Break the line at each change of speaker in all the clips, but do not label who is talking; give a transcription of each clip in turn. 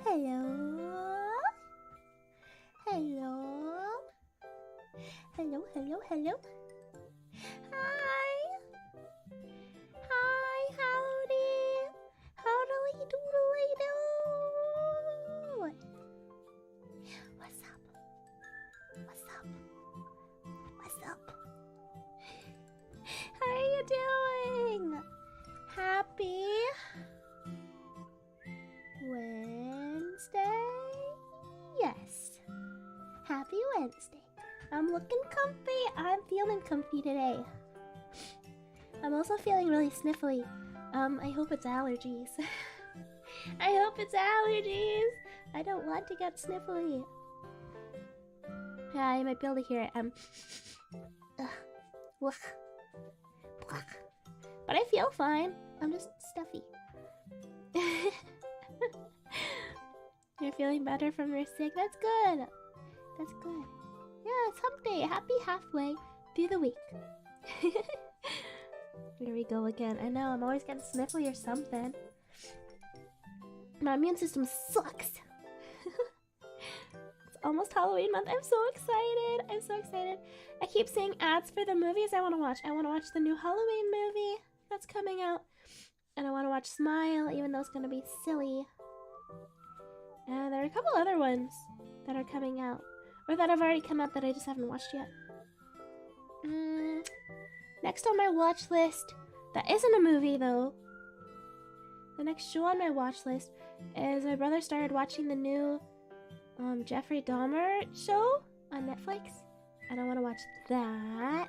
Hello. Hello. Hello, hello, hello. Hi. Hi, howdy. How do we do? What's up? What's up? doing? Happy Wednesday? Yes. Happy Wednesday. I'm looking comfy. I'm feeling comfy today. I'm also feeling really sniffly. I hope it's allergies. I hope it's allergies. I don't want to get sniffly. Yeah, you might be able to hear it. But I feel fine. I'm just stuffy. You're feeling better from your sick? That's good. That's good. Yeah, it's hump day. Happy halfway through the week. Here we go again. I know, I'm always getting sniffly or something. My immune system sucks. It's almost Halloween month. I'm so excited. I'm so excited. I keep seeing ads for the movies I want to watch. I want to watch the new Halloween movie that's coming out. And I want to watch Smile, even though it's going to be silly. And there are a couple other ones that are coming out. Or that have already come out that I just haven't watched yet. Next on my watch list, that isn't a movie though. The next show on my watch list is my brother started watching the new Jeffrey Dahmer show on Netflix. And I want to watch that.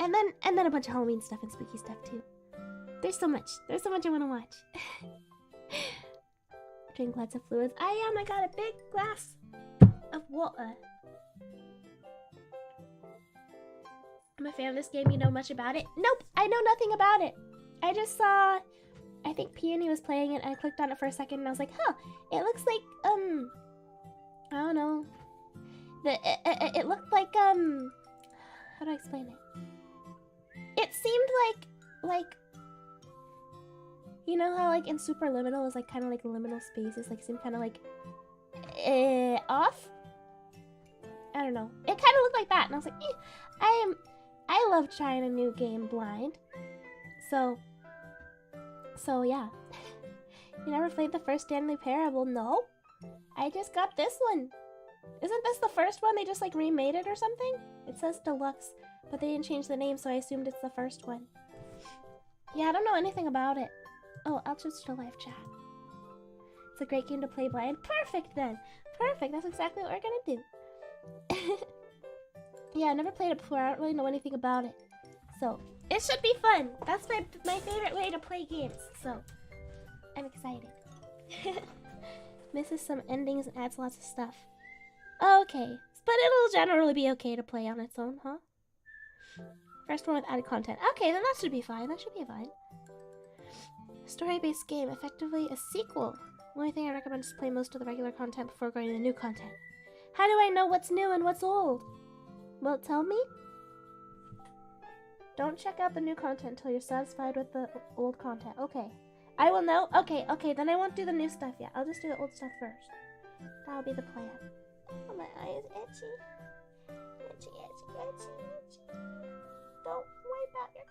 And then a bunch of Halloween stuff and spooky stuff too. There's so much I want to watch. Drink lots of fluids. I got a big glass of water. I'm a fan of this game. You know much about it? Nope, I know nothing about it. I just saw, I think Peony was playing it and I clicked on it for a second and I was like, huh, it looks like, I don't know. It looked like, how do I explain it? It seemed like, you know how like in Superliminal is like kind of like liminal spaces, like seem kind of like, off? I don't know. It kind of looked like that and I was like, I love trying a new game blind. So yeah. You never played the first Stanley Parable? No. I just got this one. Isn't this the first one? They just like remade it or something? It says deluxe, but they didn't change the name, so I assumed it's the first one. Yeah, I don't know anything about it. Oh, I'll switch to live chat. It's a great game to play blind. Perfect then. Perfect. That's exactly what we're gonna do. Yeah, I never played it before. I don't really know anything about it. So, it should be fun. That's my favorite way to play games. So, I'm excited. Misses some endings and adds lots of stuff. Okay. But it'll generally be okay to play on its own, huh? First one with added content. Okay, then that should be fine. That should be fine. Story-based game. Effectively a sequel. The only thing I recommend is play most of the regular content before going to the new content. How do I know what's new and what's old? Will it tell me? Don't check out the new content until you're satisfied with the old content. Okay. I will know. Okay, then I won't do the new stuff yet. I'll just do the old stuff first. That'll be the plan. Oh, my eye is itchy. Itchy, itchy, itchy, itchy. Don't wipe out your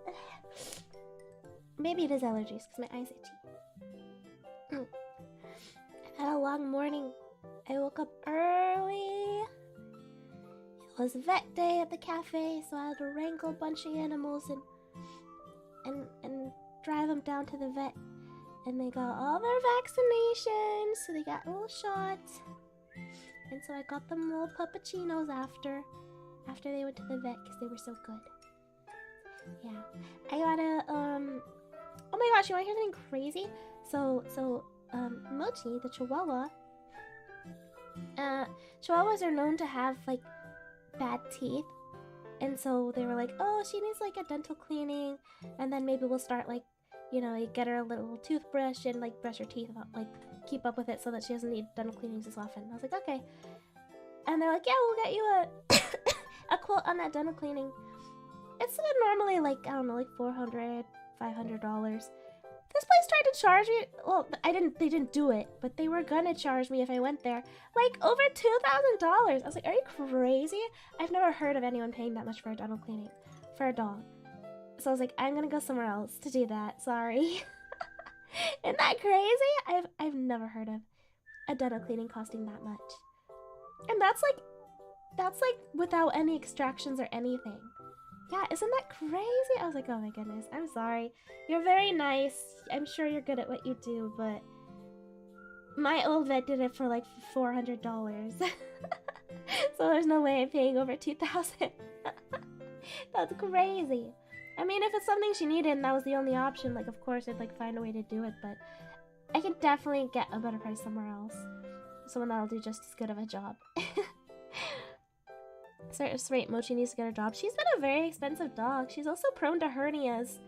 contact. Maybe it is allergies because my eye's itchy. I've had a long morning. I woke up early. It was vet day at the cafe, so I had to wrangle a bunch of animals and drive them down to the vet. And they got all their vaccinations, so they got little shots. And so I got them little puppuccinos after they went to the vet because they were so good. Yeah. I got a, oh my gosh, you wanna hear something crazy? So, Mochi, the Chihuahua, Chihuahuas are known to have, like, bad teeth. And so they were like, oh, she needs, like, a dental cleaning. And then maybe we'll start, like, you know, like, get her a little toothbrush and, like, brush her teeth, like, keep up with it so that she doesn't need dental cleanings as often. I was like, okay. And they're like, yeah, we'll get you a quote on that dental cleaning. It's normally, like, I don't know, like $400, $500. This place tried to charge me. Well, they didn't do it, but they were gonna charge me if I went there. Like, over $2,000. I was like, are you crazy? I've never heard of anyone paying that much for a dental cleaning for a dog. So I was like, I'm gonna go somewhere else to do that. Sorry. Isn't that crazy? I've never heard of a dental cleaning costing that much. And that's like that's like without any extractions or anything. Yeah, isn't that crazy? I was like, oh my goodness, I'm sorry. You're very nice. I'm sure you're good at what you do, but my old vet did it for like $400. So there's no way I'm paying over $2,000. That's crazy. I mean, if it's something she needed and that was the only option, like, of course I'd like find a way to do it, but I can definitely get a better price somewhere else. Someone that'll do just as good of a job. So right, Mochi needs to get a job. She's been a very expensive dog. She's also prone to hernias.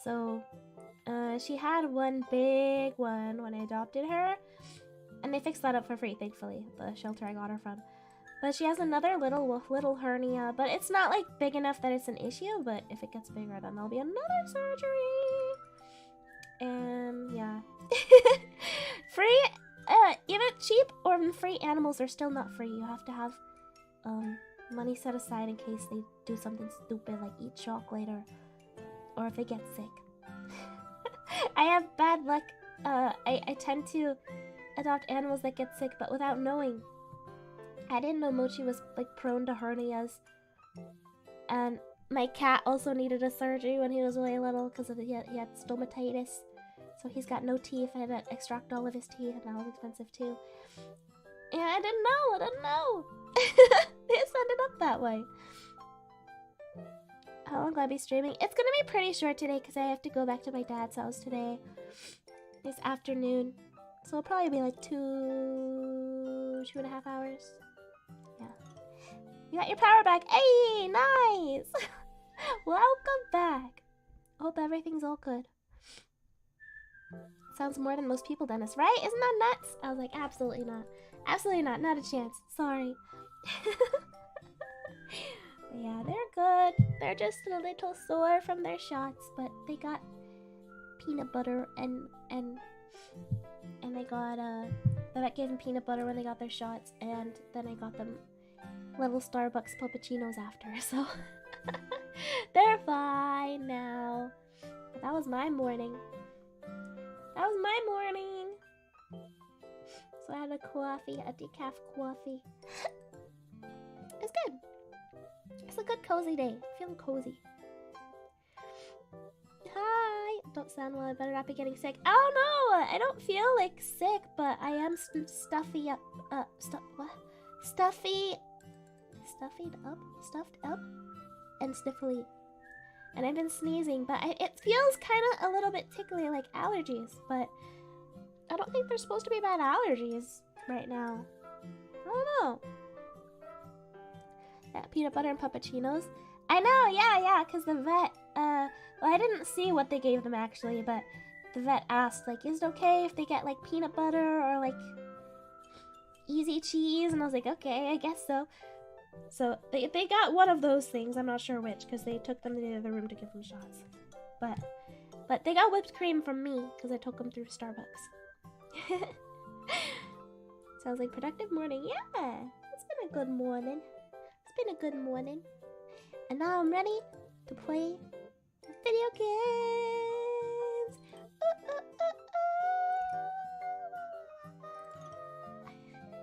So, she had one big one when I adopted her. And they fixed that up for free, thankfully, the shelter I got her from. But she has another little hernia, but it's not like big enough that it's an issue, but if it gets bigger, then there'll be another surgery. And yeah. Free, even cheap or free animals are still not free. You have to have money set aside in case they do something stupid like eat chocolate or if they get sick. I have bad luck. I tend to adopt animals that get sick, but without knowing. I didn't know Mochi was like prone to hernias, and my cat also needed a surgery when he was really little because he had stomatitis, so he's got no teeth. I had to extract all of his teeth, and that was expensive too. Yeah, I didn't know. They just ended up that way. How long will I be streaming? It's gonna be pretty short today because I have to go back to my dad's house today. This afternoon, so it'll probably be like 2.5 hours. Yeah. You got your power back. Hey, nice. Welcome back. Hope everything's all good. Sounds more than most people, Dennis, right? Isn't that nuts? I was like, absolutely not. Absolutely not. Not a chance. Sorry. But yeah, they're good. They're just a little sore from their shots, but they got peanut butter and they got the vet gave them peanut butter when they got their shots, and then I got them little Starbucks puppuccinos after, so they're fine now. But that was my morning. That was my morning. So I had a coffee, a decaf coffee. It's good. It's a good cozy day. Feeling cozy. Hi. Don't sound well. I better not be getting sick. Oh no! I don't feel like sick, but I am stuffed up, and sniffly. And I've been sneezing, but it feels kind of a little bit tickly, like allergies. But I don't think they're supposed to be bad allergies right now. I don't know. Yeah, peanut butter and puppuccinos. I know, yeah, because the vet, well, I didn't see what they gave them actually, but the vet asked, like, is it okay if they get, like, peanut butter or, like, easy cheese? And I was like, okay, I guess so. So, they got one of those things, I'm not sure which, because they took them to the other room to give them shots. But they got whipped cream from me, because I took them through Starbucks. Sounds like productive morning. Yeah, it's been a good morning. It's been a good morning. And now I'm ready to play video games.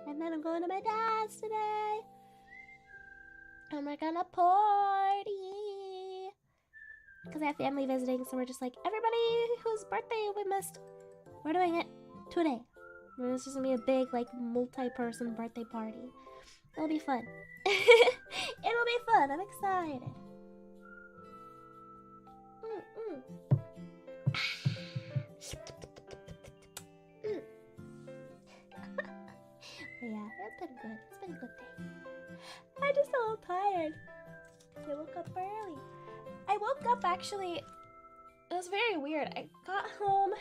And then I'm going to my dad's today. And we're gonna party. Because I have family visiting, so we're just like, everybody whose birthday we missed, we're doing it today. And this is gonna be a big, like, multi-person birthday party. It'll be fun. It'll be fun. I'm excited. But yeah, it's been good. It's been a good day. I just feel tired. I woke up early. I woke up actually. It was very weird. I got home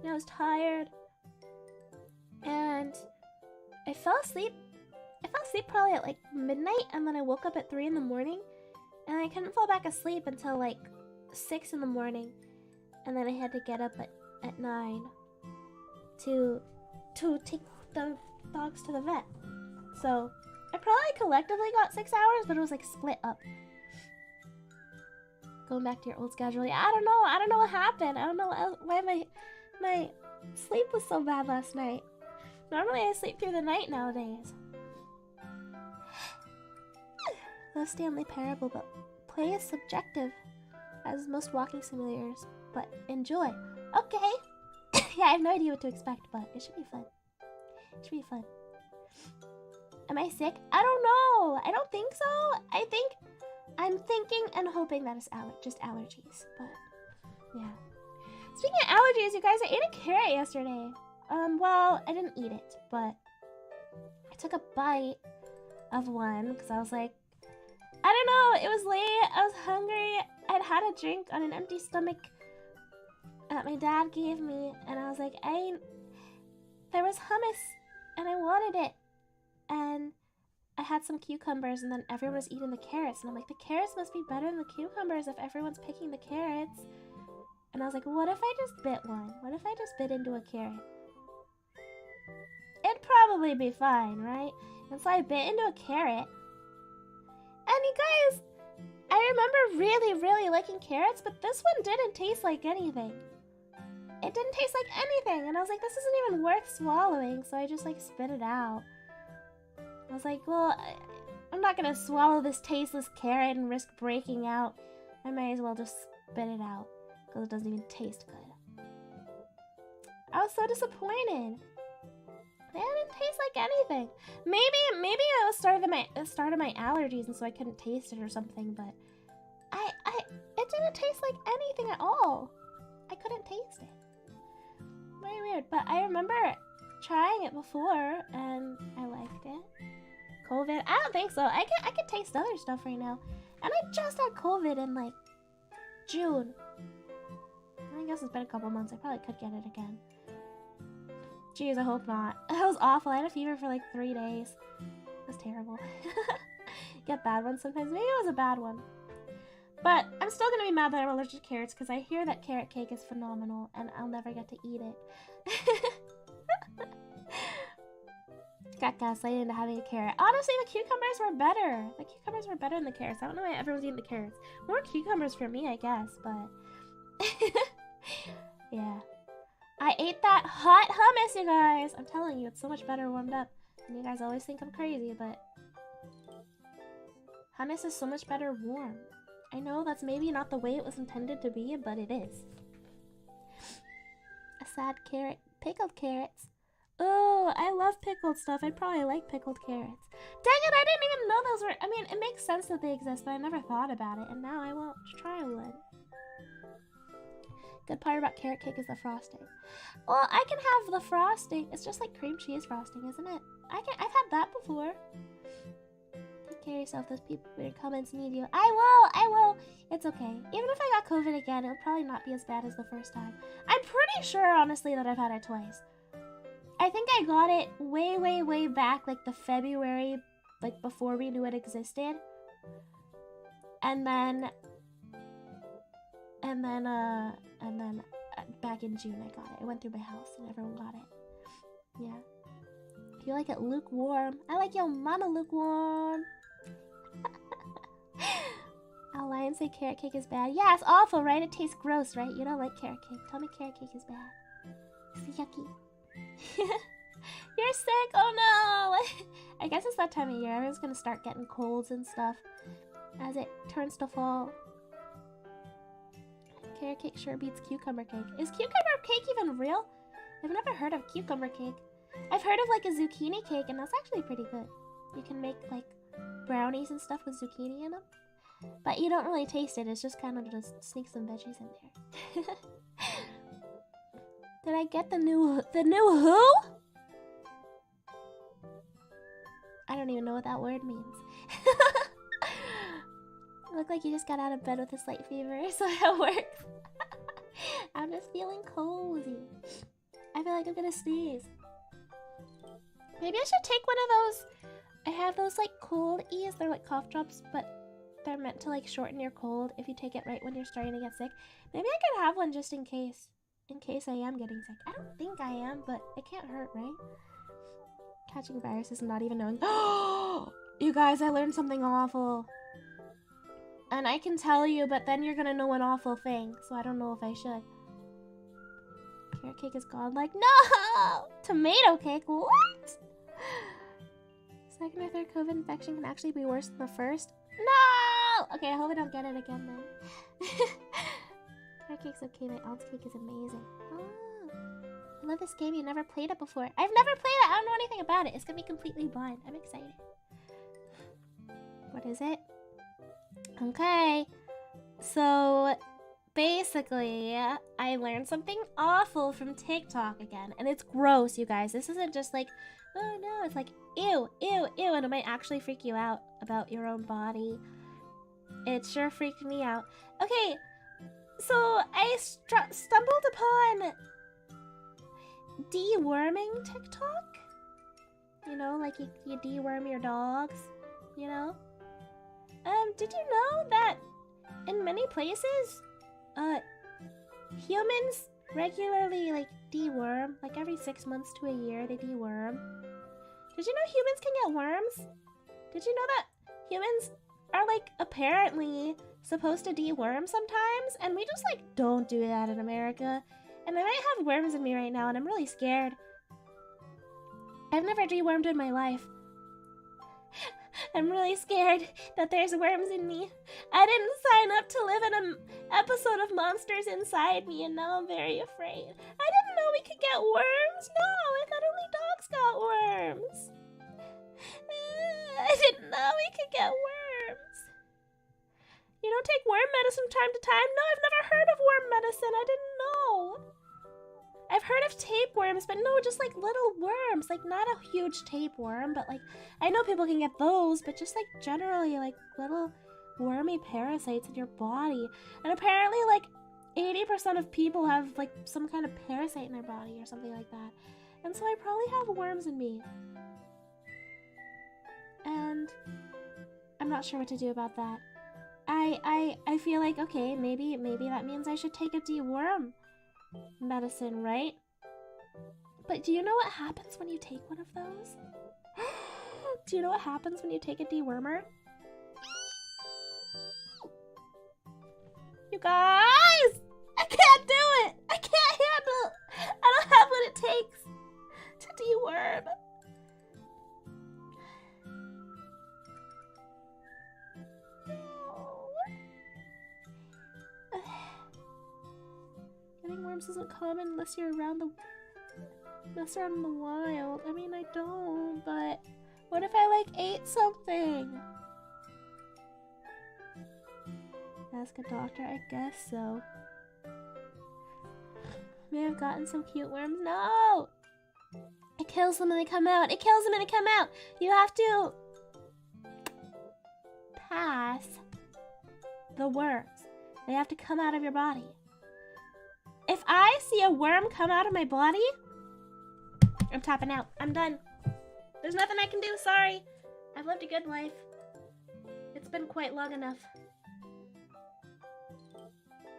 and I was tired. And I fell asleep. I fell asleep probably at like midnight, and then I woke up at 3 in the morning, and I couldn't fall back asleep until like 6 in the morning, and then I had to get up at 9 to take the dogs to the vet. So I probably collectively got 6 hours, but it was like split up. Going back to your old schedule. Yeah, I don't know what happened. I don't know why my sleep was so bad last night. Normally I sleep through the night nowadays. The Stanley Parable, but play is subjective, as most walking simulators, but enjoy. Okay. Yeah, I have no idea what to expect, but it should be fun. It should be fun. Am I sick? I don't know. I don't think so. I'm thinking and hoping that it's just allergies, but yeah. Speaking of allergies, you guys, I ate a carrot yesterday. Well, I didn't eat it, but I took a bite of one because I was like, I don't know, it was late, I was hungry, I'd had a drink on an empty stomach that my dad gave me, and I was like, there was hummus, and I wanted it, and I had some cucumbers, and then everyone was eating the carrots, and I'm like, the carrots must be better than the cucumbers if everyone's picking the carrots. And I was like, what if I just bit one? What if I just bit into a carrot? It'd probably be fine, right? And so I bit into a carrot. And you guys, I remember really, really liking carrots, but this one didn't taste like anything. It didn't taste like anything. And I was like, this isn't even worth swallowing. So I just like spit it out. I was like, well, I'm not gonna swallow this tasteless carrot and risk breaking out. I might as well just spit it out because it doesn't even taste good. I was so disappointed. It didn't taste like anything. Maybe it was start of my allergies, and so I couldn't taste it or something. But it didn't taste like anything at all. I couldn't taste it. Very weird. But I remember trying it before, and I liked it. COVID? I don't think so. I can taste other stuff right now, and I just had COVID in like June. I guess it's been a couple months. I probably could get it again. Jeez, I hope not. That was awful. I had a fever for like 3 days. It was terrible. Get bad ones sometimes. Maybe it was a bad one. But I'm still gonna be mad that I'm allergic to carrots because I hear that carrot cake is phenomenal and I'll never get to eat it. Got gaslighted into having a carrot. Honestly, the cucumbers were better. The cucumbers were better than the carrots. I don't know why everyone's eating the carrots. More cucumbers for me, I guess, but... yeah. I ate that hot hummus, you guys. I'm telling you, it's so much better warmed up. And you guys always think I'm crazy, but hummus is so much better warm. I know that's maybe not the way it was intended to be, but it is. A sad carrot. Pickled carrots. Oh, I love pickled stuff. I'd probably like pickled carrots. Dang it, I didn't even know those were... I mean, it makes sense that they exist, but I never thought about it, and now I won't try one. Good part about carrot cake is the frosting. Well, I can have the frosting. It's just like cream cheese frosting, isn't it? I've had that before. Take care of yourself. Those people in your comments need you. I will. It's okay. Even if I got COVID again, it'll probably not be as bad as the first time. I'm pretty sure, honestly, that I've had it twice. I think I got it way, way, way back, like the February, like before we knew it existed. And then back in June I got it. It went through my house and everyone got it. Yeah. You like it lukewarm? I like your mama lukewarm. Our lions say carrot cake is bad. Yeah, it's awful, right? It tastes gross, right? You don't like carrot cake. Tell me carrot cake is bad. It's yucky. You're sick? Oh no! I guess it's that time of year. Everyone's gonna start getting colds and stuff as it turns to fall. Carrot cake sure beats cucumber cake. Is cucumber cake even real? I've never heard of cucumber cake. I've heard of like a zucchini cake, and that's actually pretty good. You can make like brownies and stuff with zucchini in them, but you don't really taste it. It's just kind of just sneak some veggies in there. Did I get the new who? I don't even know what that word means. Look like you just got out of bed with a slight fever, so that works. I'm just feeling cozy. I feel like I'm gonna sneeze. Maybe I should take one of those. I have those like cold ease. They're like cough drops, but they're meant to like shorten your cold if you take it right when you're starting to get sick. Maybe I could have one just in case. In case I am getting sick. I don't think I am, but it can't hurt, right? Catching viruses and not even knowing. Oh, you guys, I learned something awful. And I can tell you, but then you're gonna know an awful thing, so I don't know if I should. Carrot cake is godlike. No! Tomato cake? What? second or third COVID infection can actually be worse than the first. No! Okay, I hope I don't get it again then. Carrot cake's okay, my aunt's cake is amazing. Oh, I love this game. You never played it before. I've never played it. I don't know anything about it. It's gonna be completely blind. I'm excited. What is it? Okay. So, basically, I learned something awful from TikTok again. And it's gross, you guys. This isn't just like, oh no, it's like, ew, ew, ew. And it might actually freak you out about your own body. It sure freaked me out. Okay, so I stumbled upon deworming TikTok. You know, like you deworm your dogs, you know? Did you know that in many places, humans regularly, like, deworm? Like, every 6 months to a year, they deworm. Did you know humans can get worms? Did you know that humans are, like, apparently supposed to deworm sometimes? And we just, like, don't do that in America. And I might have worms in me right now, and I'm really scared. I've never dewormed in my life. I'm really scared that there's worms in me. I didn't sign up to live in an episode of Monsters Inside Me, and now I'm very afraid. I didn't know we could get worms. No, I thought only dogs got worms. I didn't know we could get worms. You don't take worm medicine from time to time? No, I've never heard of worm medicine. I didn't know. I've heard of tapeworms, but no, just like little worms. Like not a huge tapeworm, but like I know people can get those, but just like generally like little wormy parasites in your body. And apparently like 80% of people have like some kind of parasite in their body or something like that. And so I probably have worms in me. And I'm not sure what to do about that. I feel like, okay, maybe that means I should take a deworm medicine, right? But do you know what happens when you take one of those? Do you know what happens when you take a dewormer? You guys! I can't do it! I can't handle it! I don't have what it takes to deworm. Getting worms isn't common unless you're around the wild. I mean, I don't, but what if I like ate something? Ask a doctor, I guess so. May have gotten some cute worms. No! It kills them and they come out. It kills them and they come out. You have to pass the worms. They have to come out of your body. If I see a worm come out of my body, I'm tapping out. I'm done. There's nothing I can do. Sorry. I've lived a good life. It's been quite long enough.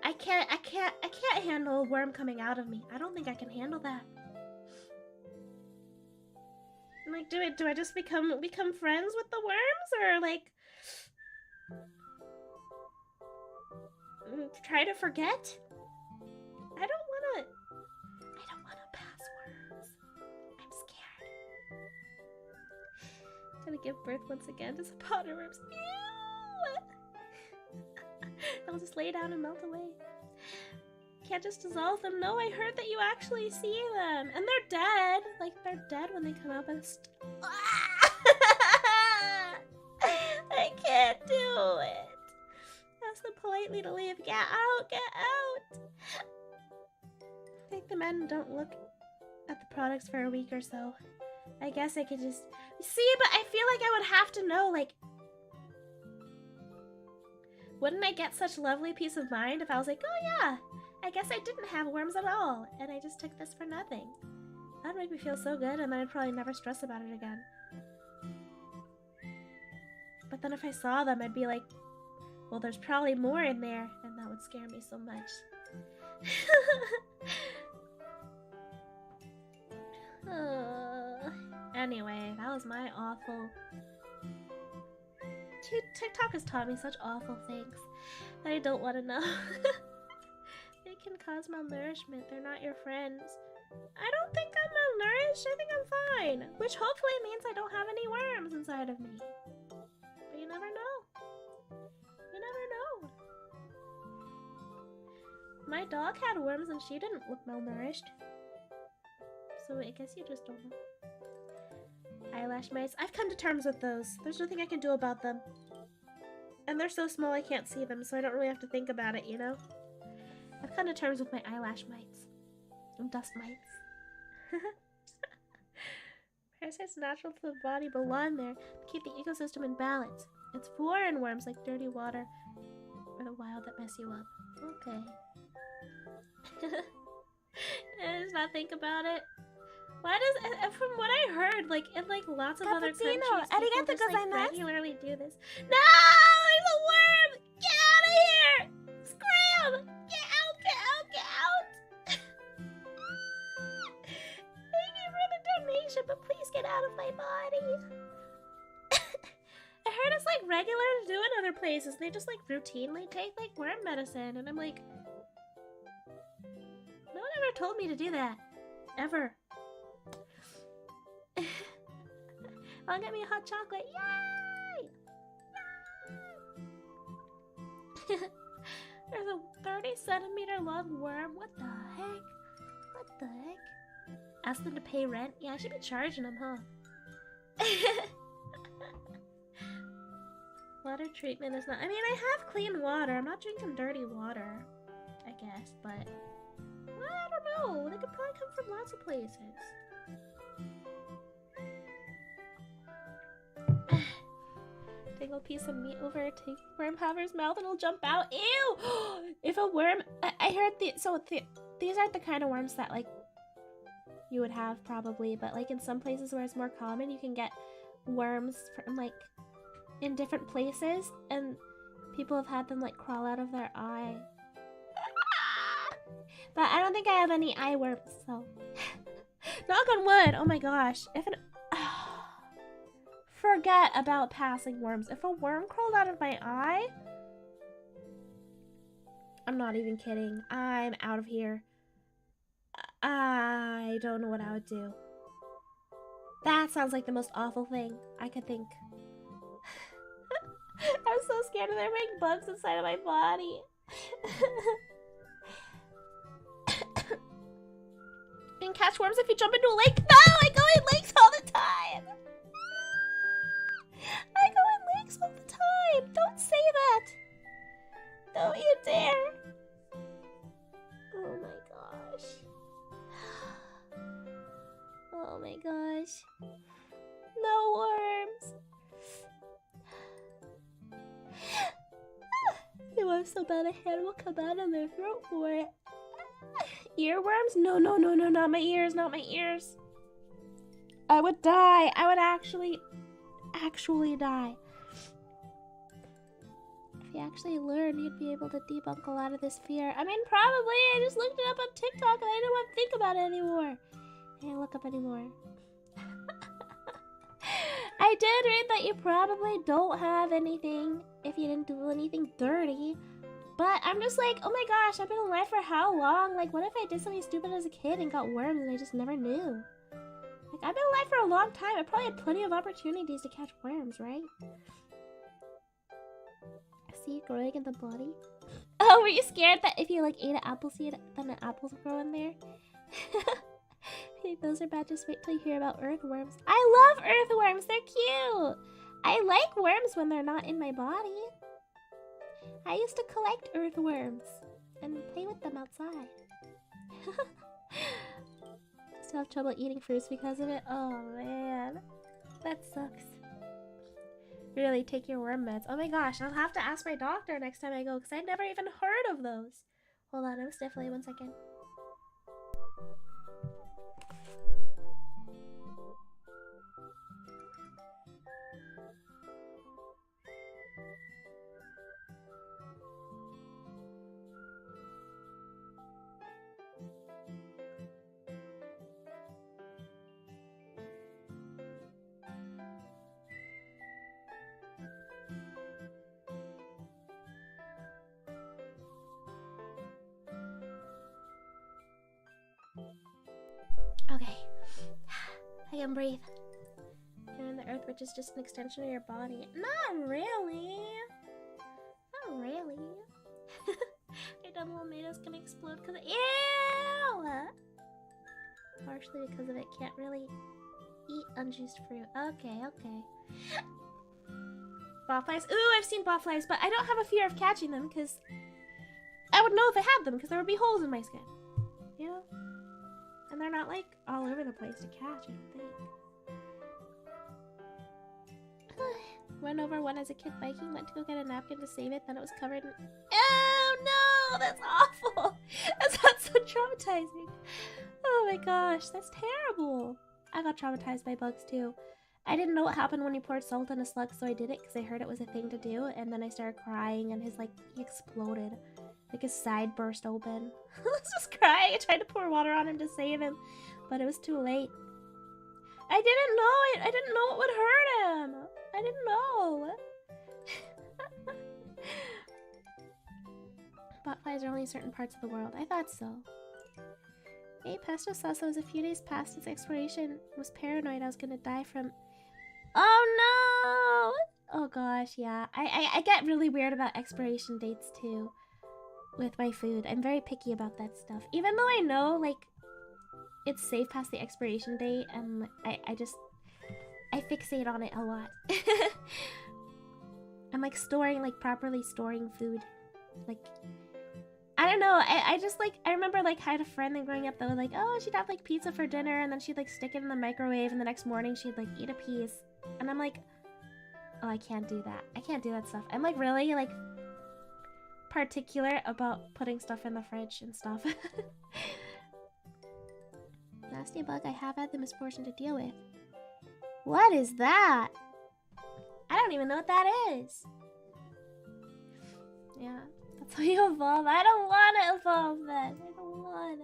I can't handle a worm coming out of me. I don't think I can handle that. Like, do I just become friends with the worms, or like try to forget? I don't wanna pass worms. I'm scared. Gonna give birth once again to some powder worms. Ew! They'll just lay down and melt away. Can't just dissolve them. No, I heard that you actually see them. And they're dead. Like, they're dead when they come out, but I can't do it. Ask them politely to leave. Get out, get out. Take them in and don't look at the products for a week or so. I guess I could just see, but I feel like I would have to know, like, wouldn't I get such lovely peace of mind if I was like, oh yeah, I guess I didn't have worms at all, and I just took this for nothing. That'd make me feel so good, and then I'd probably never stress about it again. But then if I saw them, I'd be like, well, there's probably more in there, and that would scare me so much. Anyway, that was my awful... TikTok has taught me such awful things that I don't want to know. They can cause malnourishment. They're not your friends. I don't think I'm malnourished. I think I'm fine. Which hopefully means I don't have any worms inside of me. But you never know. You never know. My dog had worms and she didn't look malnourished. So I guess you just don't know. Eyelash mites. I've come to terms with those. There's nothing I can do about them. And they're so small I can't see them, so I don't really have to think about it, you know? I've come to terms with my eyelash mites. And dust mites. Parasites natural to the body belong there to keep the ecosystem in balance. It's foreign worms like dirty water or the wild that mess you up. Okay. Just not think about it. Why does, from what I heard, like in like lots of other countries, people just like regularly do this. No, there's a worm! Get out of here! Scram! Get out! Get out! Get out! Thank you for the donation, but please get out of my body. I heard it's like regular to do in other places. They just like routinely take like worm medicine, and I'm like, no one ever told me to do that, ever. I'll get me a hot chocolate. Yay! There's a 30-centimeter long worm. What the heck? What the heck? Ask them to pay rent? Yeah, I should be charging them, huh? Water treatment is not... I mean, I have clean water. I'm not drinking dirty water, I guess, but... Well, I don't know. They could probably come from lots of places. Dangle a piece of meat over a worm hover's mouth and it'll jump out. Ew! If a worm... I heard these aren't the kind of worms that, like, you would have, probably, but, like, in some places where it's more common, you can get worms from, like, in different places, and people have had them, like, crawl out of their eye. But I don't think I have any eye worms, so... Knock on wood! Oh my gosh. If an... Forget about passing worms. If a worm crawled out of my eye... I'm not even kidding. I'm out of here. I don't know what I would do. That sounds like the most awful thing I could think. I'm so scared of there being bugs inside of my body. You can catch worms if you jump into a lake. No! I go in lakes all the time! I go in lakes all the time! Don't say that! Don't you dare! Oh my gosh. Oh my gosh. No worms! They want so bad a hand will come out of their throat for it. Earworms? No, no, no, no, not my ears, not my ears. I would die. I would actually die. If you actually learn, you'd be able to debunk a lot of this fear. I mean, probably. I just looked it up on TikTok and I didn't want to think about it anymore. I can't look up anymore. I did read that you probably don't have anything if you didn't do anything dirty. But I'm just like, oh my gosh, I've been alive for how long? Like, what if I did something stupid as a kid and got worms and I just never knew? Like, I've been alive for a long time. I probably had plenty of opportunities to catch worms, right? See it growing in the body? Oh, were you scared that if you, like, ate an apple seed, then the apples would grow in there? I think those are bad. Just wait till you hear about earthworms. I love earthworms. They're cute. I like worms when they're not in my body. I used to collect earthworms and play with them outside. Still have trouble eating fruits because of it? Oh man, that sucks. Really, take your worm meds. Oh my gosh, I'll have to ask my doctor next time I go because I never even heard of those. Hold on, I'm stiffly, 1 second. Okay, and breathe. You're in the earth, which is just an extension of your body. Not really. Not really. Your double tomatoes can explode because of— ew! Partially because of it. Can't really eat unjuiced fruit. Okay, okay. Botflies. Ooh, I've seen botflies, but I don't have a fear of catching them because I would know if I had them because there would be holes in my skin. You know? And they're not like all over the place to catch, I don't think. Run over one as a kid biking, went to go get a napkin to save it, then it was covered in— oh no, that's awful. That sounds so traumatizing. Oh my gosh, that's terrible. I got traumatized by bugs too. I didn't know what happened when he poured salt on a slug, so I did it because I heard it was a thing to do, and then I started crying and his, like, he exploded. Like his side burst open. I was just crying. I tried to pour water on him to save him, but it was too late. I didn't know it. I didn't know it would hurt him. I didn't know. Botflies are only in certain parts of the world. I thought so. Hey, Pesto Salsa was a few days past its expiration. Was paranoid I was gonna die from— oh no! Oh gosh, yeah. I get really weird about expiration dates too with my food. I'm very picky about that stuff. Even though I know, like, it's safe past the expiration date, and I fixate on it a lot. I'm like properly storing food. Like, I don't know, I just like, I remember like I had a friend then growing up that was like, oh, she'd have like pizza for dinner and then she'd like stick it in the microwave and the next morning she'd like eat a piece. And I'm like, oh, I can't do that. I can't do that stuff. I'm like really like particular about putting stuff in the fridge and stuff. Nasty bug I have had the misfortune to deal with. What is that? I don't even know what that is. Yeah, that's how you evolve. I don't want to evolve then. I don't want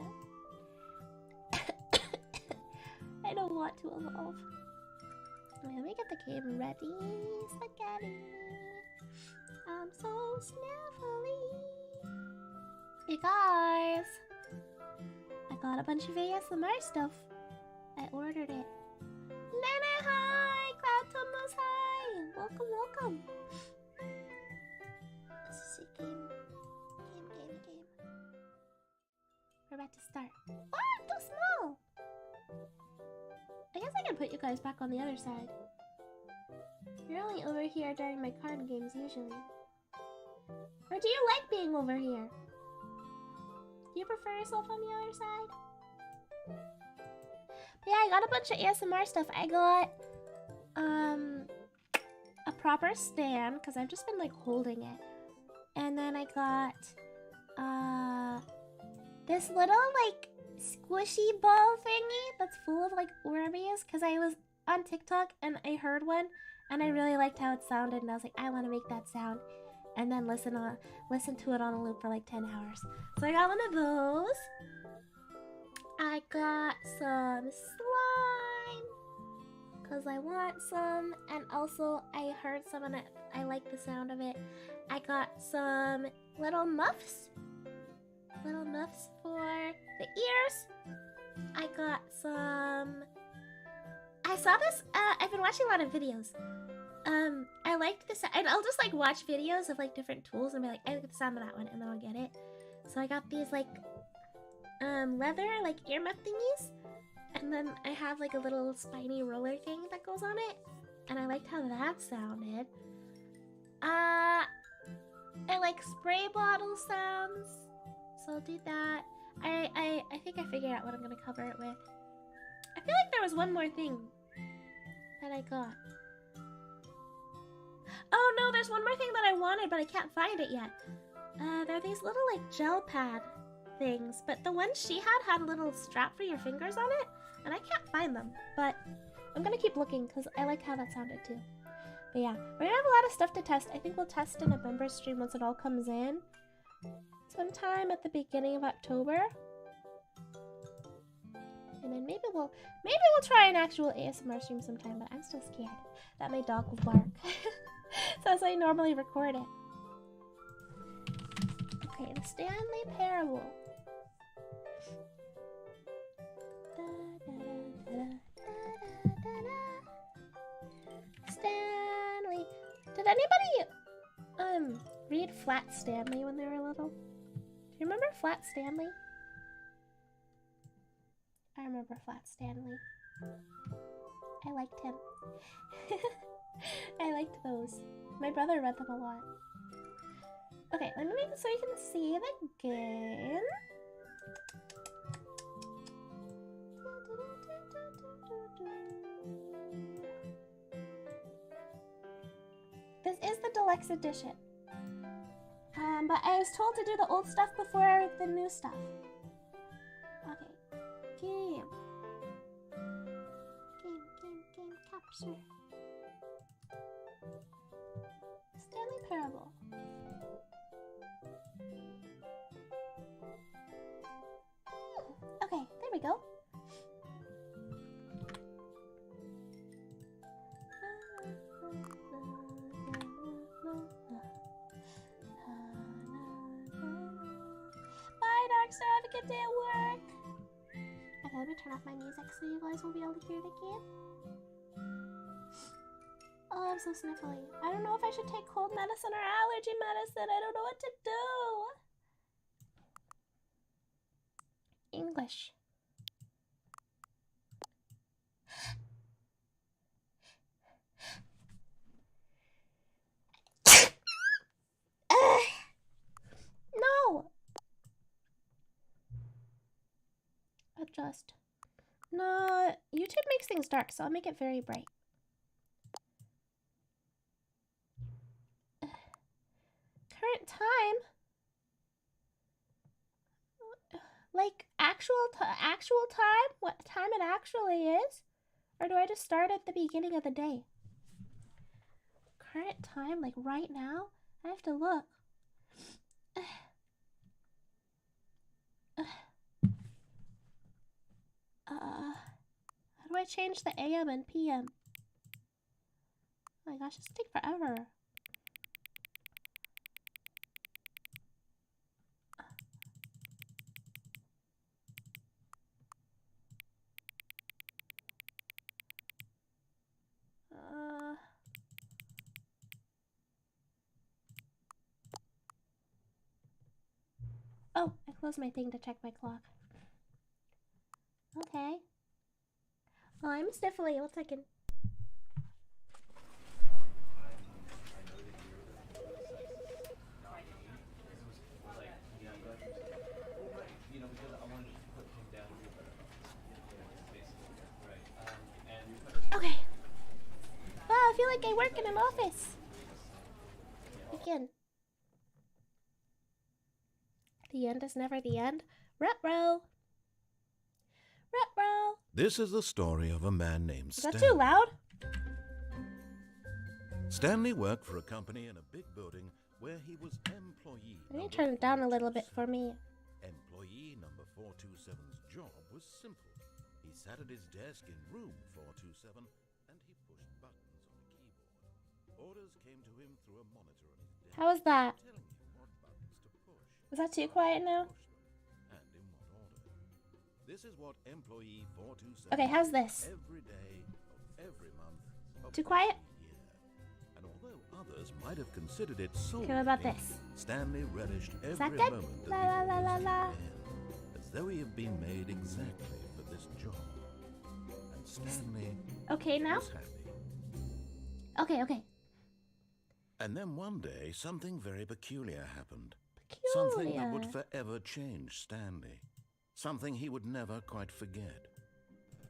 to. I don't want to evolve. Wait, let me get the game ready. Spaghetti. I'm so sniffly. Hey guys. I got a bunch of ASMR stuff. I ordered it. Nene, hi! Cloudtumbles, hi! Welcome, welcome. This is a game. Game. We're about to start. Oh, I'm too small! I guess I can put you guys back on the other side. You're only over here during my card games usually. Or do you like being over here? Do you prefer yourself on the other side? But yeah, I got a bunch of ASMR stuff. I got a proper stand because I've just been like holding it. And then I got this little like squishy ball thingy that's full of like Orbeez because I was on TikTok and I heard one and I really liked how it sounded and I was like, I want to make that sound. And then listen to it on a loop for like 10 hours. So I got one of those. I got some slime because I want some, and also I heard some and I like the sound of it. I got some little muffs for the ears. I got some— I saw this, I've been watching a lot of videos. I liked this, and I'll just like watch videos of like different tools and be like, I like the sound of that one, and then I'll get it. So I got these like leather like earmuff thingies, and then I have like a little spiny roller thing that goes on it, and I liked how that sounded. I like spray bottle sounds, so I'll do that. I think I figured out what I'm gonna cover it with. I feel like there was one more thing that I got. Oh no, there's one more thing that I wanted, but I can't find it yet. There are these little like gel pad things, but the ones she had a little strap for your fingers on it, and I can't find them, but I'm gonna keep looking because I like how that sounded too. But yeah, we're gonna have a lot of stuff to test. I think we'll test in a member stream once it all comes in. Sometime at the beginning of October. And then maybe we'll try an actual ASMR stream sometime, but I'm still scared that my dog will bark. So as I normally record it. Okay, the Stanley Parable. Da, da, da, da, da, da. Did anybody read Flat Stanley when they were little? Do you remember Flat Stanley? I remember Flat Stanley. I liked him. I liked those. My brother read them a lot. Okay, let me make it so you can see the game. This is the deluxe edition. But I was told to do the old stuff before the new stuff. Okay. Game capture. Stanley Parable. Okay, there we go. Bye, Darkstar. Have a good day at work. Okay, let me turn off my music so you guys will be able to hear the game. Oh, I'm so sniffly. I don't know if I should take cold medicine or allergy medicine. I don't know what to do. English. No! Adjust. No, YouTube makes things dark, so I'll make it very bright. Current time? Like actual time? What time it actually is? Or do I just start at the beginning of the day? Current time, like right now? I have to look. How do I change the AM and PM? Oh my gosh, this will take forever. Oh, I closed my thing to check my clock. Okay. Oh, I'm sniffly. 1 second. Okay. Wow, I feel like I work in an office. Begin. The end is never the end. Ruh-roh. Ruh-roh.
This is the story of a man named Stanley.
Is that too loud?
Stanley worked for a company in a big building where he was employee.
Let me turn it down a little bit for me.
Employee number 427's job was simple. He sat at his desk in room 427 and he pushed buttons on a keyboard. Orders came to him through a monitor on his desk.
How was that?
Telling him what buttons to push.
Is that too quiet now?
And in what order. This is what employee 427
Okay, how's this?
every day of every month of
Too quiet?
every year. And although others might have considered it so
Okay, what about this?
Stanley relished every
that good?
moment
La,
that
la, la, la, la.
as though he had been made exactly for this job. And Stanley
Okay now?
was happy.
Okay.
And then one day, something very peculiar happened. Something that would
Peculiar.
forever change Stanley. Something he would never quite forget.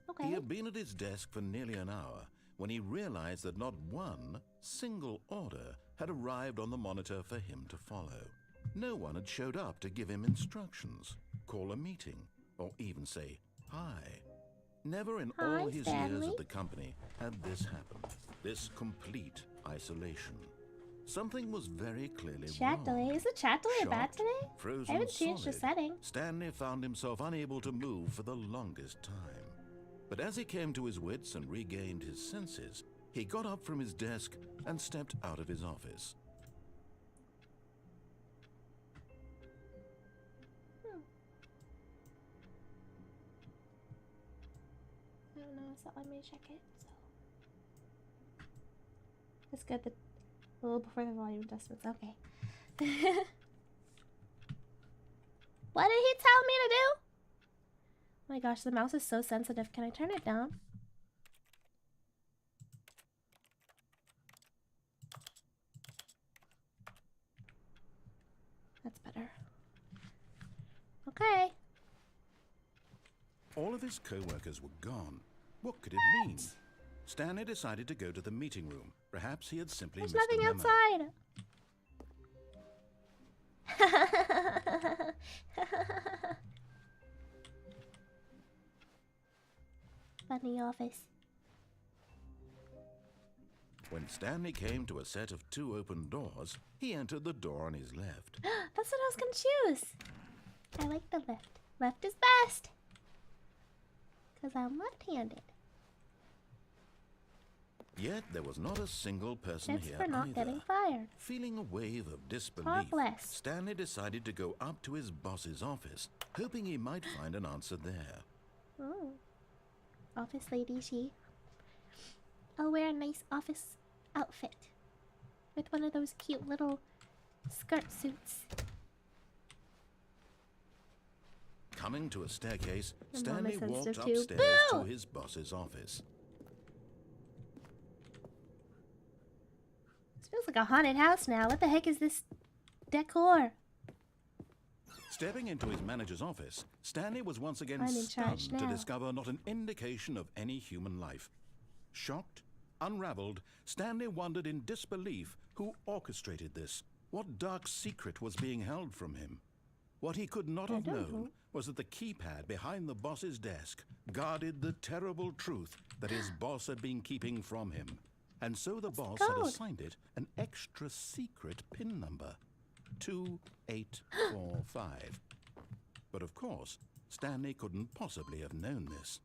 He
Okay.
had been at his desk for nearly an hour when he realized that not one single order had arrived on the monitor for him to follow. No one had showed up to give him instructions, call a meeting, or even say hi. Never in
Hi,
all his years
Stanley.
at the company had this happened. This complete isolation. Something was very clearly
Chat
wrong.
delay. Is the chat delay bad
Shocked,
today?
frozen
I haven't changed the
solid,
setting.
Stanley found himself unable to move for the longest time. But as he came to his wits and regained his senses, he got up from his desk and stepped out of his office.
I don't know, it's not letting me check it, so. It's good. Oh, before the volume adjustments. Okay. What did he tell me to do? Oh my gosh, the mouse is so sensitive. Can I turn it down? That's better. Okay.
All of his co-workers were gone. What could it mean? Stanley decided to go to the meeting room. Perhaps he had simply
There's
missed
nothing
a memo.
outside. Funny office.
When Stanley came to a set of 2 open doors, he entered the door on his left.
That's what I was gonna choose. I like the left. Left is best. Because I'm left-handed.
Yet there was not a single person
Tips
here
for not
either.
getting fired.
Feeling a wave of disbelief,
Talk less.
Stanley decided to go up to his boss's office, hoping he might find an answer there.
Oh. Office lady, she. I'll wear a nice office outfit. With one of those cute little skirt suits.
Coming to a staircase,
My mom
Stanley
is
walked
sensitive too.
upstairs
Boo!
to his boss's office.
This feels like a haunted house now. What the heck is this decor?
Stepping into his manager's office, Stanley was once again
I'm in charge
stunned to
now.
discover not an indication of any human life. Shocked, unraveled, Stanley wondered in disbelief who orchestrated this. What dark secret was being held from him? What he could not have
don't
known
know.
was that the keypad behind the boss's desk guarded the terrible truth that his boss had been keeping from him. And so the boss had
code?
assigned it an extra secret PIN number. 2845. But of course, Stanley couldn't possibly have known this.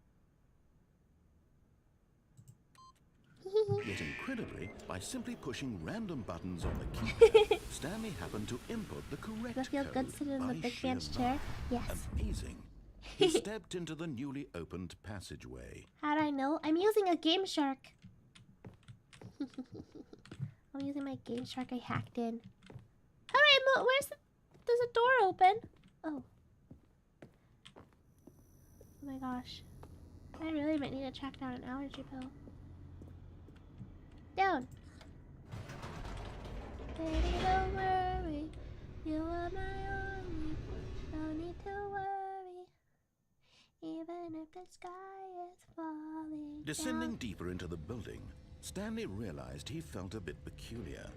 Yet incredibly, by simply pushing random buttons on the keypad, Stanley happened to input the correct
Does that feel
code
good sitting in the
by
big
sheer
bench
luck.
chair? Yes.
Amazing. He stepped into the newly opened passageway.
How do I know? I'm using a Game Shark. I'm using my Game Shark I hacked in. Alright, where's the... There's a door open. Oh. Oh my gosh. I really might need to track down an allergy pill. Down. Baby, don't worry. You are my only. No need to worry. Even if the sky is falling
Descending
down.
deeper into the building, Stanley realized he felt a bit peculiar.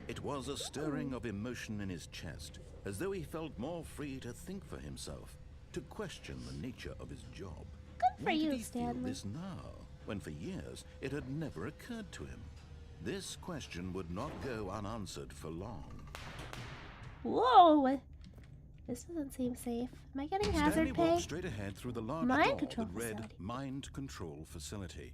It was a stirring of emotion in his chest, as though he felt more free to think for himself, to question the nature of his job.
Good for
Why
you,
did he feel
Stanley.
this now, when for years it had never occurred to him? This question would not go unanswered for long.
Whoa! This doesn't seem safe. Am I getting
Stanley
hazard pay?
walked straight ahead through the large
Mind
door
control
that read
facility.
Mind Control Facility.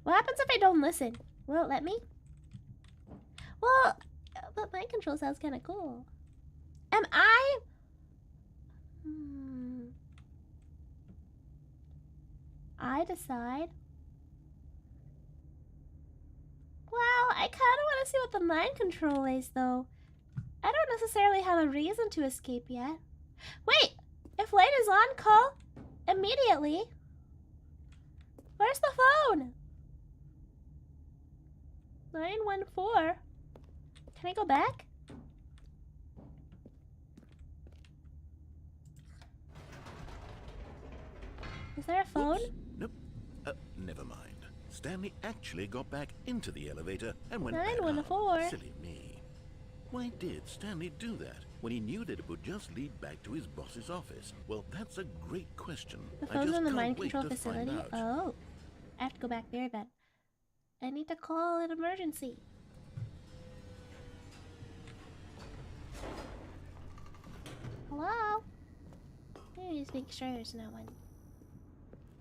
What happens if I don't listen? Will it let me? Well, but mind control sounds kind of cool. Am I? I decide. Well, I kind of want to see what the mind control is, though. I don't necessarily have a reason to escape yet. Wait! If light is on, call immediately. Where's the phone? 914. Can I go back? Is there a phone?
Oops. Nope. Never mind. Stanley actually got back into the elevator and went back
914.
out. Silly me. Why did Stanley do that when he knew that it would just lead back to his boss's office? Well, that's a great question.
The
I
phone's
just
in the
can't
mind
wait
control
to find
facility.
out.
Oh. I have to go back there then. I need to call an emergency. Hello? Let me just make sure there's no one.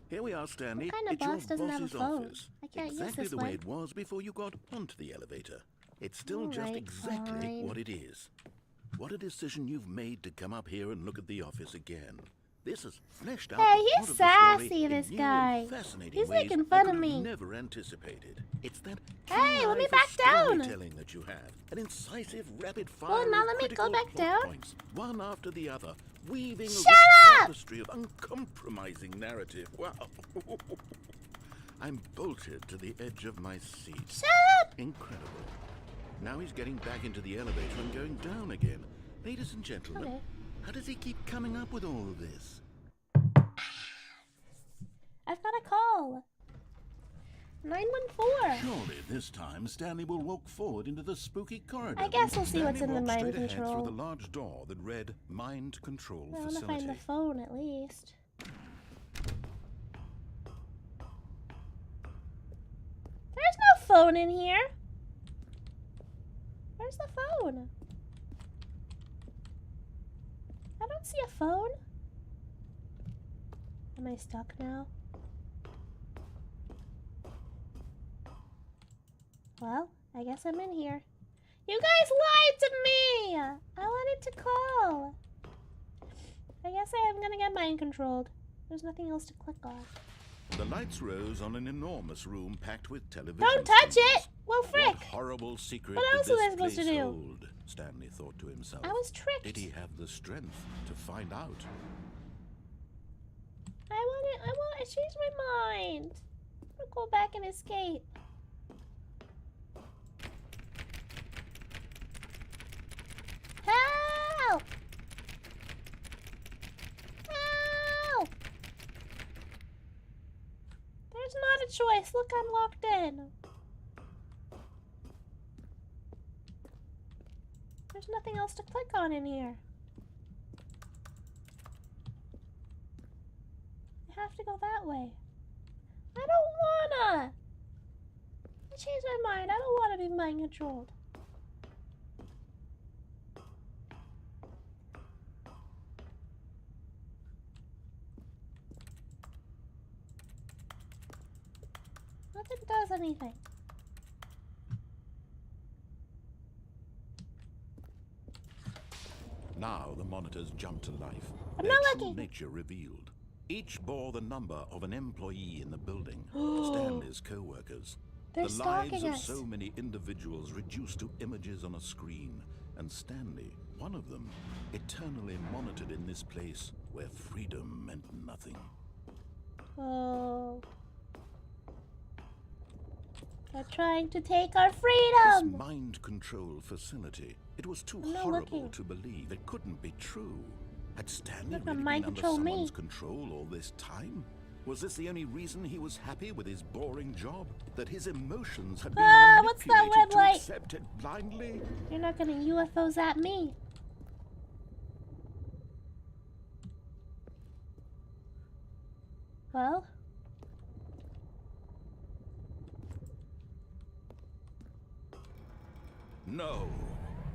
Here we are, Stanley.
What kind of
it's
boss
your
doesn't have a
boss's
phone?
office.
I can't use
exactly
this
the way
one.
it was before you got onto the elevator. It's still just
Alright,
exactly
fine.
what it is. What a decision you've made to come up here and look at the office again. This has fleshed out
Hey,
the
he's
plot of the story
sassy,
in
this
new
guy.
and fascinating
He's
ways
making
I
fun
could
of
have
me.
never anticipated. It's that
Hey, let me
eye for
back down.
storytelling that you have. An incisive, rapid-fire
Well, now
of
let me go
critical
back
plot
down.
points, one after the other, weaving
Shut
a rich
up!
tapestry of uncompromising narrative. Wow. I'm bolted to the edge of my seat.
Shut up!
Incredible. Now he's getting back into the elevator and going down again. Ladies and gentlemen,
Okay.
how does he keep coming up with all of this?
I've got a call. 914.
Surely this time Stanley will walk forward into the spooky corridor.
I guess we'll see what's in the
Stanley walked
mind
straight ahead
control.
through the large door that read Mind Control
I want to
Facility.
find the phone at least. There's no phone in here. Where's the phone? I don't see a phone. Am I stuck now? Well, I guess I'm in here. You guys lied to me! I wanted to call. I guess I am gonna get mind controlled. There's nothing else to click on.
The lights rose on an enormous room packed with television.
Don't touch
screens.
it! Well, frick!
What horrible secret
What else
did
was I
this
supposed to
place
do?
hold? Stanley thought to himself.
I was tricked.
Did he have the strength to find out?
I changed my mind. I'm gonna go back and escape. Help! Help! There's not a choice. Look, I'm locked in. There's nothing else to click on in here. I have to go that way. I don't wanna! I changed my mind. I don't wanna be mind controlled. Nothing does anything.
Now the monitors jumped to life.
I'm
Their
not
true
looking.
nature revealed. Each bore the number of an employee in the building, Stanley's co-workers.
They're
The
stalking
lives of
us.
so many individuals reduced to images on a screen, and Stanley, one of them, eternally monitored in this place where freedom meant nothing.
Oh. They're trying to take our
This
freedom!
mind control facility, it was too
I'm not
horrible
looking.
to believe. It couldn't be true. Had Stanley
They're gonna
really
mind
been under
control me.
someone's control all this time? Was this the only reason he was happy with his boring job? That his emotions had been
What's that
manipulated
red
to
light?
accept it blindly?
You're not gonna UFOs at me. Well,
No.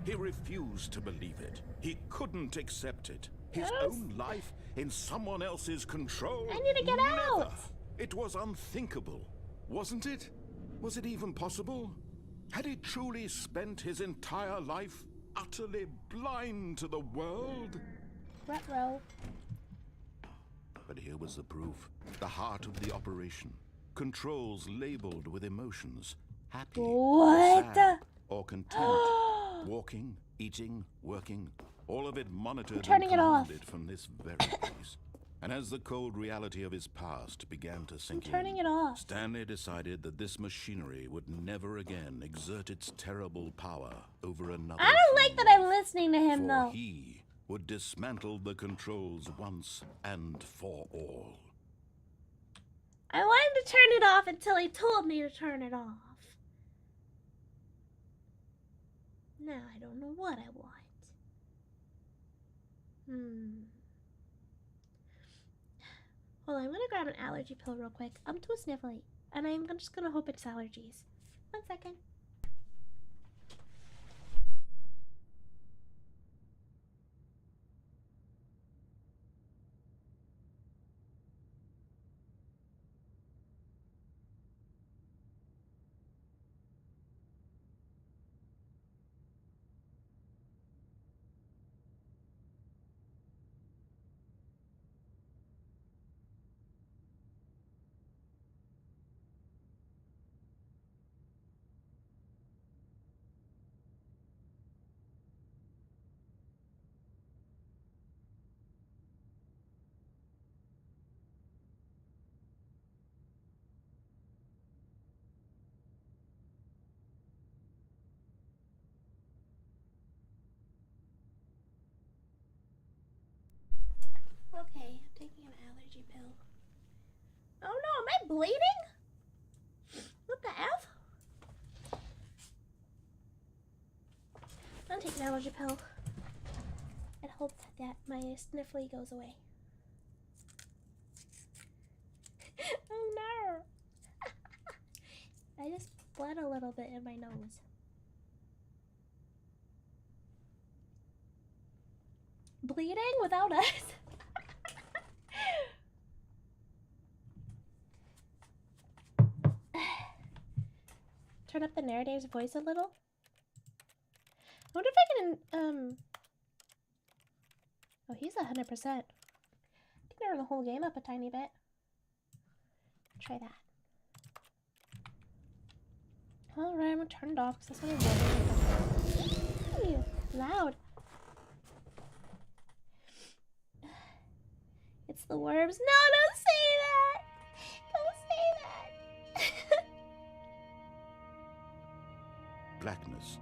He refused to believe it. He couldn't accept it. His
Yes.
own life in someone else's control?
I need to get
Never.
out.
It was unthinkable, wasn't it? Was it even possible? Had he truly spent his entire life utterly blind to the world?
retro.
But here was the proof. The heart of the operation. Controls labeled with emotions. Happy,
What?
sad, or content. Walking, eating, working. All of it monitored and
turning it off.
commanded from this very place. And as the cold reality of his past began to sink
turning
in,
it off.
Stanley decided that this machinery would never again exert its terrible power over another.
I don't like that I'm listening to him
For
though.
he would dismantle the controls once and for all.
I wanted to turn it off until he told me to turn it off. Now I don't know what I want. Hold on, I'm gonna grab an allergy pill real quick. I'm too sniffly, and I'm just gonna hope it's allergies. 1 second. it bleeding? What the F? I'll take an allergy pill and hope that my sniffly goes away. Oh no! I just bled a little bit in my nose. Bleeding without us? Turn up the narrator's voice a little. I wonder if I can, oh, he's 100%. I can narrow the whole game up a tiny bit. Try that. Alright, I'm gonna turn it off because that's what I wanted. Ew, loud. It's the worms. No, don't say that! Don't say that!
Blackness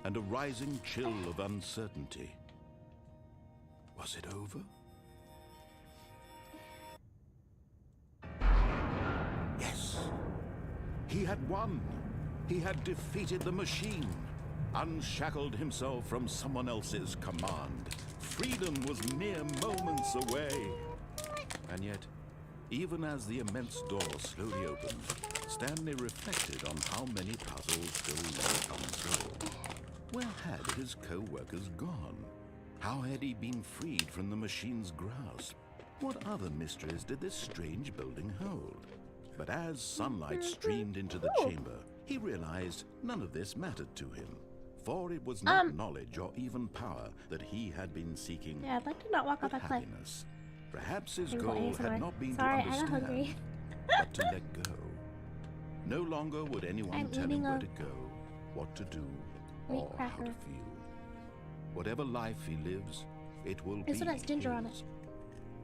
and a rising chill of uncertainty. Was it over? Yes. He had won. He had defeated the machine, unshackled himself from someone else's command. Freedom was mere moments away. And yet, even as the immense door slowly opened, Stanley reflected on how many puzzles still lay unsolved. Where had his co-workers gone? How had he been freed from the machine's grasp? What other mysteries did this strange building hold? But as sunlight streamed into the chamber, he realized none of this mattered to him. For it was not knowledge or even power that he had been seeking.
Yeah, I'd like to not walk off a cliff.
Happiness. Perhaps his goal had not been to
I'm
understand,
hungry.
but to let go. No longer would anyone tell him where to go, what to do, or how to feel. Whatever life he lives, it will be
This one has ginger on it.
his.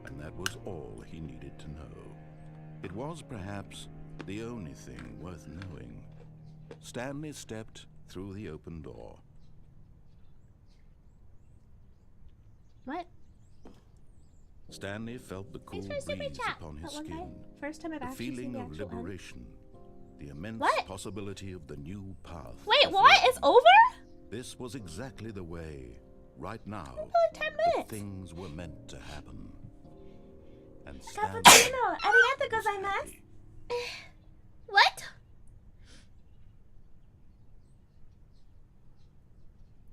And that was all he needed to know. It was perhaps the only thing worth knowing. Stanley stepped through the open door.
What?
Stanley felt the cool
Thanks for
breeze
chat.
upon his
That one guy.
skin,
First time I've
the
actually seen
feeling
the
of
actual end.
liberation, the immense
What?
possibility of the new path.
Wait,
before
what?
him.
It's over?
This was exactly the way, right now,
Like 10
that
minutes.
things were meant to happen. And
Cappuccino. Arigato gozaimasu. What?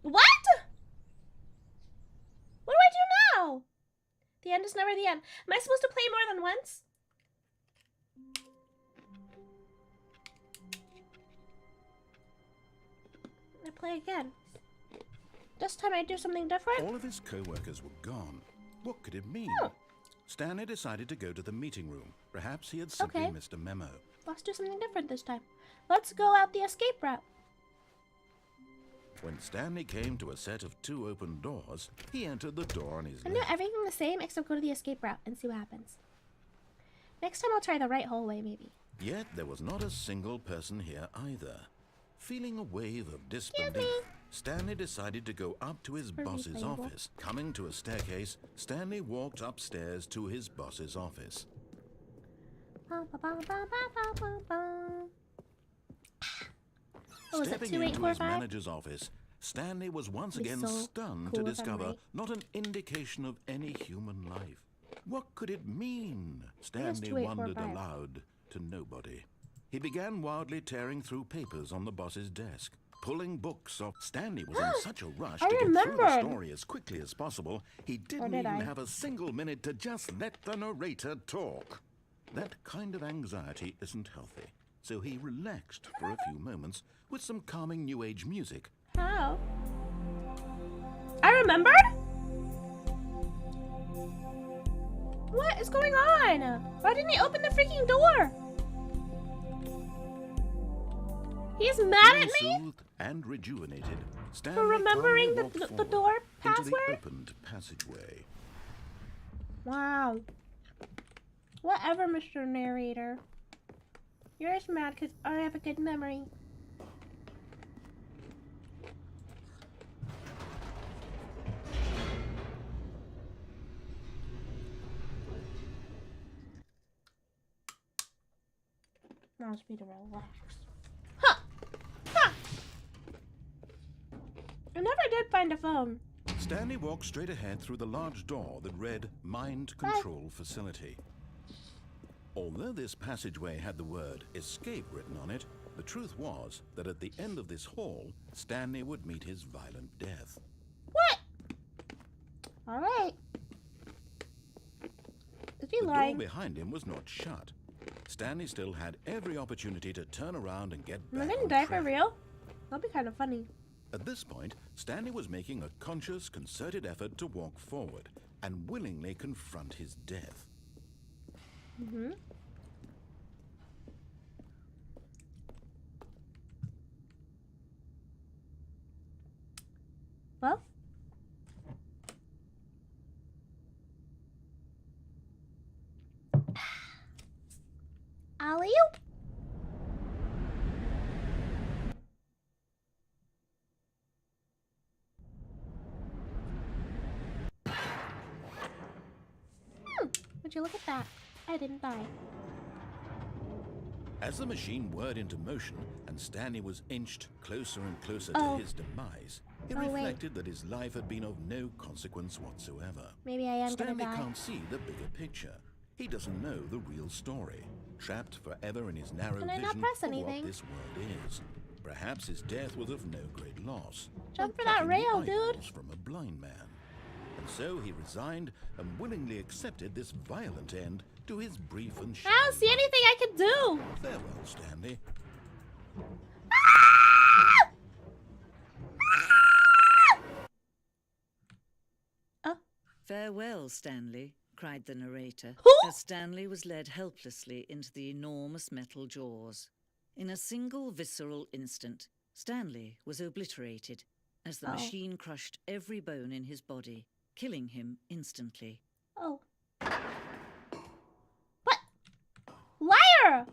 What? What do I do now? The end is never the end. Am I supposed to play more than once? I play again. This time I do something different?
all of his co-workers were gone. What could it mean?
Oh.
Stanley decided to go to the meeting room. Perhaps he had simply
Okay.
missed a memo.
Let's do something different this time. Let's go out the escape route.
When Stanley came to a set of 2 open doors, he entered the door on his
I do
left.
everything the same except go to the escape route and see what happens. Next time I'll try the right hallway, maybe.
Yet there was not a single person here either. Feeling a wave of
Excuse
disbelief,
me.
Stanley decided to go up to his boss's
Unbelievable.
office. Coming to a staircase, Stanley walked upstairs to his boss's office.
Oh, is it
Stepping into his
2845?
manager's office, Stanley was once
Be
again
so
stunned
cool
to
if I'm
discover
right.
not an indication of any human life. What could it mean? Stanley
2845.
wondered aloud to nobody. He began wildly tearing through papers on the boss's desk, pulling books off. Stanley was in such a rush
I
to get through the
remembered.
story as quickly as possible, he didn't
did
even
I?
have a single minute to just let the narrator talk. That kind of anxiety isn't healthy, so he relaxed for a few moments with some calming New Age music.
How? I remembered? What is going on? Why didn't he open the freaking door? He's mad at me
Soothed and rejuvenated, Stanley
for remembering
calmly walked
the
forward
door
into the
password?
opened passageway.
Wow. Whatever, Mr. Narrator. You're just mad because I have a good memory. Wants me to relax. Huh! Huh! I never did find a phone.
Stanley walked straight ahead through the large door that read Mind Control Facility. Although this passageway had the word escape written on it, the truth was that at the end of this hall, Stanley would meet his violent death.
What? Alright. Is he lying?
The door behind him was not shut. Stanley still had every opportunity to turn around and get back
Am I gonna
on
die
track.
for real? That'd be kind of funny.
At this point, Stanley was making a conscious, concerted effort to walk forward and willingly confront his death.
Mm-hmm. Well? Alley-oop! Would you look at that? I didn't die.
As the machine whirred into motion and Stanley was inched closer and closer
Oh.
to his demise, he
Oh, wait.
reflected that his life had been of no consequence whatsoever.
Maybe I am
Stanley
gonna die.
can't see the bigger picture. He doesn't know the real story, trapped forever in his narrow
Can I
vision
not press
of
anything?
what this world is. Perhaps his death was of no great loss.
Jump
like
for that
plucking the
rail, dude.
eyeballs from a blind man. And so he resigned and willingly accepted this violent end to his brief and
I don't see
life.
anything I can do!
Farewell, Stanley.
Oh.
Farewell, Stanley, cried the narrator,
Who?
as Stanley was led helplessly into the enormous metal jaws. In a single visceral instant, Stanley was obliterated as the
Oh.
machine crushed every bone in his body, killing him instantly.
Oh. What? Liar!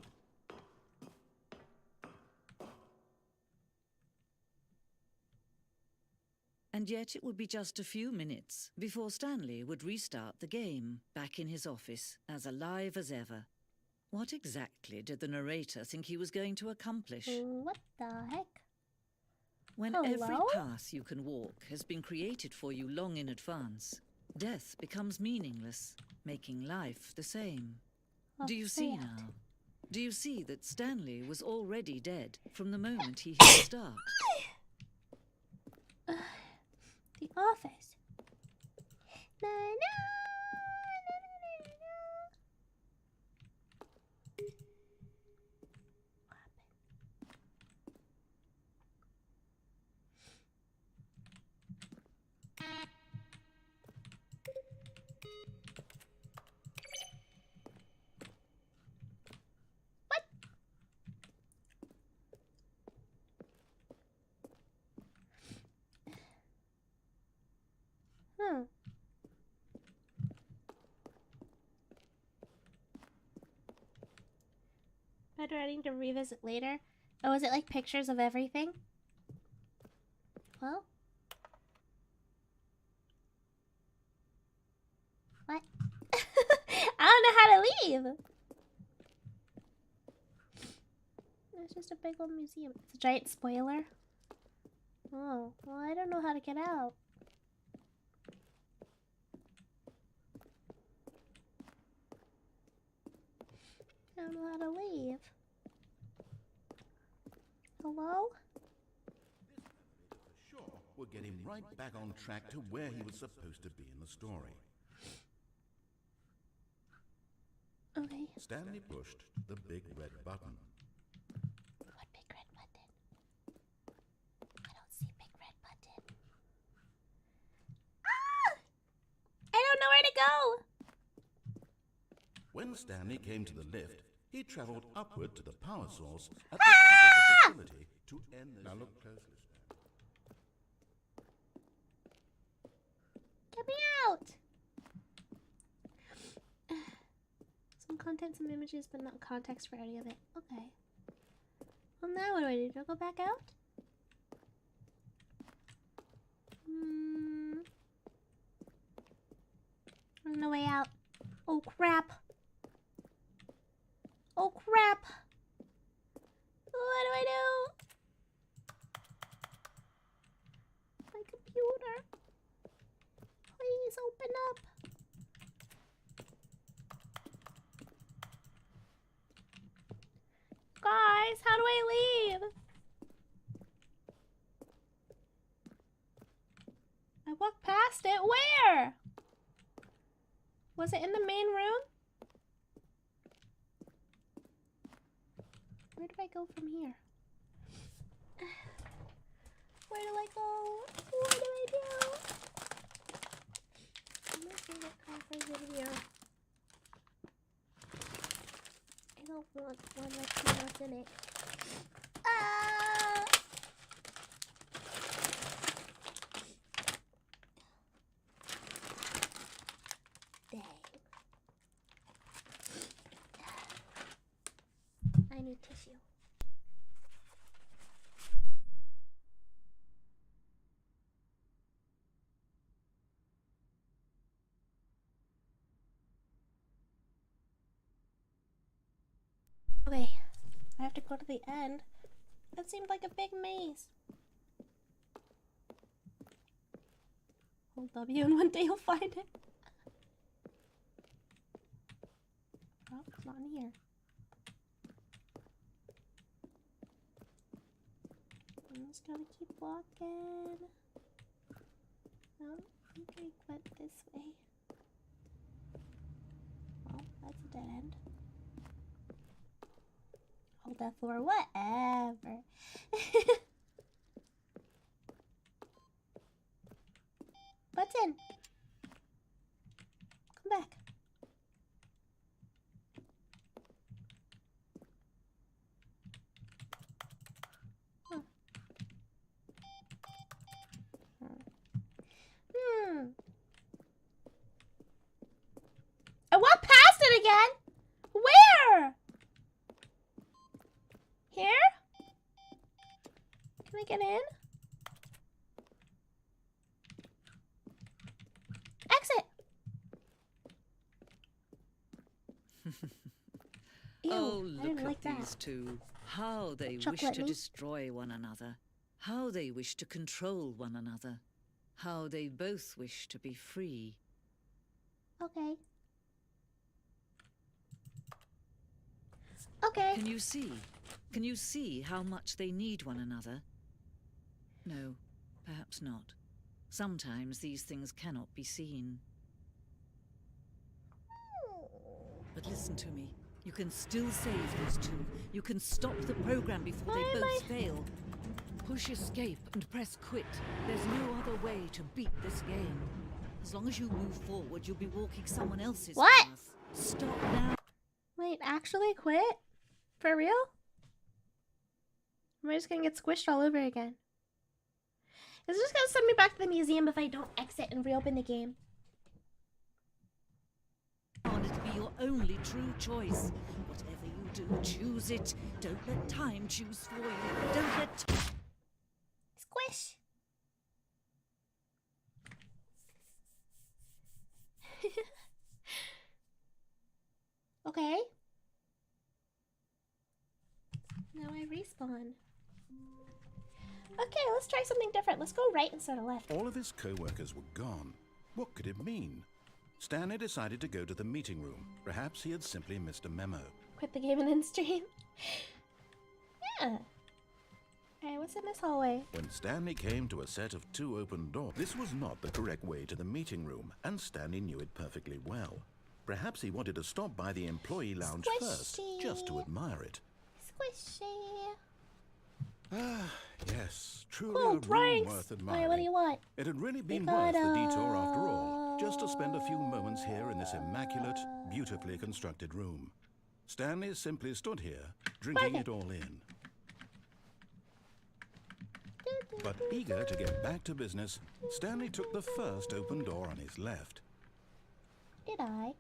And yet it would be just a few minutes before Stanley would restart the game, back in his office, as alive as ever. What exactly did the narrator think he was going to accomplish?
What the heck?
When every
Hello?
path you can walk has been created for you long in advance, death becomes meaningless, making life the same. Do you see
Upset.
now? Do you see that Stanley was already dead from the moment he hit start?
The office. Na, na, na, na, na. What? Hmm. Am I need to revisit later? Oh, is it like pictures of everything? Well. What? I don't know how to leave. It's just a big old museum. It's a giant spoiler. Oh, well, I don't know how to get out. I don't know how to leave. Hello?
Sure, would get him right back on track to where he was supposed to be in the story.
Okay.
Stanley pushed the big red button.
What big red button? I don't see big red button. Ah! I don't know where to go!
When Stanley came to the lift, he traveled upward to the power source at the top of the facility to end this. Now look closely, Stanley.
Get me out! Some content, some images, but not context for any of it. Okay. Well, now what do I do? Do I go back out? There's no way out. Oh, crap. Oh, crap. Please open up. Guys, how do I leave? I walked past it. Where? Was it in the main room? Where do I go from here? Where do I go? What do I do? My favorite coffers in here. I don't want one with peanuts in it. Ah! Dang. I need tissue. Okay, I have to go to the end. That seemed like a big maze. Hold W and one day you'll find it. Oh, it's not in here. I'm just gonna keep walking. No, I think I went this way. Well, that's a dead end. Hold that for whatever. Button. Come back. Huh. I walked past it again. Where? Here? Can I get in? Exit! Ew,
Oh,
I
look
didn't
at
like that.
these two. How they
Chocolate
wish to
me.
destroy one another. How they wish to control one another. How they both wish to be free.
Okay. Okay.
Can you see? Can you see how much they need one another? No, perhaps not. Sometimes these things cannot be seen. But listen to me. You can still save these two. You can stop the program before
Why
they
am
both
I-
fail. Push escape and press quit. There's no other way to beat this game. As long as you move forward, you'll be walking someone else's
What?
path. Stop now.
Wait, actually quit? For real? Am I just gonna get squished all over again? Is it just gonna send me back to the museum if I don't exit and reopen the game?
It'll be your only true choice. Whatever you do, choose it. Don't let time choose for you. Don't let...
Squish! Okay. Now I respawn. Okay, let's try something different. Let's go right instead of left.
All of his co-workers were gone. What could it mean? Stanley decided to go to the meeting room. Perhaps he had simply missed a memo.
Quit the game and then stream. Yeah. Alright, what's in this hallway?
When Stanley came to a set of 2 open doors, this was not the correct way to the meeting room, and Stanley knew it perfectly well. Perhaps he wanted to stop by the employee lounge first, just to
Squishy.
admire it.
Squishy.
Ah, yes, truly
Cool
a room
drinks.
worth
Alright,
admiring.
what do you want?
It had really been
We got,
worth the detour after all, just to spend a few moments here in this immaculate, beautifully constructed room. Stanley simply stood here, drinking it all in. But eager to get back to business, Stanley took the first open door on his left.
Did I?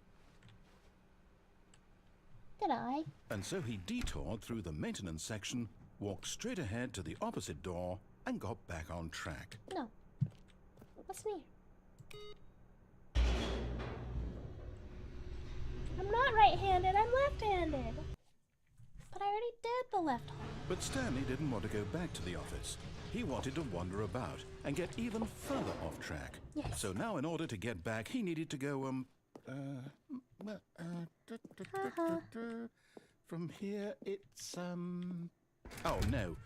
Did I?
And so he detoured through the maintenance section, walked straight ahead to the opposite door, and got back on track.
No. What's in here? I'm not right-handed, I'm left-handed. But I already did the left hall.
But Stanley didn't want to go back to the office. He wanted to wander about and get even further off track.
Yes.
So now in order to get back, he needed to go, from here, it's, oh, no,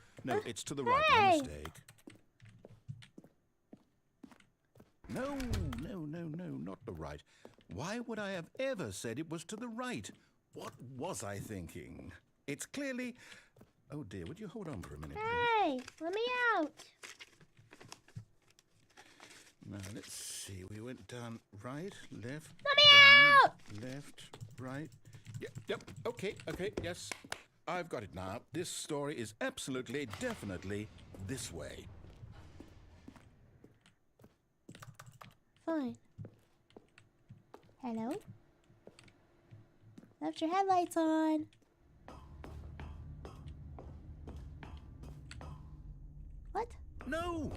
it's to the right, my mistake. No, not the right. Why would I have ever said it was to the right? What was I thinking? It's clearly... Oh dear, would you hold on for a minute, please?
Hey, let me out.
Now, let's see. We went down right, left,
Let me
down,
out.
left, right. Yep, okay, yes. I've got it now. This story is absolutely, definitely this way.
Fine. Hello? Left your headlights on. What?
No.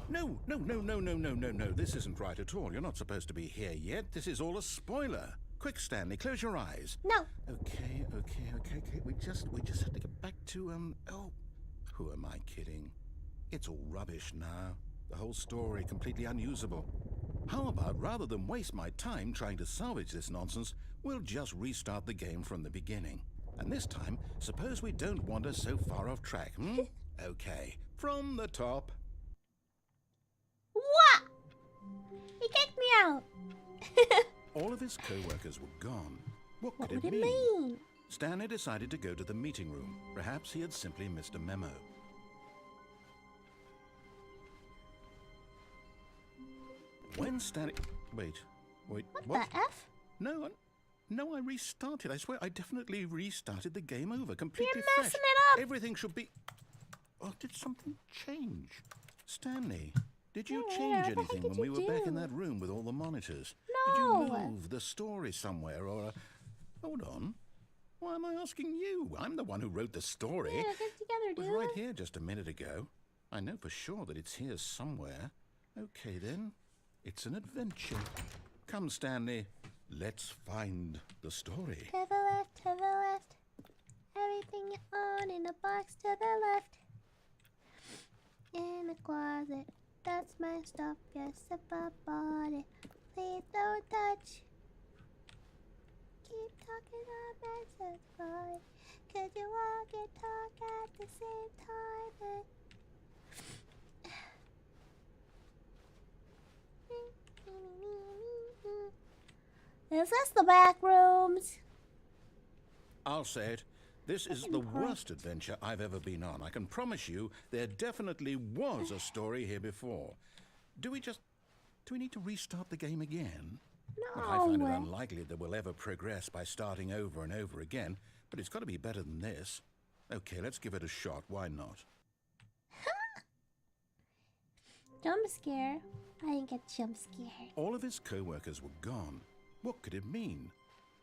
This isn't right at all. You're not supposed to be here yet. This is all a spoiler. Quick, Stanley, close your eyes.
No.
Okay. We just have to get back to, oh, who am I kidding? It's all rubbish now. The whole story completely unusable. How about, rather than waste my time trying to salvage this nonsense, we'll just restart the game from the beginning. And this time, suppose we don't wander so far off track, Okay, from the top.
What? He kicked me out.
All of his co-workers were gone. What
What
could
would
it
it
mean?
mean?
Stanley decided to go to the meeting room. Perhaps he had simply missed a memo. When Stanley... Wait.
What the F?
No, I restarted. I swear, I definitely restarted the game over. Completely
You're
fresh.
messing it up.
Everything should be... Oh, did something change? Stanley, did you
Yeah,
change
what the heck
anything
did
when we
you
were back in
do?
that room with all the monitors?
No.
Did you move the story somewhere or... Hold on. Why am I asking you? I'm the one who wrote the story.
Yeah, get together,
It was
dude.
right here just a minute ago. I know for sure that it's here somewhere. Okay, then. It's an adventure. Come, Stanley. Let's find the story.
To the left, to the left. Everything you own in a box to the left. In the closet, that's my stuff. Yes, if I bought it. Please don't touch. Keep talking on message, boy. Cause you all can talk at the same time. Is this the back rooms?
I'll say it. This is the worst adventure I've ever been on. I can promise you there definitely was a story here before. Do we need to restart the game again? Well, I find it
No.
unlikely that we'll ever progress by starting over and over again, but it's got to be better than this. Okay, let's give it a shot. Why not?
Jump scare. I didn't get jump scared.
All of his co-workers were gone. What could it mean?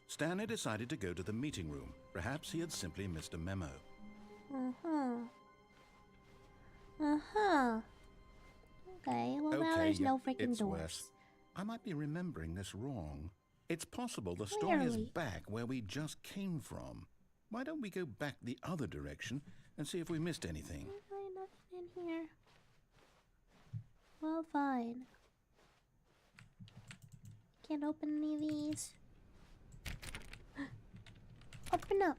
Stanley decided to go to the meeting room. Perhaps he had simply missed a memo.
Okay, well now
Okay,
there's no
yep,
freaking
it's
doors.
worse. I might be remembering this wrong. It's possible the story is
Clearly.
back where we just came from. Why don't we go back the other direction and see if we missed anything?
There's nothing in here. Well, fine. Can't open any of these. Open up.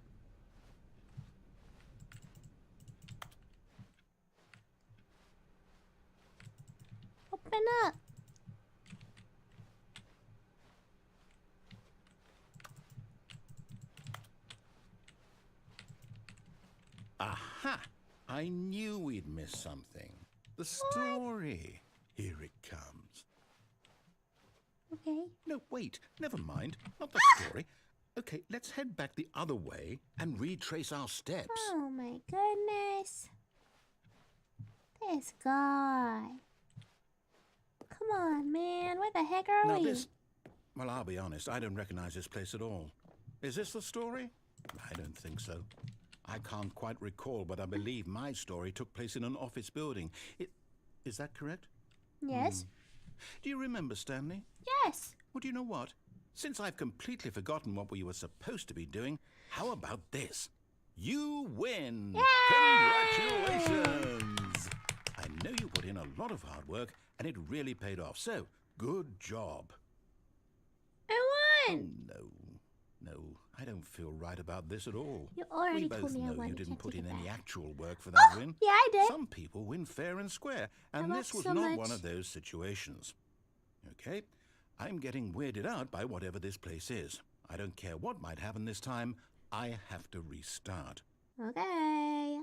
Open up.
Aha! I knew we'd miss something. The story. Here it comes.
Okay.
No, wait. Never mind. Not the story. Okay, let's head back the other way and retrace our steps.
Oh my goodness. This guy. Come on, man. Where the heck are
Now
we?
this... Well, I'll be honest. I don't recognize this place at all. Is this the story? I don't think so. I can't quite recall, but I believe my story took place in an office building. Is that correct?
Yes.
Do you remember, Stanley?
Yes.
Well, do you know what? Since I've completely forgotten what we were supposed to be doing, how about this? You win!
Yay!
Congratulations! I know you put in a lot of hard work, and it really paid off. So, good job.
I won!
No, I don't feel right about this at all.
You already
We
told
both
me I
know
won.
you
You
didn't
can't
put
take
in
it
any
back.
actual work for that win.
Yeah, I did.
Some people win fair and square, and
I
this
lost
was
so
not
much.
one of those situations. Okay? I'm getting weirded out by whatever this place is. I don't care what might happen this time. I have to restart.
Okay.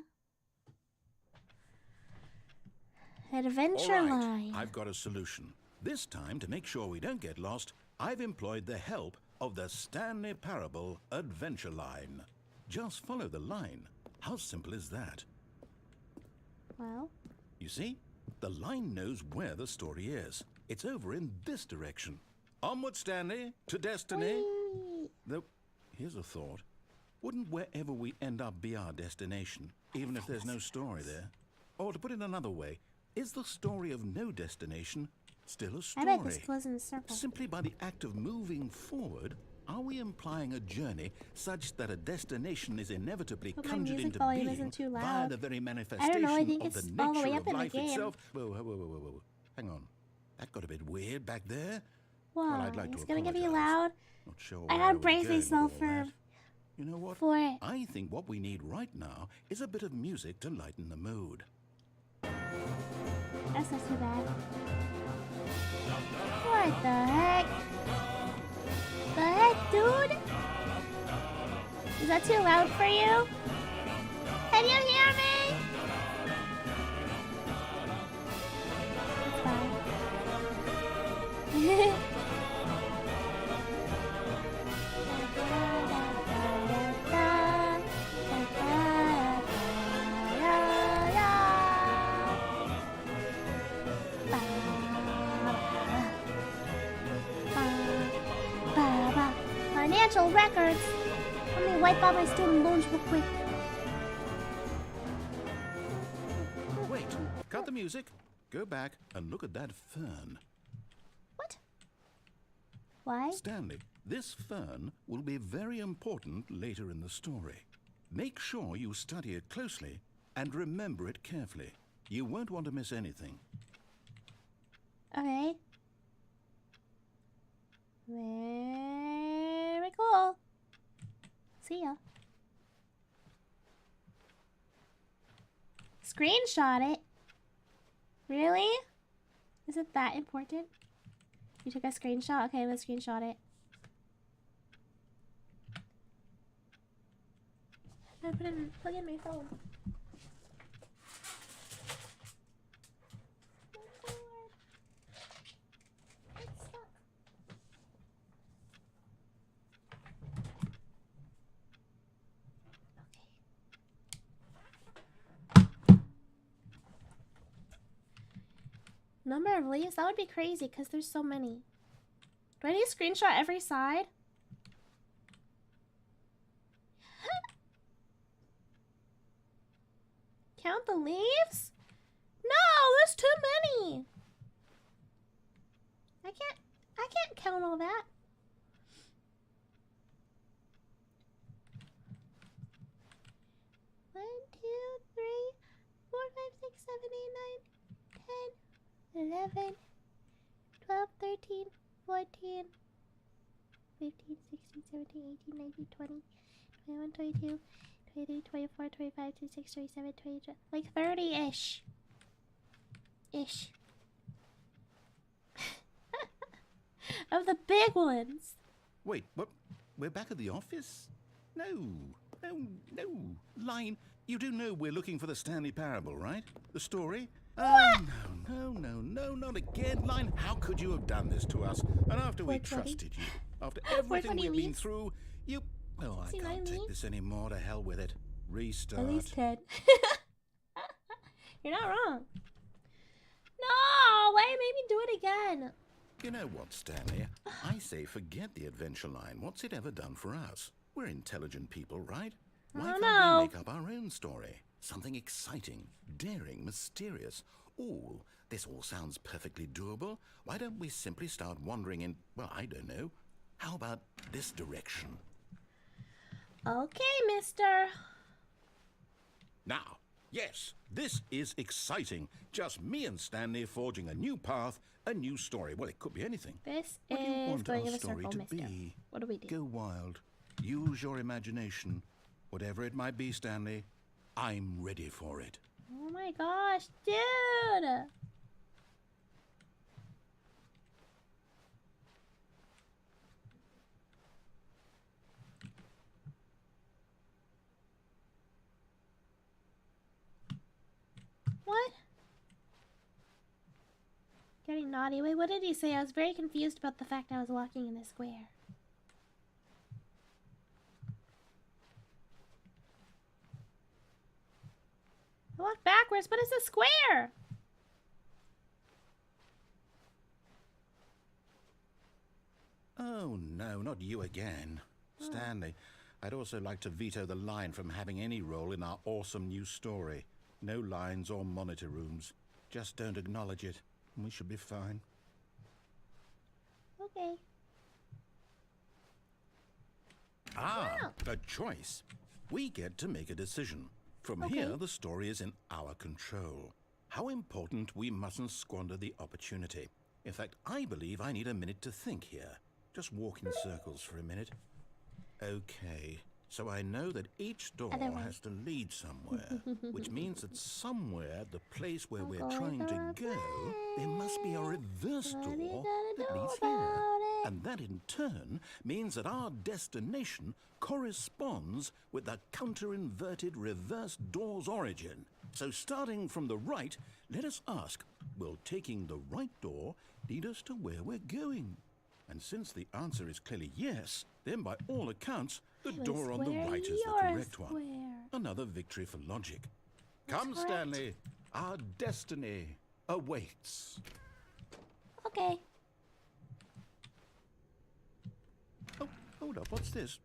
Adventure
All right,
line.
I've got a solution. This time, to make sure we don't get lost, I've employed the help of the Stanley Parable Adventure Line. Just follow the line. How simple is that?
Well,
You see, the line knows where the story is. It's over in this direction. Onward, Stanley, to destiny.
whee!
Though, here's a thought. Wouldn't wherever we end up be our destination, even if there's no story there? Or to put it another way, is the story of no destination still a
I
story?
bet this goes in a circle.
Simply by the act of moving forward, are we implying a journey such that a destination is inevitably
But my
conjured
music
into
volume
being
isn't too
by
loud.
the very manifestation
I don't know, I think
of the
it's all the way
nature
up
of
in the
life
game.
itself? Whoa. Hang on. That got a bit weird back there.
Whoa,
Well, I'd like
it's
to
gonna get me
apologize.
loud.
Not sure
I
where
gotta
was
brace
going with
myself
all
for
that. You know what?
it.
I think what we need right now is a bit of music to lighten the mood.
That's not too bad. What the heck? The heck, dude? Is that too loud for you? Can you hear me? It's fine. Financial records. Let me wipe out my student loans real quick.
Wait, cut the music. Go back and look at that fern.
What? Why?
Stanley, this fern will be very important later in the story. Make sure you study it closely and remember it carefully. You won't want to miss anything.
Okay. Very cool. See ya. Screenshot it. Really? Is it that important? You took a screenshot? Okay, let's screenshot it. I plug in my phone. It's stuck. Number of leaves? That would be crazy because there's so many. Do I need to screenshot every side? Count the leaves? No, there's too many. I can't count all that. One, two, three, 4, 5, 6, 7, 8, 9, 10, 11, 12, 13, 14, 15, 16, 17, 18, 19, 20, 21, 22, 23, 24, 25, 26, 27, 28, like 30-ish. Ish. Of the big ones.
Wait, what? We're back at the office? No. Line, you do know we're looking for the Stanley Parable, right? The story?
What?
Oh, no, not again. Line, how could you have done this to us? And after we
420?
trusted you, after everything
420
we've been
leaves?
through, you... Oh, I
69
can't take
leaves?
this anymore. To hell with it. Restart.
At least 10. You're not wrong. No! Why made me do it again?
You know what, Stanley? I say forget the adventure line. What's it ever done for us? We're intelligent people, right? Why
don't
can't
know.
we make up our own story? Something exciting, daring, mysterious. Ooh, this all sounds perfectly doable. Why don't we simply start wandering in, well, I don't know. How about this direction?
Okay, mister.
Now, yes, this is exciting. Just me and Stanley forging a new path, a new story. Well, it could be anything.
This
What do you
is
want
going
our
in a
story
circle,
to
mister.
be?
What do we do?
Go wild. Use your imagination. Whatever it might be, Stanley, I'm ready for it.
Oh my gosh, dude! What? Getting naughty. Wait, what did he say? I was very confused about the fact I was walking in a square. I walked backwards, but it's a square!
Oh, no, not you again. Stanley, I'd also like to veto the line from having any role in our awesome new story. No lines or monitor rooms. Just don't acknowledge it, and we should be fine.
Okay.
Ah, a choice. We get to make a decision. From here, the story is in our control. How important we mustn't squander the opportunity. In fact, I believe I need a minute to think here. Just walk in circles for a minute. Okay, so I know that each door has to lead somewhere, which means that somewhere, the place where we're trying to go, there must be a reverse door that leads here. And that in turn means that our destination corresponds with the counter-inverted reverse door's origin. So starting from the right, let us ask, will taking the right door lead us to where we're going? And since the answer is clearly yes, then by all accounts, the door on the right is the correct one. Another victory for logic. Come, Stanley, our destiny awaits.
Okay.
Oh, hold up, what's this?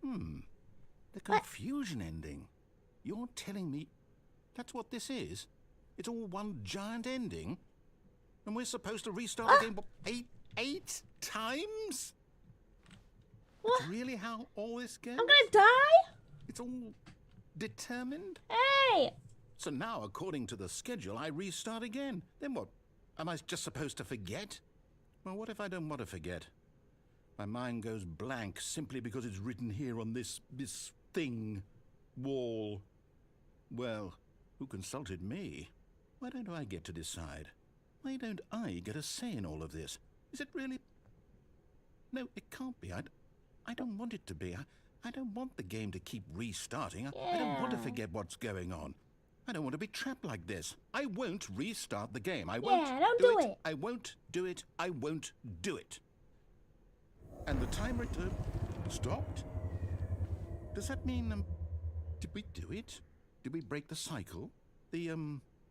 The confusion ending. You're telling me that's what this is? It's all one giant ending? And we're supposed to restart the game, what, eight times?
What?
That's really how all this goes?
I'm gonna die?
It's all determined?
Hey!
So now, according to the schedule, I restart again. Then what? Am I just supposed to forget? Well, what if I don't want to forget? My mind goes blank simply because it's written here on this thing, wall. Well, who consulted me? Why don't I get to decide? Why don't I get a say in all of this? Is it really? No, it can't be. I don't want it to be. I don't want the game to keep restarting. I don't want to forget what's going on. I don't want to be trapped like this. I won't restart the game. I won't
don't do it.
I won't do it. I won't do it. And the timer stopped? Does that mean, did we do it? Did we break the cycle? The,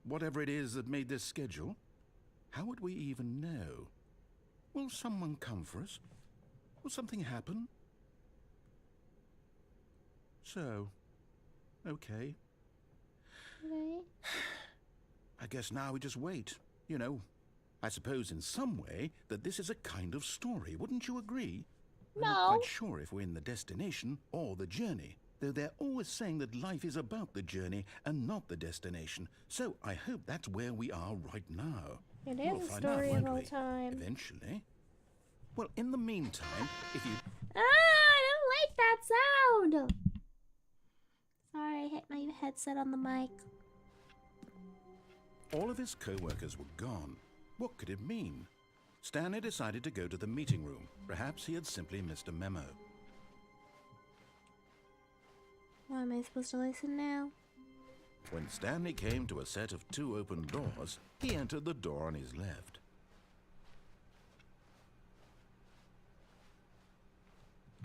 whatever it is that made this schedule? How would we even know? Will someone come for us? Will something happen? So, okay. I guess now we just wait. You know, I suppose in some way that this is a kind of story. Wouldn't you agree?
No.
I'm not quite sure if we're in the destination or the journey, though they're always saying that life is about the journey and not the destination. So I hope that's where we are right now.
It
We'll
is a
find out,
story of
won't
all
we?
time.
Eventually. Well, in the meantime, if you...
I don't like that sound! Sorry, I hit my headset on the mic.
All of his co-workers were gone. What could it mean? Stanley decided to go to the meeting room. Perhaps he had simply missed a memo.
Why am I supposed to listen now?
When Stanley came to a set of 2 open doors, he entered the door on his left.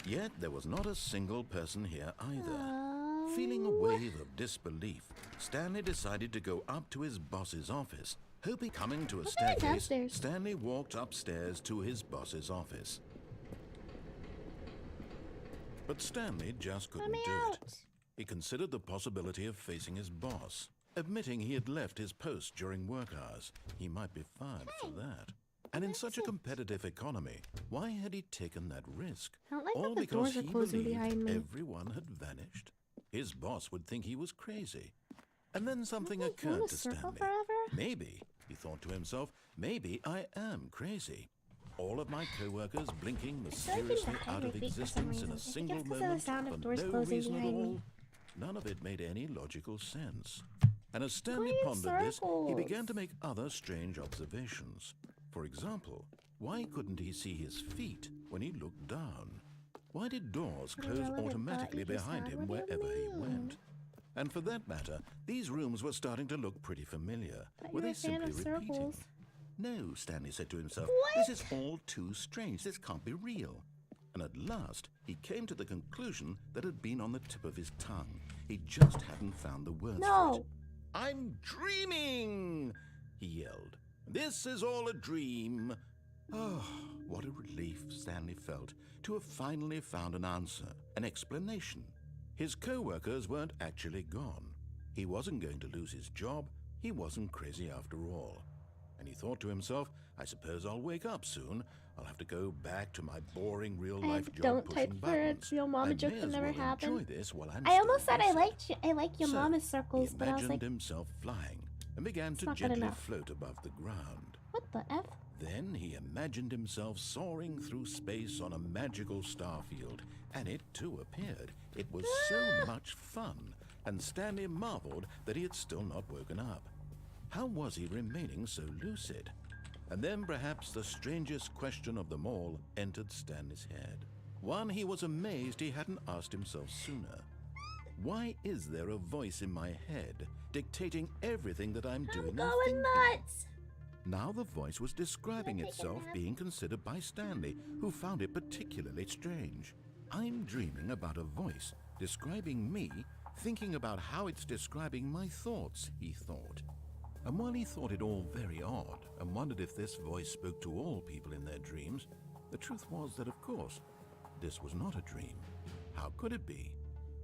Yet there was not a single person here either. Feeling a wave of disbelief, Stanley decided to go up to his boss's office. Hoping coming to a staircase, Stanley walked upstairs to his boss's office. But Stanley just couldn't do it. He considered the possibility of facing his boss. Admitting he had left his post during work hours, he might be fired for that. And in such a competitive economy, why had he taken that risk?
I don't like
All
that the
because
doors are
he
closing
believed
behind me.
everyone had vanished. His boss would think he was crazy. And then something
Go in
occurred
a
to
circle
Stanley.
forever?
Maybe, he thought to himself, maybe I am crazy. All of my co-workers blinking mysteriously out of existence in a single moment for no reason at all. None of it made any logical sense. And as Stanley pondered this, he began to make other strange observations. For example, why couldn't he see his feet when he looked down? Why did doors close automatically behind him wherever he went? And for that matter, these rooms were starting to look pretty familiar. Were they simply repeating? No, Stanley said to himself, this is all too strange. This can't be real. And at last, he came to the conclusion that had been on the tip of his tongue. He just hadn't found the words for it. I'm dreaming, he yelled. This is all a dream. Oh, what a relief Stanley felt to have finally found an answer, an explanation. His co-workers weren't actually gone. He wasn't going to lose his job. He wasn't crazy after all. And he thought to himself, I suppose I'll wake up soon. I'll have to go back to my boring real-life job pushing buttons.
Your mama joke
I
could never happen.
enjoy this while I'm
I almost said
lucid.
I like your mama's circles, but I was
He
like,
imagined himself flying and began to
not good
gently
enough.
float above the ground.
what the F?
Then he imagined himself soaring through space on a magical star field, and it too appeared. It was so much fun, and Stanley marveled that he had still not woken up. How was he remaining so lucid? And then perhaps the strangest question of them all entered Stanley's head. One he was amazed he hadn't asked himself sooner. Why is there a voice in my head dictating everything that I'm doing and
Going
thinking?
nuts!
Now the voice was describing itself being considered by Stanley, who found it particularly strange. I'm dreaming about a voice describing me, thinking about how it's describing my thoughts, he thought. And while he thought it all very odd and wondered if this voice spoke to all people in their dreams, the truth was that, of course, this was not a dream. How could it be?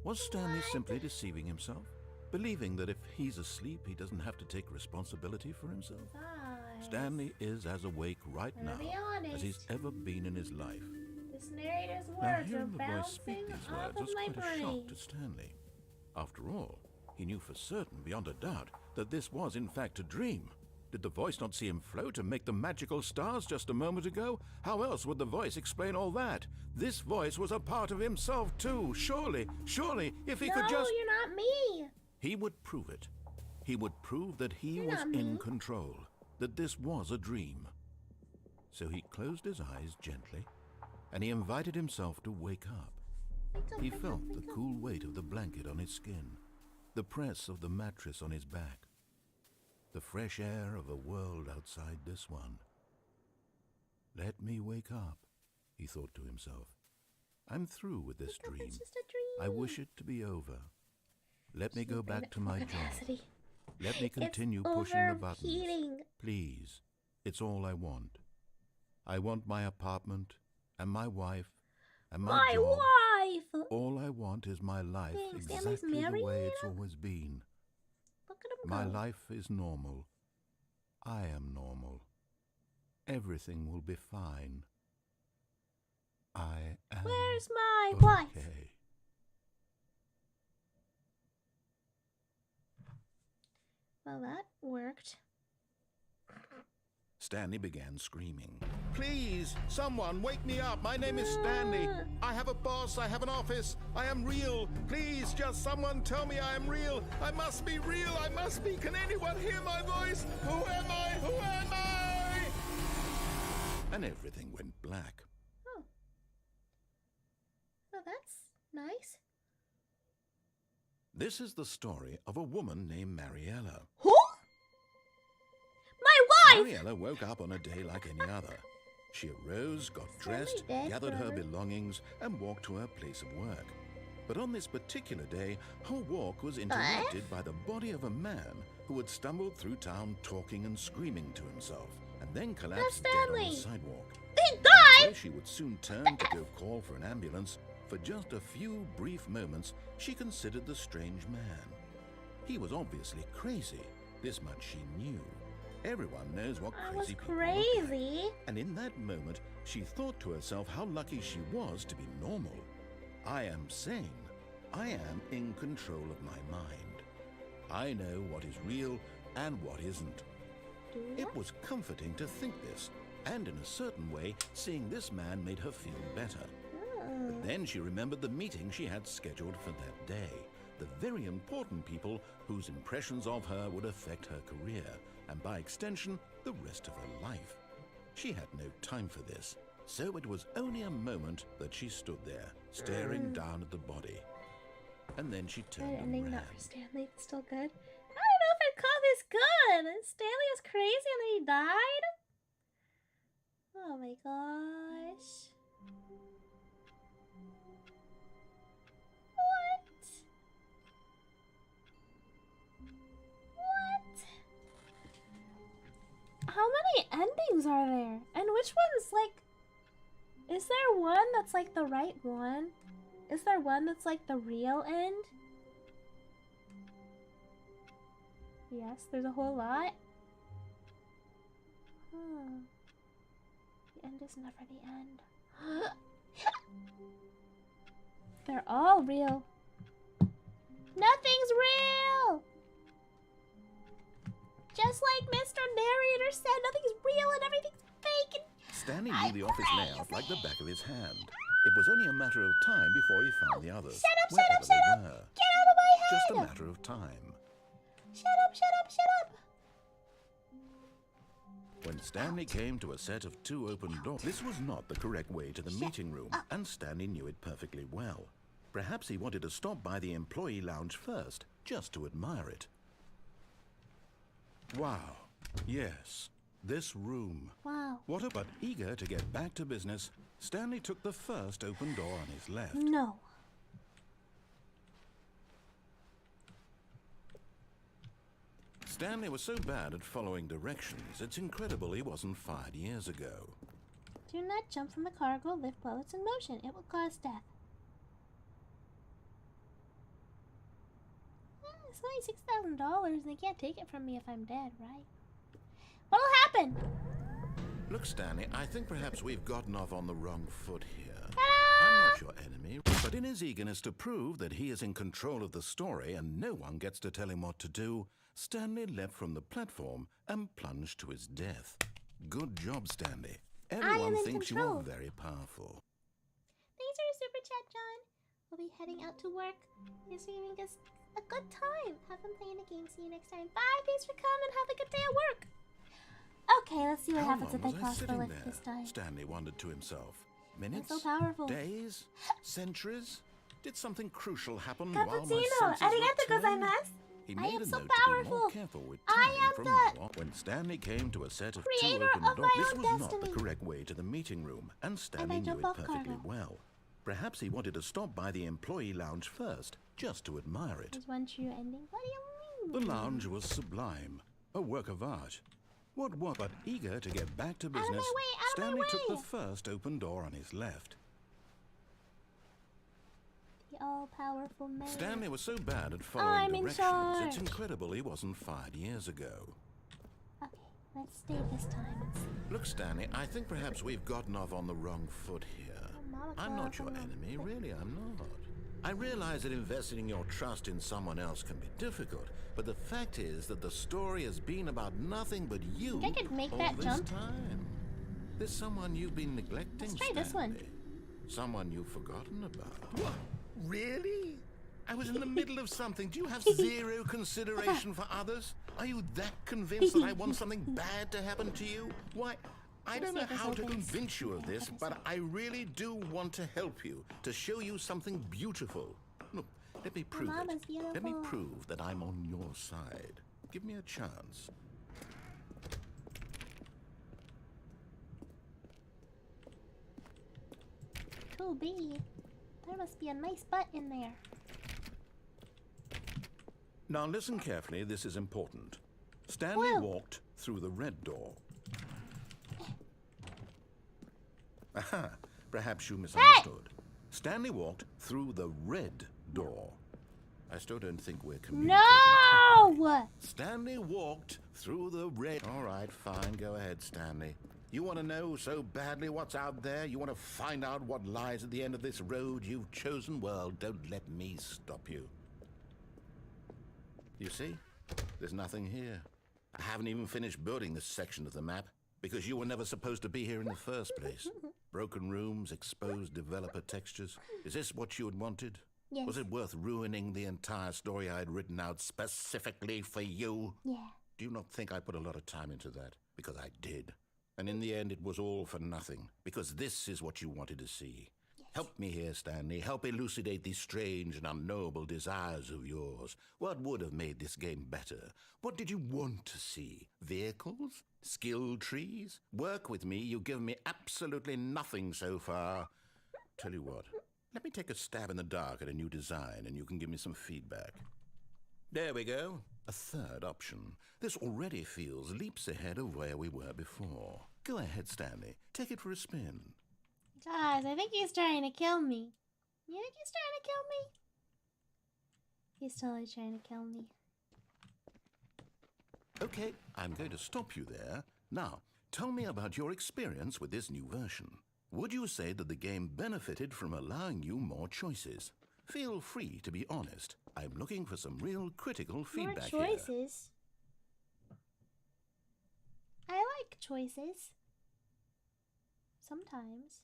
Was Stanley simply deceiving himself, believing that if he's asleep, he doesn't have to take responsibility for himself? Stanley is as awake right now as he's ever been in his life.
This narrator's
Now,
words are
hearing the voice
bouncing
speak these
off
words
of
was
my
quite a shock
brain.
to Stanley. After all, he knew for certain, beyond a doubt, that this was in fact a dream. Did the voice not see him float and make the magical stars just a moment ago? How else would the voice explain all that? This voice was a part of himself too. Surely, if he could just...
No, you're not me!
He would prove it. He would prove that he
You're
was
not
in
me.
control, that this was a dream. So he closed his eyes gently, and he invited himself to wake up. He felt the cool weight of the blanket on his skin, the press of the mattress on his back, the fresh air of a world outside this one. Let me wake up, he thought to himself. I'm through with this dream.
It's just a dream.
I wish it to be over. Let me go
Sleep in
back
at
to
full
my job.
capacity.
Let me continue
It's
pushing the buttons.
overheating.
Please, it's all I want. I want my apartment and my wife and my
My
job.
wife!
All I want is my life
Dang, Stanley's
exactly the
marrying
way it's
you?
always been.
Look at him
My
go.
life is normal. I am normal. Everything will be fine. I am
Where's my
okay.
wife? Well, that worked.
Stanley began screaming. Please, someone, wake me up. My name is Stanley. I have a boss. I have an office. I am real. Please, just someone tell me I am real. I must be real. I must be. Can anyone hear my voice? Who am I? Who am I? And everything went black.
Oh. Well, that's nice.
This is the story of a woman named Mariella.
Who? My wife!
Mariella woke up on a day like any other. She arose, got dressed,
dead
gathered her
forever.
belongings, and walked to her place of work. But on this particular day, her walk was interrupted by the body of a man who had stumbled through town talking and screaming to himself, and then collapsed dead on the
Stanley.
sidewalk.
He died!
Though she would soon turn to go call for an ambulance, for just a few brief moments, she considered the strange man. He was obviously crazy. This much she knew. Everyone knows what
I was
crazy people look like.
crazy.
And in that moment, she thought to herself how lucky she was to be normal. I am sane. I am in control of my mind. I know what is real and what isn't. It was comforting to think this, and in a certain way, seeing this man made her feel better. But then she remembered the meeting she had scheduled for that day, the very important people whose impressions of her would affect her career, and by extension, the rest of her life. She had no time for this, so it was only a moment that she stood there, staring down at the body. And then she turned and
ending
ran.
not for Stanley. It's still good. I don't know if I'd call this good. Stanley was crazy and then he died? Oh my gosh. What? What? How many endings are there? And which one's like... Is there one that's like the right one? Is there one that's like the real end? Yes, there's a whole lot. Huh. The end is never the end. They're all real. Nothing's real! Just like Mr. Narrator said, nothing's real and everything's fake and...
Stanley knew the office layout like the back of his hand. It was only a matter of time before he found the others.
Shut up,
wherever
shut
they
up!
were.
Get out of my head!
Just a matter of time.
Shut up, shut up, shut up!
When Stanley came to a set of 2 open doors, this was not the correct way to the meeting room, and Stanley knew it perfectly well. Perhaps he wanted to stop by the employee lounge first, just to admire it. Wow. Yes. This room.
Wow.
But eager to get back to business, Stanley took the first open door on his left.
No.
Stanley was so bad at following directions, it's incredible he wasn't fired years ago.
Do not jump from the cargo lift while it's in motion. It will cause death. It's only $6,000 and they can't take it from me if I'm dead, right? What'll happen?
Look, Stanley, I think perhaps we've gotten off on the wrong foot here.
Ta-da!
I'm not your enemy, but in his eagerness to prove that he is in control of the story and no one gets to tell him what to do, Stanley leapt from the platform and plunged to his death. Good job, Stanley. Everyone thinks you are very powerful.
Thanks for your super chat, John. We'll be heading out to work. It's giving us a good time. Have fun playing the game. See you next time. Bye. Thanks for coming. Have a good day at work. Okay, let's see what happens if I cross the lift this time.
Stanley wondered to himself. Minutes?
I'm so powerful.
Days? Centuries? Did something crucial happen while my
Cappuccino!
senses
Arigato
were turned?
gozaimasu!
He
I
made
am
a
so
note to be more
powerful.
careful with
I
time
am
from
the
now on. When Stanley came to a set of 2
creator
open
of
doors,
my
this
own
was not
destiny.
the correct way to the meeting room, and Stanley knew
jump
it
off
perfectly
cargo.
well. Perhaps he wanted to stop by the employee lounge first, just to admire it.
There's one true ending. What do you mean?
The lounge was sublime, a work of art. But eager to get back to business,
Out of my
Stanley took
way.
the first open door on his left.
The all-powerful man.
Stanley was so bad at
I'm
following
in
directions,
charge.
it's incredible he wasn't fired years ago.
Okay, let's stay this time.
Look, Stanley, I think perhaps we've gotten off on the wrong foot here.
Mama
I'm not your
Carl.
enemy, really, I'm not. I realize that investing your trust in someone else can be difficult, but the fact is that the story has been about nothing but you
Think I could make
all
that
this
jump?
time. There's someone you've been neglecting,
Let's try this one.
Stanley. Someone you've forgotten about. What? Really? I was in the middle of something. Do you have zero consideration for others? Are you that convinced that I want something bad to happen to you? Why, I don't know
see if this
how to
opens.
convince you of this, but I really do want to help you, to show you something beautiful. Look, let me prove
Mama's
it. Let me
beautiful.
prove that I'm on your side. Give me a chance.
Cool B. There must be a nice butt in there.
Now listen carefully, this is important. Stanley
Whoa.
walked through the red door. Aha, perhaps you misunderstood. Stanley walked through the red door. I still don't think we're communicating.
No!
Stanley walked through the red... All right, fine, go ahead, Stanley. You want to know so badly what's out there? You want to find out what lies at the end of this road you've chosen? Well, don't let me stop you. You see? There's nothing here. I haven't even finished building this section of the map because you were never supposed to be here in the first place. Broken rooms, exposed developer textures. Is this what you had wanted?
Yes.
Was it worth ruining the entire story I had written out specifically for you?
Yeah.
Do you not think I put a lot of time into that? Because I did. And in the end, it was all for nothing. Because this is what you wanted to see.
Yes.
Help me here, Stanley. Help elucidate these strange and unknowable desires of yours. What would have made this game better? What did you want to see? Vehicles? Skill trees? Work with me. You've given me absolutely nothing so far. Tell you what. Let me take a stab in the dark at a new design, and you can give me some feedback. There we go. A third option. This already feels leaps ahead of where we were before. Go ahead, Stanley. Take it for a spin.
Guys, I think he's trying to kill me. You think he's trying to kill me? He's totally trying to kill me.
Okay, I'm going to stop you there. Now, tell me about your experience with this new version. Would you say that the game benefited from allowing you more choices? Feel free to be honest. I'm looking for some real critical feedback here.
More choices? I like choices. Sometimes.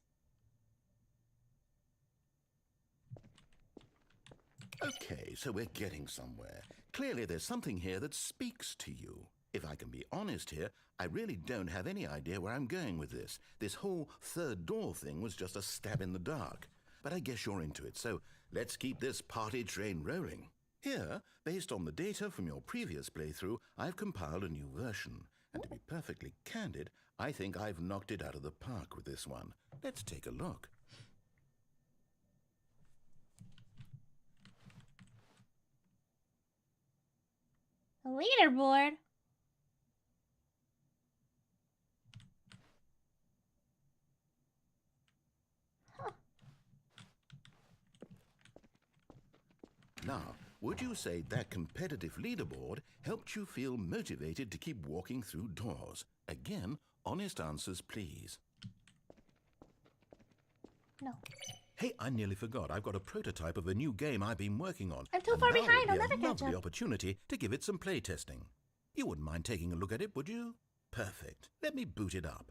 Okay, so we're getting somewhere. Clearly there's something here that speaks to you. If I can be honest here, I really don't have any idea where I'm going with this. This whole third door thing was just a stab in the dark. But I guess you're into it, so let's keep this party train rolling. Here, based on the data from your previous playthrough, I've compiled a new version. And to be perfectly candid, I think I've knocked it out of the park with this one. Let's take a look.
A leaderboard? Huh.
Now, would you say that competitive leaderboard helped you feel motivated to keep walking through doors? Again, honest answers, please.
No.
Hey, I nearly forgot. I've got a prototype of a new game I've been working on.
I'm too
and
far
now
behind.
would
I'll
be
never
a
catch
lovely
up.
opportunity to give it some play testing. You wouldn't mind taking a look at it, would you? Perfect. Let me boot it up.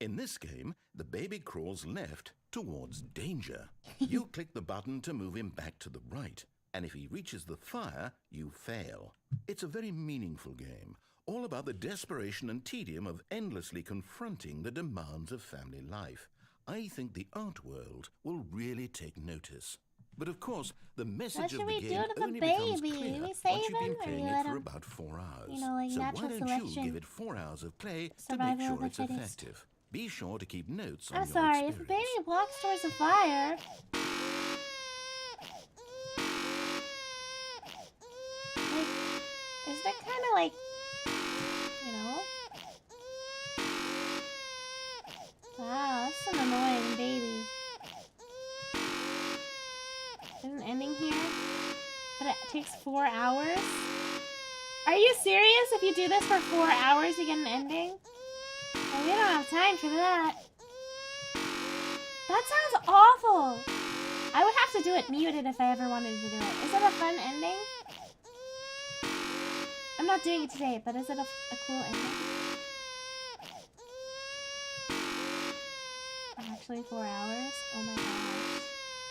In this game, the baby crawls left towards danger. You click the button to move him back to the right, and if he reaches the fire, you fail. It's a very meaningful game, all about the desperation and tedium of endlessly confronting the demands of family life. I think the art world will really take notice. But of course, the message of the game only becomes clear once you've been playing it for about 4 hours.
You know, like
So why
natural
don't you
selection,
give it 4 hours of play to
survival
make
of
sure
the
it's
fittest.
effective? Be sure to keep notes on
I'm
your
sorry,
experience.
if a baby walks towards the fire... Like, is that kind of like... You know? Wow, that's an annoying baby. There's an ending here, but it takes 4 hours? Are you serious? If you do this for 4 hours, you get an ending? Well, we don't have time for that. That sounds awful. I would have to do it muted if I ever wanted to do it. Is it a fun ending? I'm not doing it today, but is it a cool ending? Actually, 4 hours? Oh my gosh.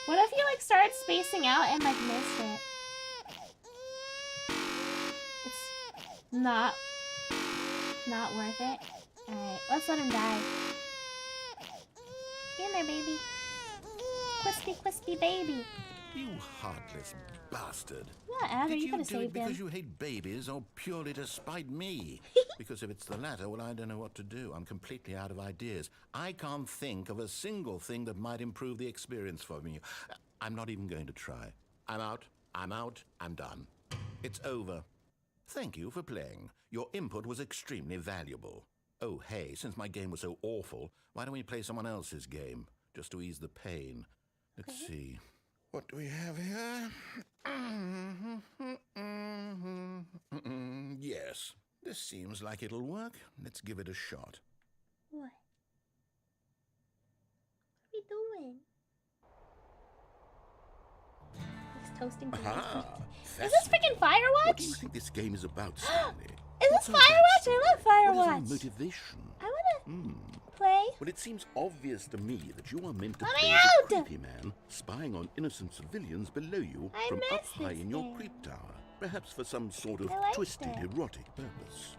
What if you like started spacing out and like missed it? It's not worth it. Alright, let's let him die. Get in there, baby. Crispy baby.
You heartless bastard.
What, Adder?
Did
You could
you
have
do it
saved him.
because you hate babies or purely to spite me? Because if it's the latter, well, I don't know what to do. I'm completely out of ideas. I can't think of a single thing that might improve the experience for me. I'm not even going to try. I'm out. I'm done. It's over. Thank you for playing. Your input was extremely valuable. Oh, hey, since my game was so awful, why don't we play someone else's game? Just to ease the pain. Let's see. What do we have here? Yes. This seems like it'll work. Let's give it a shot.
What? What are we doing? He's toasting.
Aha!
Is this freaking Firewatch?
What do you think this game is about, Stanley?
Is this Firewatch? I love Firewatch.
What is your motivation?
I wanna play.
Well, it seems obvious to me that you are meant to
Let
play
me
as a
out!
creepy man spying on innocent civilians below you
I
from up
missed
high
this
in your
game.
creep tower, perhaps for some sort of
I liked
twisted,
it.
erotic purpose.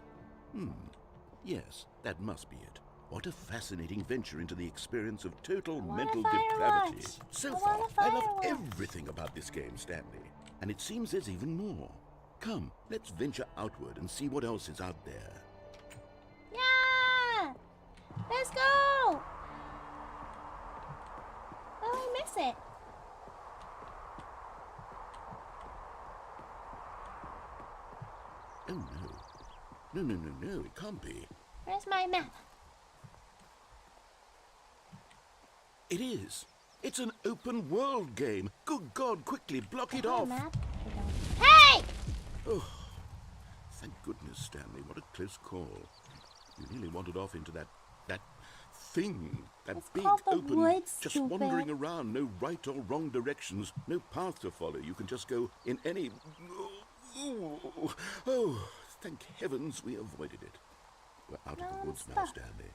Yes, that must be it. What a fascinating venture into the experience of total
want a
mental
Firewatch.
depravity. So
I
far,
want a
I love
Firewatch.
everything about this game, Stanley. And it seems there's even more. Come, let's venture outward and see what else is out there.
Yeah! Let's go! Oh, I miss it.
Oh no. No, it can't be.
Where's my map?
It is. It's an open world game. Good God, quickly block it
My
off.
map? Hey!
Oh, thank goodness, Stanley. What a close call. You nearly wandered off into that thing. That
It's
big
called the
open,
woods,
just
stupid.
wandering around. No right or wrong directions. No path to follow. You can just go in any... Oh, thank heavens we avoided it. We're out of the woods now, Stanley.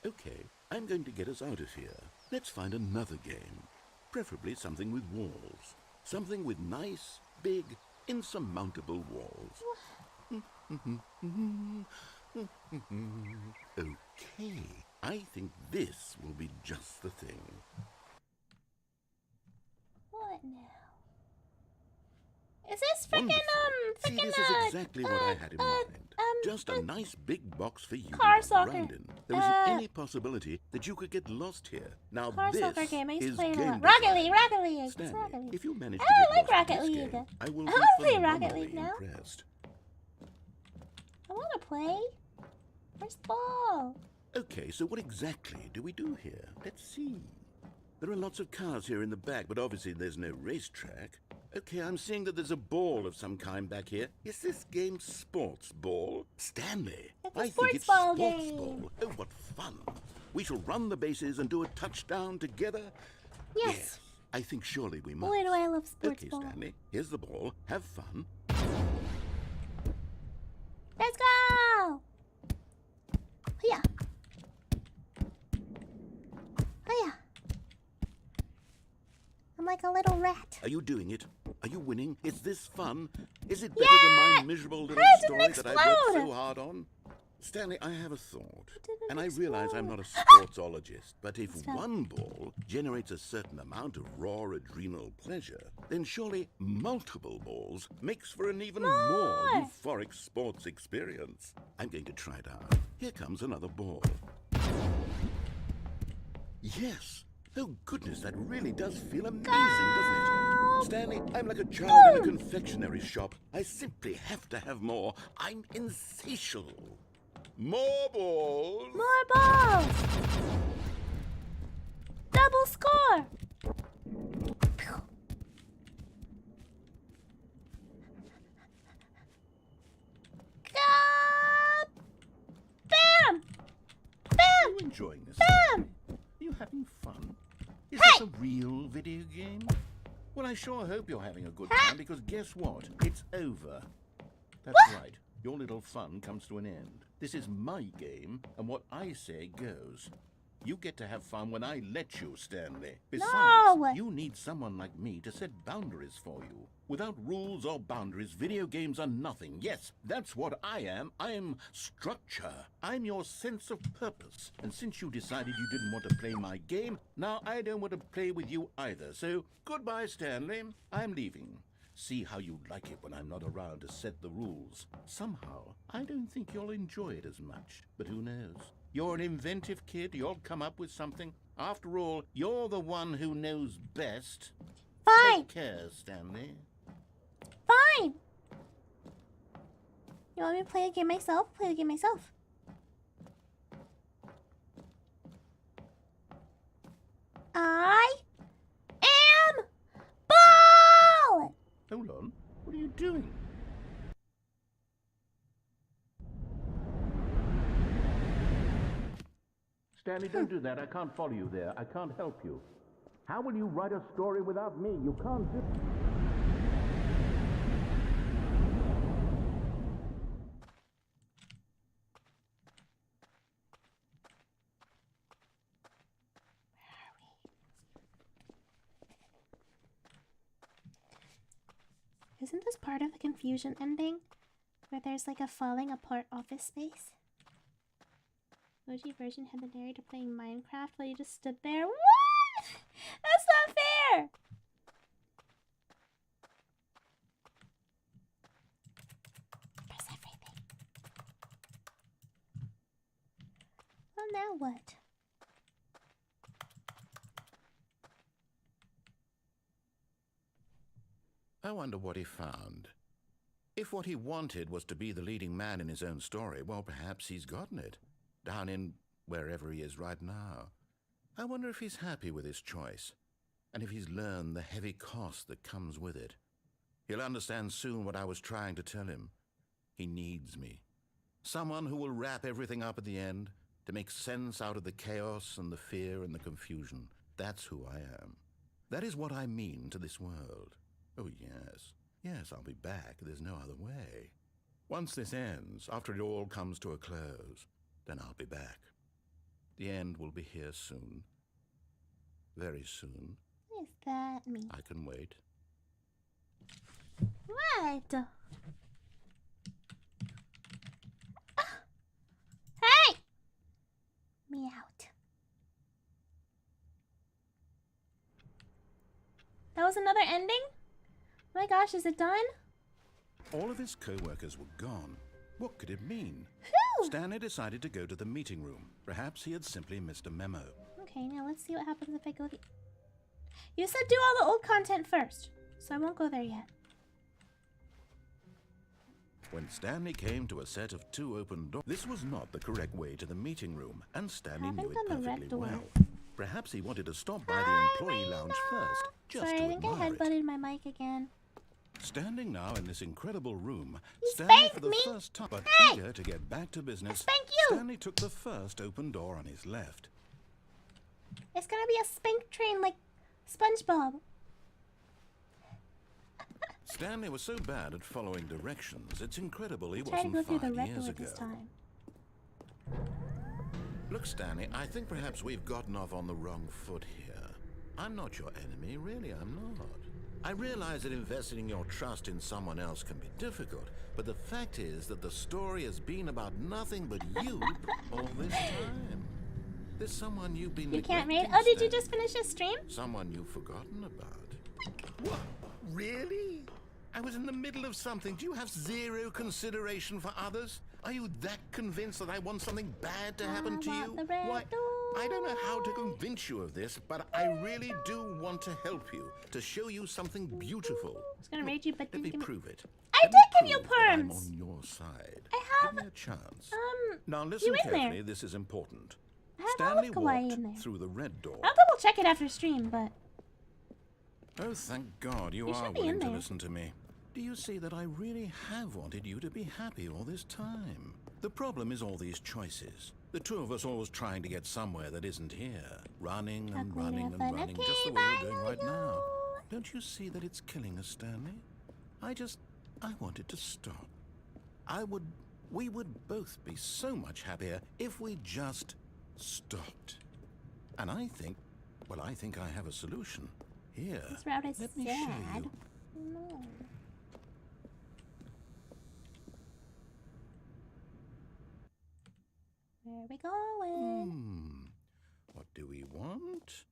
Okay, I'm going to get us out of here. Let's find another game. Preferably something with walls. Something with nice, big, insurmountable walls. Okay, I think this will be just the thing.
What now? Is this freaking,
Wonderful. See, this is exactly what I had in mind. Just a nice big box for you to
car
run
soccer.
around in. There isn't any possibility that you could get lost here. Now
car
this
soccer game. I used to
is
play a
game
lot. Rocket
design.
League, Rocket League. It's
Stanley,
Rocket League.
if you manage
I
to get
like
lost in
Rocket
this
League.
game, I will
I
be
wanna play Rocket
phenomenally
League now.
impressed.
I want to play. Where's the ball?
Okay, so what exactly do we do here? Let's see. There are lots of cars here in the back, but obviously there's no racetrack. Okay, I'm seeing that there's a ball of some kind back here. Is this game sports ball? Stanley,
It's a
I think
sports
it's
ball
sports
game.
ball. Oh, what fun. We shall run the bases and do a touchdown together.
Yes.
I think surely we must.
Boy, do I love sports
Okay,
ball.
Stanley, here's the ball. Have fun.
Let's go! Hiya. Hiya. I'm like a little rat.
Are you doing it? Are you winning? Is this fun? Is it better than my miserable little
How did
story
it
that I worked
explode?
so hard on? Stanley, I have a thought.
did it
And I realize I'm not a
explode?
sportsologist, but if
Stop.
one ball generates a certain amount of raw adrenal pleasure, then surely multiple balls makes for an even more euphoric sports experience. I'm going to try it out. Here comes another ball. Yes! Oh goodness, that really does feel amazing, doesn't it? Stanley, I'm like a child in a confectionery shop. I simply have to have more. I'm insatiable. More balls!
More balls! Double score! Go! Bam!
Are
Bam!
you enjoying this?
Bam!
Are you having fun? Is
Hey!
this a real video game? Well, I sure hope you're having a good time, because guess what? It's over. That's right. Your little fun comes to an end. This is my game, and what I say goes. You get to have fun when I let you, Stanley. Besides,
No!
you need someone like me to set boundaries for you. Without rules or boundaries, video games are nothing. Yes, that's what I am. I'm structure. I'm your sense of purpose. And since you decided you didn't want to play my game, now I don't want to play with you either. So, goodbye, Stanley. I'm leaving. See how you like it when I'm not around to set the rules. Somehow, I don't think you'll enjoy it as much. But who knows? You're an inventive kid. You'll come up with something. After all, you're the one who knows best.
Fine!
Take care, Stanley.
Fine! You want me to play a game myself? Play the game myself. I am ball!
Hold on. What are you doing?
Stanley, don't do that. I can't follow you there. I can't help you. How will you write a story without me? You can't do...
Isn't this part of the confusion ending? Where there's like a falling apart office space? OG version had the narrator playing Minecraft while you just stood there. What? That's not fair! Press everything. Well, now what?
I wonder what he found. If what he wanted was to be the leading man in his own story, well, perhaps he's gotten it. Down in wherever he is right now. I wonder if he's happy with his choice, and if he's learned the heavy cost that comes with it. He'll understand soon what I was trying to tell him. He needs me. Someone who will wrap everything up at the end, to make sense out of the chaos and the fear and the confusion. That's who I am. That is what I mean to this world. Oh, yes. Yes, I'll be back. There's no other way. Once this ends, after it all comes to a close, then I'll be back. The end will be here soon. Very soon.
What does that mean?
I can wait.
What? Ah! Hey! Me out. That was another ending? Oh my gosh, is it done?
All of his co-workers were gone. What could it mean?
Phew!
Stanley decided to go to the meeting room. Perhaps he had simply missed a memo.
Okay, now let's see what happens if I go the... You said do all the old content first, so I won't go there yet.
When Stanley came to a set of 2 open doors, this was not the correct way to the meeting room, and Stanley knew it
Haven't done the red
perfectly
door.
well. Perhaps he wanted to stop by the employee lounge first, just
Sorry,
to
I think I
admire it.
headbutted my mic again.
Standing now in this incredible room,
You
Stanley
spanked
for the
me?
first time, but
Hey!
eager to get back to business,
Spank you!
Stanley took the first open door on his left.
It's gonna be a spank train like SpongeBob.
Stanley was so bad at following directions, it's incredible he
Try to go
wasn't
through the
5
red
years
door
ago.
this time.
Look, Stanley, I think perhaps we've gotten off on the wrong foot here. I'm not your enemy, really, I'm not. I realize that investing your trust in someone else can be difficult, but the fact is that the story has been about nothing but you all this time. There's someone you've been
You can't read?
neglecting,
Oh, did you
Stanley.
just finish your stream?
Someone you've forgotten about. What? Really? I was in the middle of something. Do you have zero consideration for others? Are you that convinced that I want something bad to happen to you?
the red
Why, I don't know how to
door.
convince you of this, but I really do want to help you, to show you something beautiful.
I was gonna raid you, but
Let me
didn't give me...
prove it.
I
Let me
did give you
prove that I'm
perms.
on your side.
I have...
Give me a chance. Now
you
listen
in there?
carefully, this is important.
I have
Stanley
Olive Kawaii in
walked
there.
through the red door.
I'll double check it after stream, but...
Oh, thank God you
You
are
should be
willing
in
to
there.
listen to me. Do you see that I really have wanted you to be happy all this time? The problem is all these choices. The two of us always trying to get somewhere that isn't here. Running and
Ugly
running and
fun.
running,
Okay,
just the way
bye,
we're doing right
yo-yo.
now. Don't you see that it's killing us, Stanley? I want it to stop. We would both be so much happier if we just stopped. And I think I have a solution. Here,
This route is
let me show
sad.
you.
No. Where are we going?
What do we want?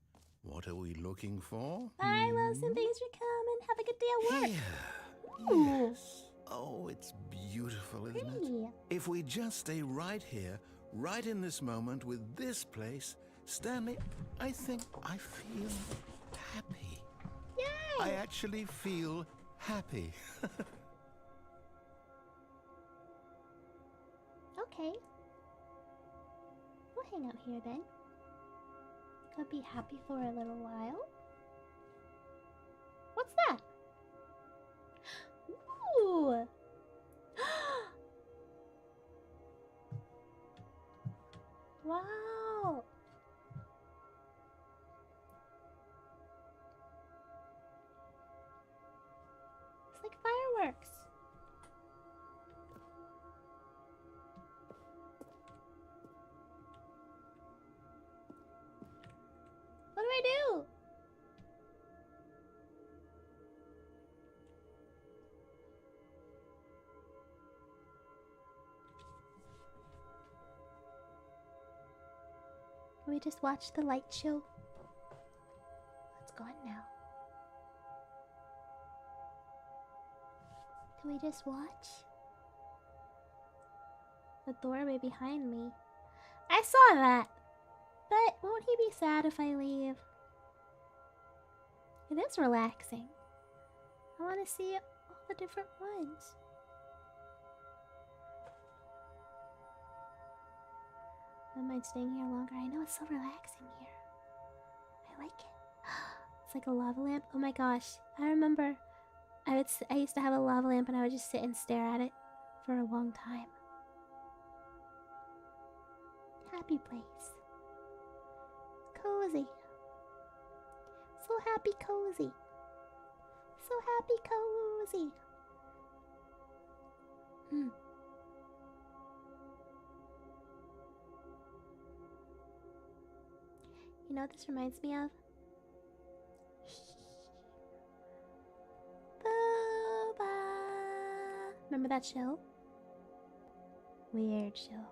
What are we looking for?
Bye, Wilson. Thanks for coming. Have a good day at work.
Here.
Ooh.
Yes. Oh, it's beautiful, isn't it?
Pretty.
If we just stay right here, right in this moment with this place, Stanley, I think I feel happy.
Yay!
I actually feel happy.
Okay. We'll hang out here then. Could be happy for a little while. What's that? Ooh! Wow! works. What do I do? Can we just watch the light show? It's gone now. Can we just watch? The doorway behind me. I saw that! But won't he be sad if I leave? It is relaxing. I want to see all the different ones. I don't mind staying here longer. I know it's so relaxing here. I like it. It's like a lava lamp. Oh my gosh. I remember I used to have a lava lamp and I would just sit and stare at it for a long time. Happy place. Cozy. So happy cozy. So happy cozy. You know what this reminds me of? Booba. Remember that show? Weird show.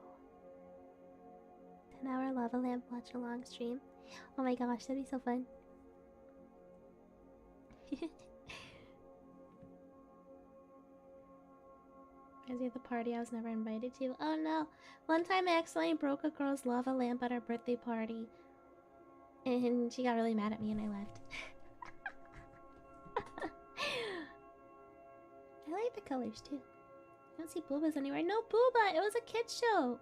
10-hour lava lamp watch along stream. Oh my gosh, that'd be so fun. Reminds me of the party I was never invited to. Oh no! One time I accidentally broke a girl's lava lamp at our birthday party. And she got really mad at me and I left. I like the colors too. I don't see boobas anywhere. No booba! It was a kid's show!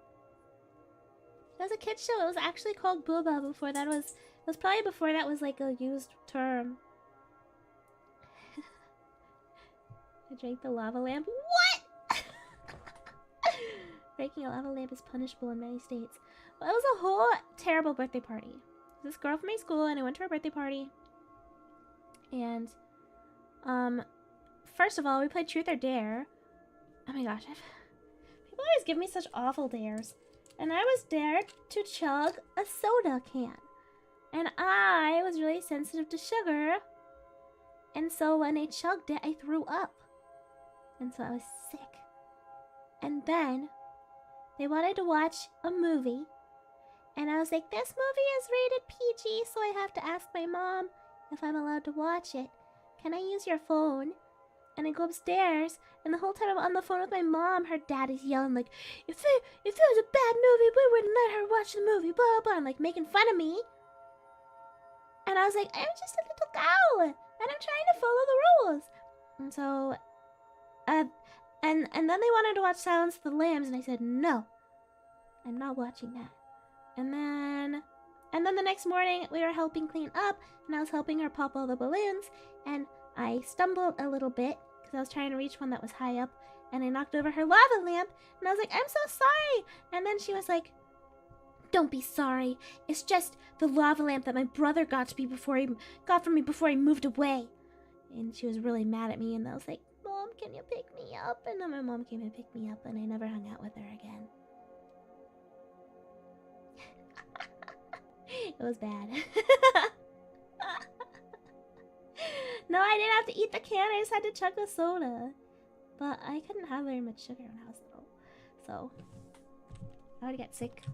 It was a kid's show. It was actually called booba before that was... It was probably before that was like a used term. I drank the lava lamp. What?! Breaking a lava lamp is punishable in many states. Well, it was a whole terrible birthday party. This girl from my school and I went to her birthday party. And, first of all, we played Truth or Dare. Oh my gosh, people always give me such awful dares. And I was dared to chug a soda can. And I was really sensitive to sugar. And so when I chugged it, I threw up. And so I was sick. And then they wanted to watch a movie. And I was like, this movie is rated PG, so I have to ask my mom if I'm allowed to watch it. Can I use your phone? And I go upstairs, and the whole time I'm on the phone with my mom, her dad is yelling like, if it was a bad movie, we wouldn't let her watch the movie, blah, blah, blah, and like making fun of me. And I was like, I'm just a little girl, and I'm trying to follow the rules. And so, and then they wanted to watch Silence of the Lambs, and I said, no, I'm not watching that. And then the next morning, we were helping clean up, and I was helping her pop all the balloons, and I stumbled a little bit, because I was trying to reach one that was high up, and I knocked over her lava lamp, and I was like, I'm so sorry! And then she was like, don't be sorry, it's just the lava lamp that my brother got from me before he moved away. And she was really mad at me, and I was like, Mom, can you pick me up? And then my mom came and picked me up, and I never hung out with her again. It was bad. No, I didn't have to eat the can. I just had to chug the soda. But I couldn't have very much sugar when I was little. So, I would get sick.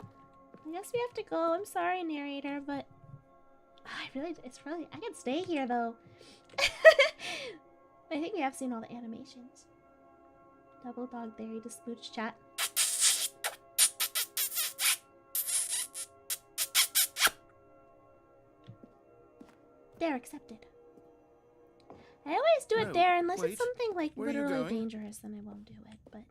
I guess we have to go. I'm sorry, narrator, but... I can stay here, though. I think we have seen all the animations. Double dog berry to smooch chat. Dare accepted. I always do it there unless it's something like literally dangerous, then I won't do it. But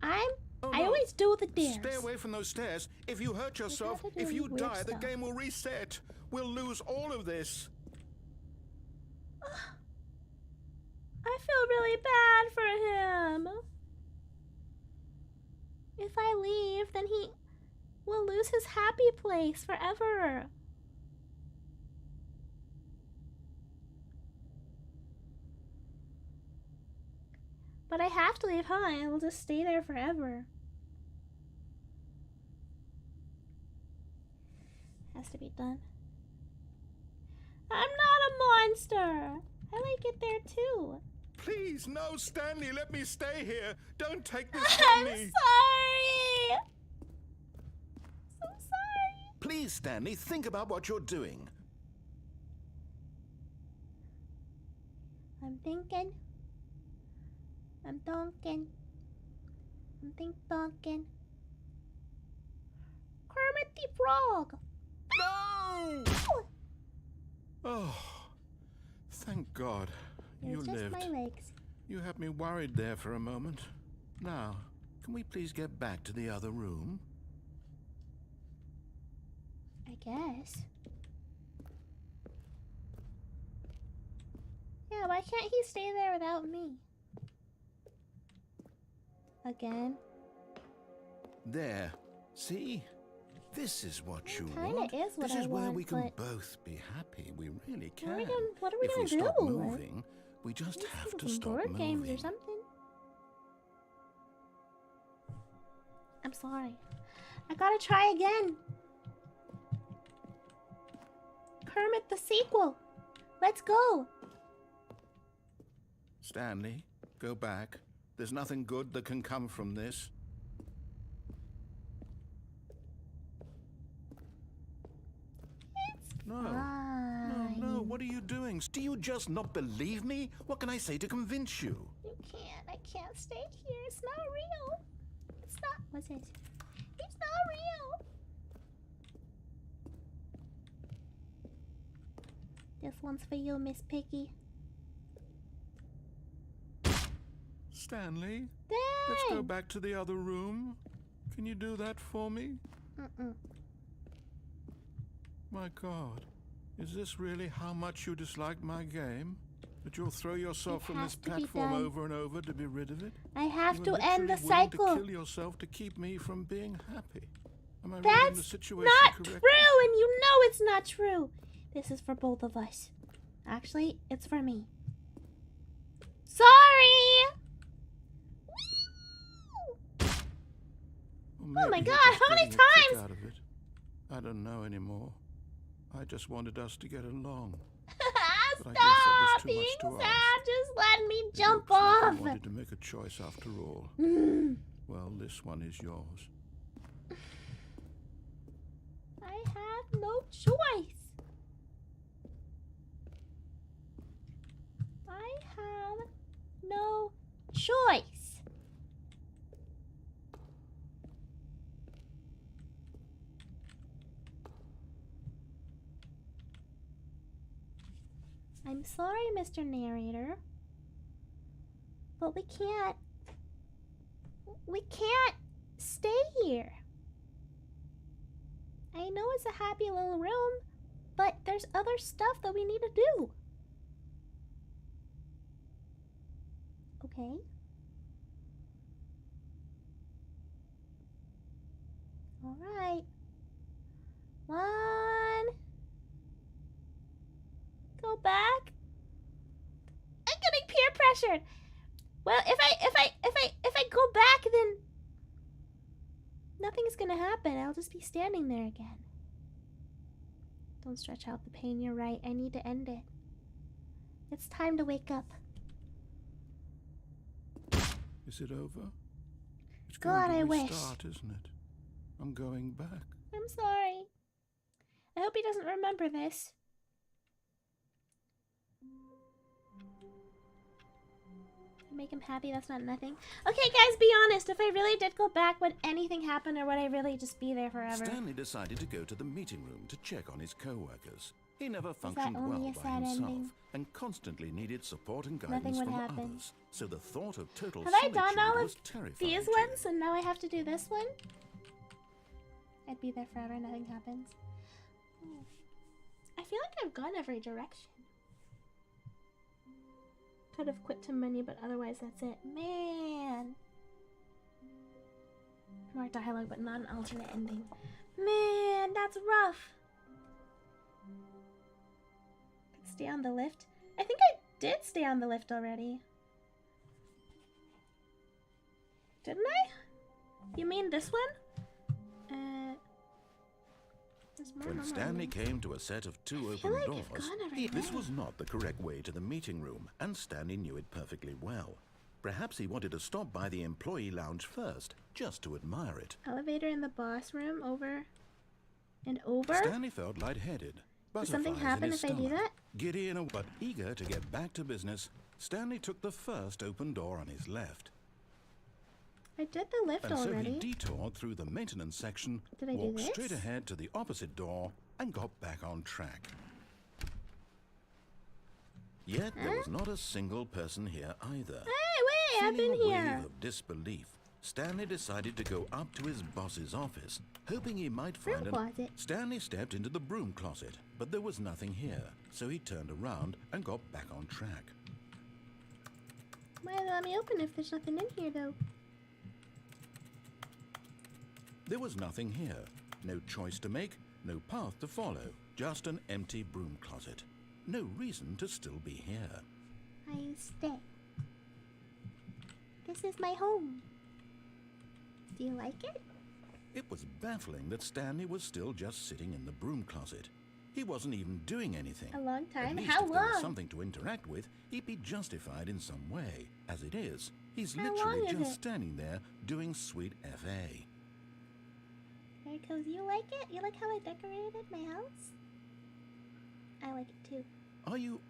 I always do the dares.
Stay away from those stairs. If you hurt yourself, if you die, the game will reset. We'll lose all of this.
I feel really bad for him. If I leave, then he will lose his happy place forever. But I have to leave, huh? I will just stay there forever. Has to be done. I'm not a monster. I like it there too.
Please, no, Stanley, let me stay here. Don't take this
I'm
from me.
sorry. So sorry.
Please, Stanley, think about what you're doing.
I'm thinking. I'm donking. I'm think-donking. Kermit the Frog.
No! Oh, thank God.
It
You
was just
lived.
my legs.
You had me worried there for a moment. Now, can we please get back to the other room?
I guess. Yeah, why can't he stay there without me? Again?
There. See? This is what you
Kinda
want.
is what
this
I
is where
want,
we can
but-
both be happy. We really can.
What are we
if
gonna
we stop
do?
moving, we just
Let's
have
do
to
some
stop
board
moving.
games or something. I'm sorry. I gotta try again. Kermit the sequel. Let's go.
Stanley, go back. There's nothing good that can come from this. No.
Fine.
No, what are you doing? Do you just not believe me? What can I say to convince you?
You can't. I can't stay here. It's not real. It's not. What's this? It's not real. This one's for you, Miss Piggy.
Stanley,
Dang.
let's go back to the other room. Can you do that for me?
Mm-mm.
My God, is this really how much you dislike my game? That you'll throw yourself
It
from
has
this
to be
platform
done.
over and over to be rid of it?
I have
You
to
were
end the
literally willing
cycle.
to kill yourself to keep me from being happy. Am I reading the
That's
situation
not
correctly?
true, and you know it's not true. This is for both of us. Actually, it's for me. Sorry.
Or
Oh my
maybe you're
God,
just
how many
getting a kick
times?
out of it. I don't know anymore. I just wanted us to get along. But I guess that
Stop
was too
being
much to
sad.
ask.
Just let me
It
jump
looks like
off.
you wanted to make a choice after all.
Mm.
Well, this one is yours.
I have no choice. I have no choice. I'm sorry, Mr. Narrator. But we can't stay here. I know it's a happy little room, but there's other stuff that we need to do. Okay. Alright. One. Go back. I'm getting peer pressured. Well, if I go back, then nothing's gonna happen. I'll just be standing there again. Don't stretch out the pain. You're right. I need to end it. It's time to wake up.
Is it over? It's
God,
going
I
to
wish.
restart, isn't it? I'm going back.
I'm sorry. I hope he doesn't remember this. Make him happy, that's not nothing. Okay, guys, be honest. If I really did go back, would anything happen, or would I really just be there forever?
Stanley decided to go to the meeting room to check on his co-workers. He never functioned
only
well
a
by
sad
himself
ending?
and constantly needed support and
Nothing
guidance
would
from
happen.
others. So the thought of total
Have I
solitude
done all
was
of
terrifying
these
to
ones,
him.
and now I have to do this one? I'd be there forever, nothing happens. I feel like I've gone every direction. Could have quit to menu, but otherwise that's it. Man! More dialogue, but not an alternate ending. Man, that's rough! Could stay on the lift. I think I did stay on the lift already. Didn't I? You mean this one? There's more
When
mama
Stanley
rooms.
came to a set of two
I feel
open
like
doors,
I've gone everywhere.
this was not the correct way to the meeting room, and Stanley knew it perfectly well. Perhaps he wanted to stop by the employee lounge first, just to admire it.
Elevator in the boss room, over and over.
Stanley felt lightheaded.
Does something
Butterflies in
happen
his
if I do
stomach.
that?
Giddy and but eager to get back to business, Stanley took the first open door on his left.
I did the lift
And so
already.
he detoured through the maintenance section,
Did I do
walked
this?
straight ahead to the opposite door, and got back on track. Yet there was not a single person here either.
Hey, wait, I've been
Feeling a
here.
wave of disbelief, Stanley decided to go up to his boss's office, hoping he might find
Broom closet.
Stanley stepped into the broom closet, but there was nothing here, so he turned around and got back on track.
Why let me open if there's nothing in here, though?
There was nothing here. No choice to make, no path to follow, just an empty broom closet. No reason to still be here.
I stay. This is my home. Do you like it?
It was baffling that Stanley was still just sitting in the broom closet. He wasn't even doing anything.
A long
At
time?
least
How
if there was
long?
something to interact with, he'd be justified in some way. As it is, he's
How
literally
long is
just
it?
standing there doing sweet FA.
Very cozy. You like it? You like how I decorated my house? I like it too.
Are you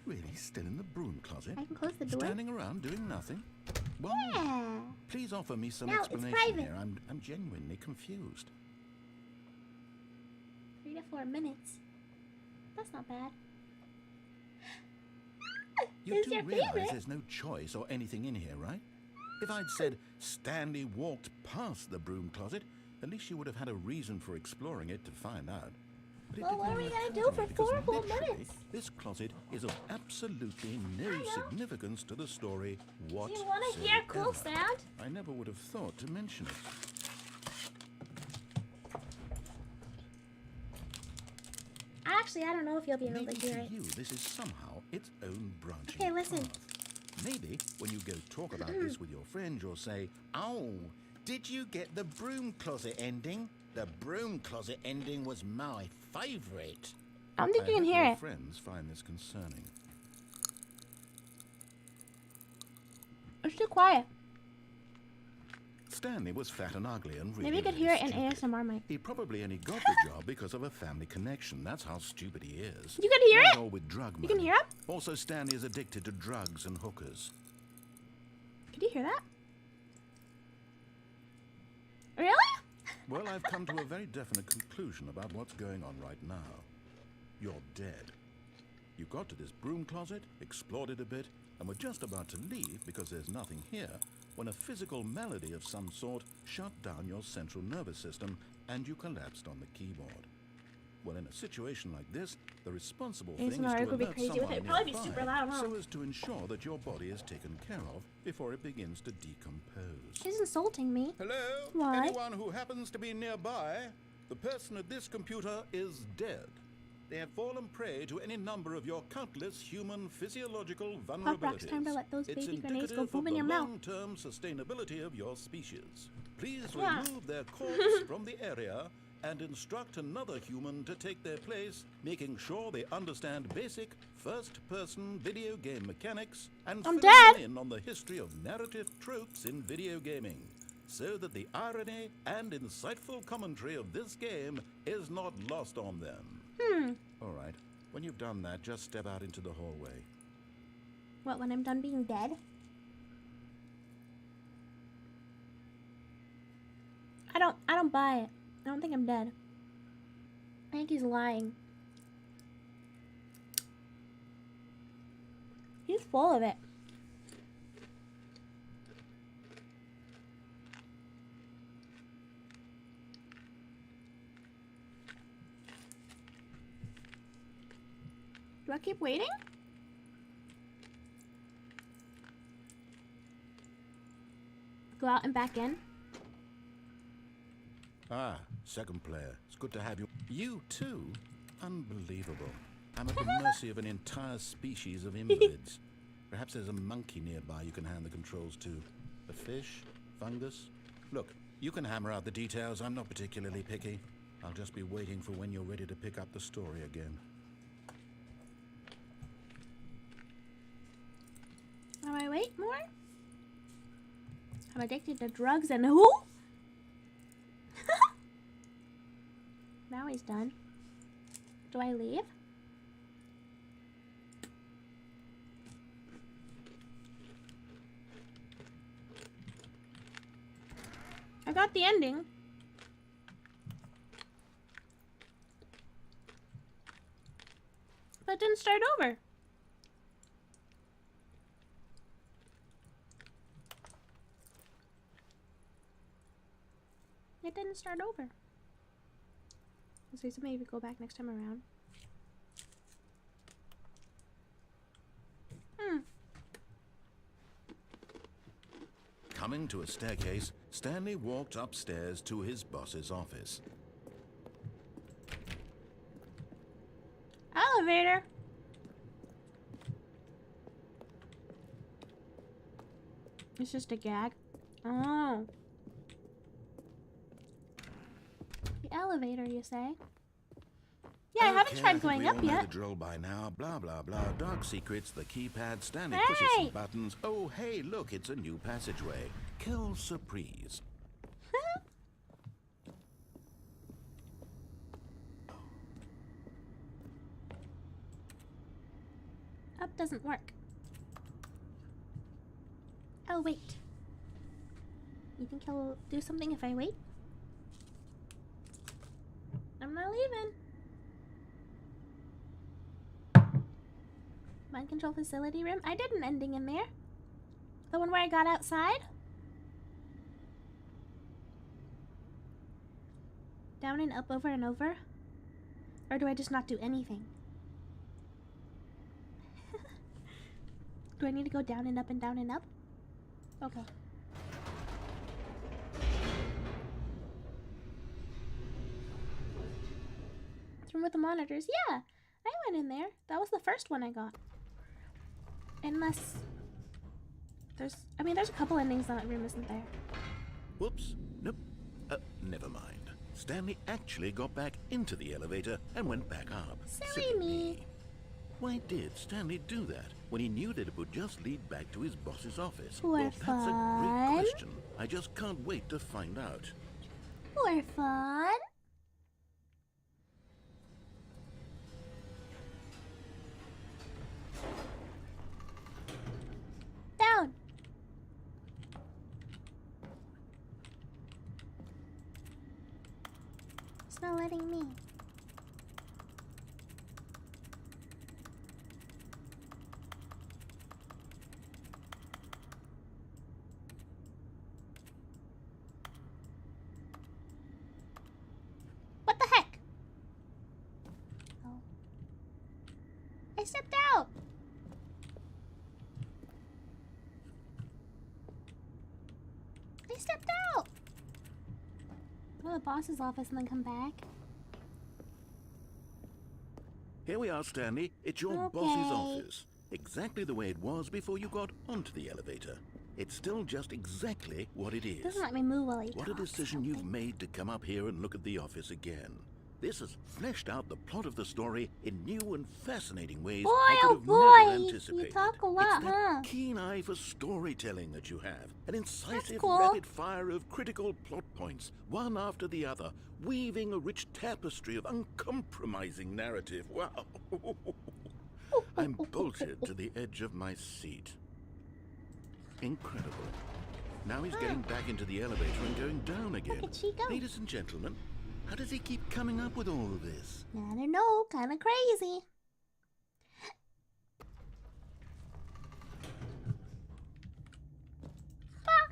really still in the broom closet?
I can close the door.
Standing around doing nothing? Why?
Yeah.
Please offer me some
No, it's
explanation
private.
here. I'm genuinely confused.
3 to 4 minutes. That's not bad.
You
Who's
do
your
realize
favorite?
there's no choice or anything in here, right? If I'd said Stanley walked past the broom closet, at least you would have had a reason for exploring it to find out. But it
Well,
did
what
not
are we gonna
occur
do
to me
for
because
4 whole
literally,
minutes?
This closet is of absolutely no
I know.
significance to the story
Do you want to hear a cool
whatsoever.
sound?
I never would have thought to mention it.
Actually, I don't know if you'll be able
Maybe
to hear
to
it.
you, this is somehow its own branching
Okay, listen.
path. Maybe when you go talk about this with your friends, you'll say, "Oh, did you get the broom closet ending? The broom closet ending was my favorite."
I don't think
I
you can
hope
hear
your
it.
friends find this concerning.
It's too quiet.
Stanley was fat and ugly and really,
Maybe you could
really
hear it in
stupid.
ASMR mic.
He probably only got the job because of a family connection. That's how stupid he is.
You can hear
Not
it?
all with drug
You can
money.
hear it?
Also, Stanley is addicted to drugs and hookers.
Could you hear that? Really?
Well, I've come to a very definite conclusion about what's going on right now. You're dead. You got to this broom closet, explored it a bit, and were just about to leave because there's nothing here when a physical malady of some sort shut down your central nervous system and you collapsed on the keyboard. Well, in a situation like this, the responsible thing is
ASMR
to
could be
alert
crazy with
someone
it. It'd probably be
nearby
super loud, huh?
so as to ensure that your body is taken care of before it begins to decompose.
She's insulting me.
Hello?
What?
Anyone who happens to be nearby? The person at this computer is dead. They have fallen prey to any number of your countless human physiological
Pop Rocks,
vulnerabilities.
time to let those
It's
baby grenades go
indicative
boom
of
in
the
your mouth.
long-term sustainability of your species. Please
Yeah.
remove their corpse from the area and instruct another human to take their place, making sure they understand basic first-person video game mechanics and
I'm
filling
dead.
in on the history of narrative tropes in video gaming, so that the irony and insightful commentary of this game is not lost on them. All right. When you've done that, just step out into the hallway.
What, when I'm done being dead? I don't buy it. I don't think I'm dead. I think he's lying. He's full of it. Do I keep waiting? Go out and back in.
Ah, second player. It's good to have you. You too? Unbelievable. I'm at the mercy of an entire species of invalids. Perhaps there's a monkey nearby you can hand the controls to. A fish? Fungus? Look, you can hammer out the details. I'm not particularly picky. I'll just be waiting for when you're ready to pick up the story again.
How do I wait more? I'm addicted to drugs and who? Now he's done. Do I leave? I got the ending. But it didn't start over. It didn't start over. So maybe go back next time around.
Coming to a staircase, Stanley walked upstairs to his boss's office.
Elevator. It's just a gag. Oh. The elevator, you say? Yeah, I haven't tried going up yet.
The drill by now. Blah blah blah. Dark secrets. The keypad. Stanley
Hey!
pushes some buttons. Oh hey, look! It's a new passageway. Quelle surprise!
Up doesn't work. Oh, wait. You think he'll do something if I wait? I'm not leaving. Mind control facility room? I did an ending in there. The one where I got outside? Down and up over and over? Or do I just not do anything? Do I need to go down and up and down and up? Okay. Room with the monitors. Yeah, I went in there. That was the first one I got. Unless there's a couple endings that room isn't there.
Whoops. Nope. Never mind. Stanley actually got back into the elevator and went back up.
Silly me.
Why did Stanley do that when he knew that it would just lead back to his boss's office?
For
Well, that's a
fun.
great question. I just can't wait to find out.
For fun. Down. It's not letting me. What the heck? Oh. I stepped out. I stepped out. Go to the boss's office and then come back.
Here we are, Stanley. It's your boss's office. Exactly the way it was before you got onto the elevator. It's still just exactly what it is.
Doesn't let me move while he
What a
talks,
decision
okay.
you've made to come up here and look at the office again. This has fleshed out the plot of the story in new and fascinating ways
Boy,
I
oh
could have
boy,
never
you
anticipated.
talk a lot,
it's that
huh?
keen eye for storytelling that you have. An incisive
cool.
rapid fire of critical plot points, one after the other, weaving a rich tapestry of uncompromising narrative. Wow. I'm bolted to the edge of my seat. Incredible. Now he's getting back into the elevator and going down again.
Look at she go.
Ladies and gentlemen, how does he keep coming up with all of this?
I don't know, kind of crazy. Ah!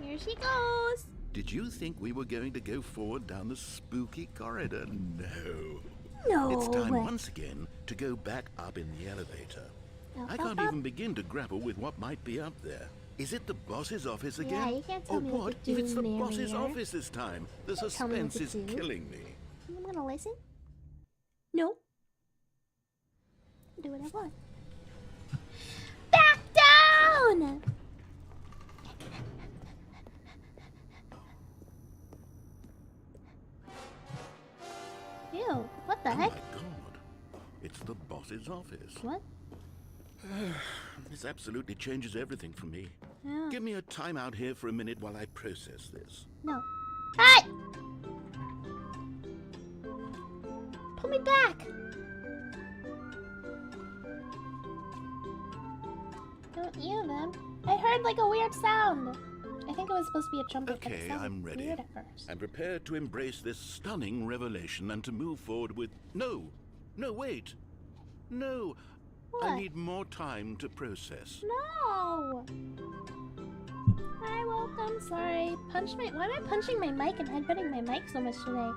Here she goes.
Did you think we were going to go forward down the spooky corridor? No.
No.
It's time once again to go back up in the elevator. I can't even begin to grapple with what might be up there. Is it the boss's office again?
Yeah, you can't tell
or
me
what
what to
if
do,
it's the boss's
narrator.
office this time? The
Don't tell me what
suspense
to
is
do.
killing me.
I'm gonna listen. No. Do what I want. Back down! Ew, what the
Oh
heck?
my God. It's the boss's office.
What?
This absolutely changes everything for me.
Yeah.
Give me a time out here for a minute while I process this.
No. Hey! Pull me back! Don't you them? I heard like a weird sound. I think it was supposed to be a trumpet. But it
Okay,
sounded
I'm ready.
Weird at first.
I'm prepared to embrace this stunning revelation and to move forward with... No! No, wait! No!
What?
I need more time to process.
No! I won't. I'm sorry. Punch my. Why am I punching my mic and headbutting my mic so much today?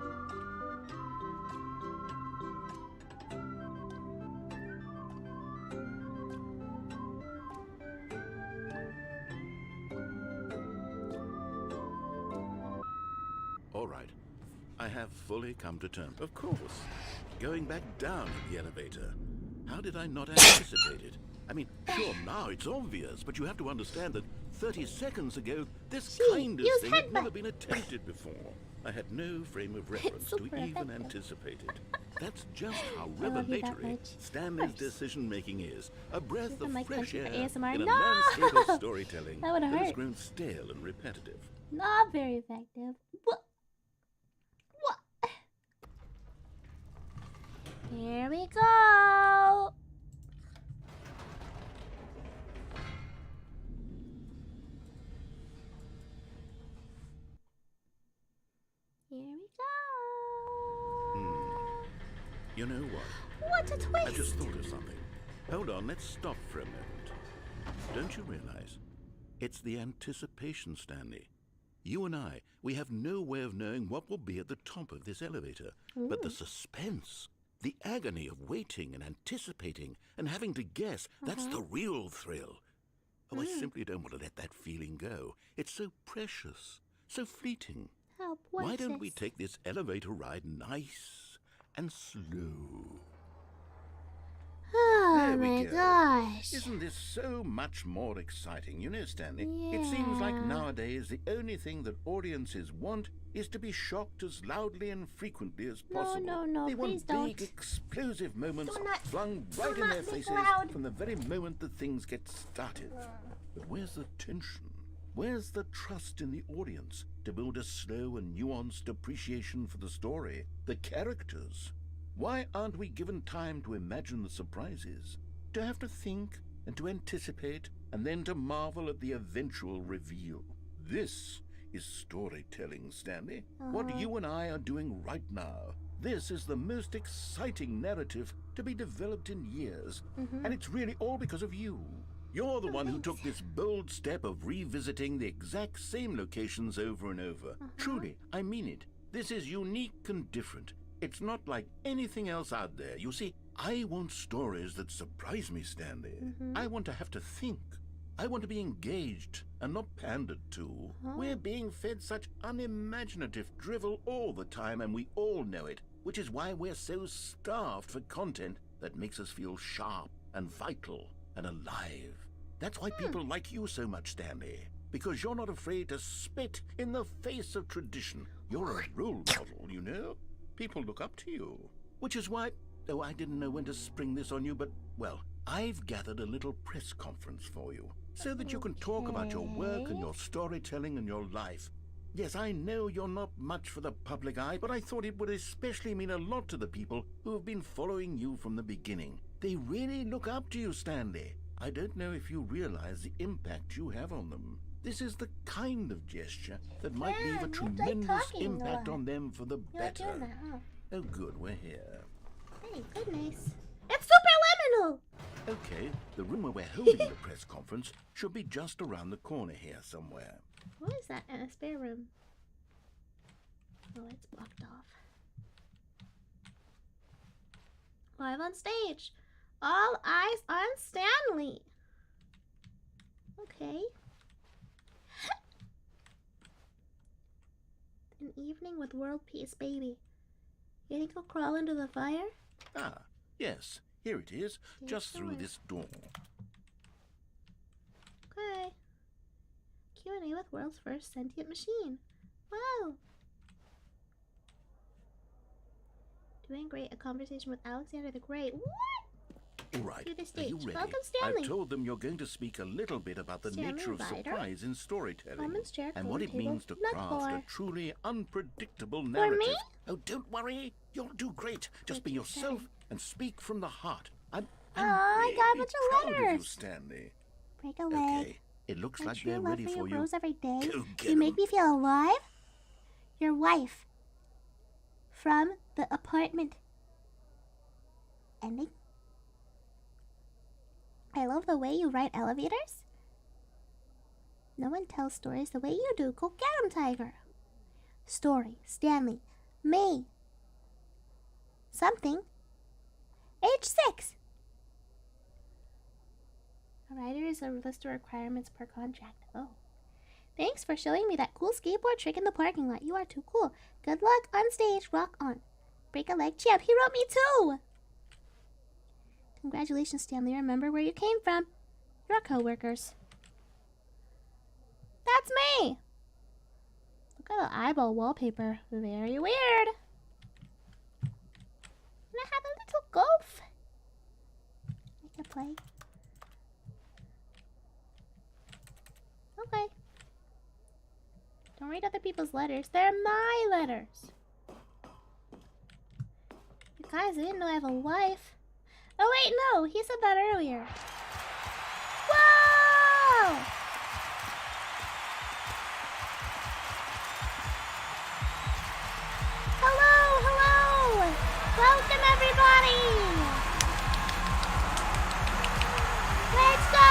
All right. I have fully come to terms. Of course. Going back down in the elevator. How did I not anticipate it? I mean, sure, now it's obvious, but you have to understand that 30 seconds ago, this
Gee,
kind of
use
thing had
headbutt.
never been attempted before. I had no frame of reference to
super
even
effective.
anticipate it. That's just how
I love you that
revelatory
much.
Stanley's
Of course.
decision-making is. A breath
Use the
of
mic
fresh
punching
air
for ASMR.
in a
No!
landscape of storytelling
That would've
has
hurt.
grown stale and repetitive.
Not very effective. What? What? Here we go. Here we go.
You know what?
What a twist!
I just thought of something. Hold on, let's stop for a moment. Don't you realize? It's the anticipation, Stanley. You and I, we have no way of knowing what will be at the top of this elevator. But the suspense, the agony of waiting and anticipating and having to guess, that's the real thrill. Oh, I simply don't want to let that feeling go. It's so precious, so fleeting.
How
Why don't we
precious.
take this elevator ride nice and slow?
Oh
There we
my
go.
gosh.
Isn't this so much more exciting? You know, Stanley, it seems like
Yeah.
nowadays the only thing that audiences want is to be shocked as loudly and frequently as
No,
possible.
no, no,
They want
please
big,
don't.
explosive moments
Do not-
flung
do
right in
not
their
be
faces
loud.
from the very moment that things get started. But where's the tension? Where's the trust in the audience to build a slow and nuanced appreciation for the story, the characters? Why aren't we given time to imagine the surprises, to have to think and to anticipate, and then to marvel at the eventual reveal? This is storytelling, Stanley. What you and I are doing right now. This is the most exciting narrative to be developed in years, and it's really all because of you. You're the one who took this bold step of revisiting the exact same locations over and over. Truly, I mean it. This is unique and different. It's not like anything else out there. You see, I want stories that surprise me, Stanley. I want to have to think. I want to be engaged and not pandered to. We're being fed such unimaginative drivel all the time, and we all know it, which is why we're so starved for content that makes us feel sharp and vital and alive. That's why people like you so much, Stanley, because you're not afraid to spit in the face of tradition. You're a role model, you know? People look up to you. Which is why, oh, I didn't know when to spring this on you, but, well, I've gathered a little press conference for you so that you can talk about your work and your storytelling and your life. Yes, I know you're not much for the public eye, but I thought it would especially mean a lot to the people who have been following you from the beginning. They really look up to you, Stanley. I don't know if you realize the impact you have on them. This is the kind of gesture that might
Yeah,
leave a
you like
tremendous
talking a
impact
lot.
on them for the
You like
better.
doing that, huh?
Oh, good, we're here.
Hey, goodness. It's super liminal!
Okay, the room where we're holding the press conference should be just around the corner here somewhere.
What is that in a spare room? Oh, it's blocked off. Live on stage. All eyes on Stanley. Okay. An evening with world peace, baby. You think he'll crawl into the fire?
Ah, yes, here it is, just through
somewhere.
this door.
Okay. Q&A with world's first sentient machine. Wow. Doing great. A conversation with Alexander the Great. What?
All right,
To the
are
stage.
you ready?
Welcome, Stanley.
I've told them you're going to speak a little bit about the
Stanley,
nature of
writer.
surprise in storytelling
Almonds, chair,
and what
cone,
it means to
table,
craft
nut
a
bar.
truly unpredictable
For
narrative.
me?
Oh, don't worry. You'll do great. Just be
Thank you,
yourself and speak from the heart. I'm
I got a
really
bunch of
proud of you,
letters.
Stanley.
Break a leg.
Okay, it looks
My
like
true
they're
love
ready
for
for
you
you.
grows every day.
Go get
You make
'em.
me feel alive. Your wife. From the apartment. Ending. I love the way you write elevators. No one tells stories the way you do. Go get 'em, Tiger. Story. Stanley. Me. Something. Age 6. A writer is a list of requirements per contract. Oh. Thanks for showing me that cool skateboard trick in the parking lot. You are too cool. Good luck on stage. Rock on. Break a leg champ. He wrote me too. Congratulations, Stanley. Remember where you came from. Your co-workers. That's me. Look at the eyeball wallpaper. Very weird. And I have a little golf. I can play. Okay. Don't read other people's letters. They're my letters. You guys, I didn't know I have a wife. Oh wait, no. He said that earlier. Whoa! Hello, hello! Welcome everybody! Let's go!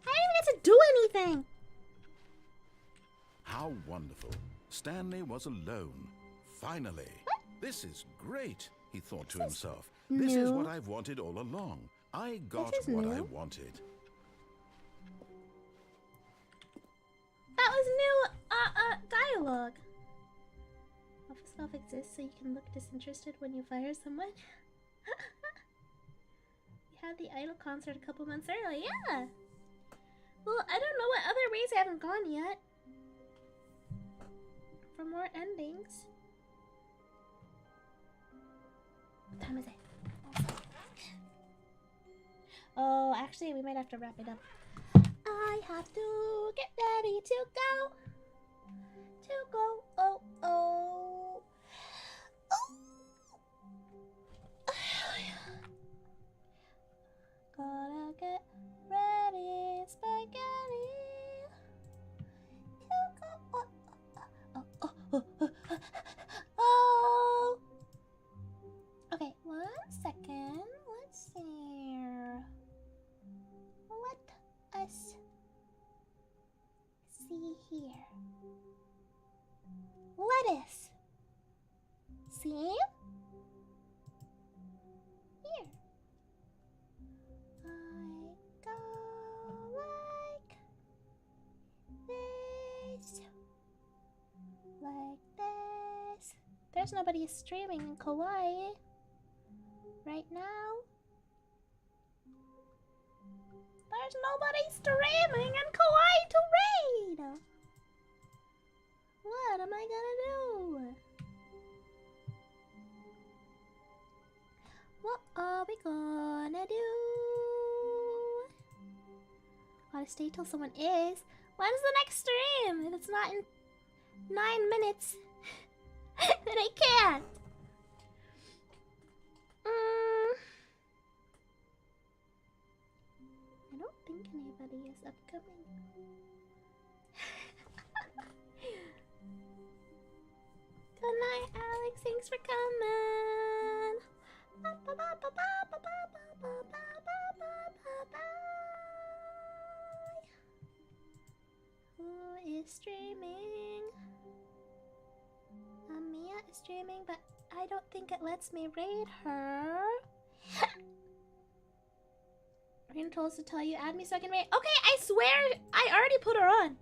I didn't even get to do anything!
How wonderful. Stanley was alone. Finally. This is great, he thought to himself. This is
new.
what I've wanted all along. I got
is
what I
new.
wanted.
That was new dialogue. Office Valve exists so you can look disinterested when you fire someone. We had the Idol concert a couple months early, yeah. Well, I don't know what other ways I haven't gone yet. For more endings. What time is it? Oh, actually, we might have to wrap it up. I have to get ready to go. Oh, oh. Gotta get ready, spaghetti. To go. Oh. Okay, 1 second. Let's see. Let us see here. Lettuce. See? Here. I go like this. Like this. There's nobody streaming in Kauai right now. There's nobody streaming in Kauai to read. What am I gonna do? What are we gonna do? Gotta stay till someone is. When's the next stream? If it's not in 9 minutes, then I can't. I don't think anybody is upcoming. Good night, Alex. Thanks for coming. Who is streaming? Mia is streaming, but I don't think it lets me raid her. Rena told us to tell you, add me so I can raid. Okay, I swear I already put her on.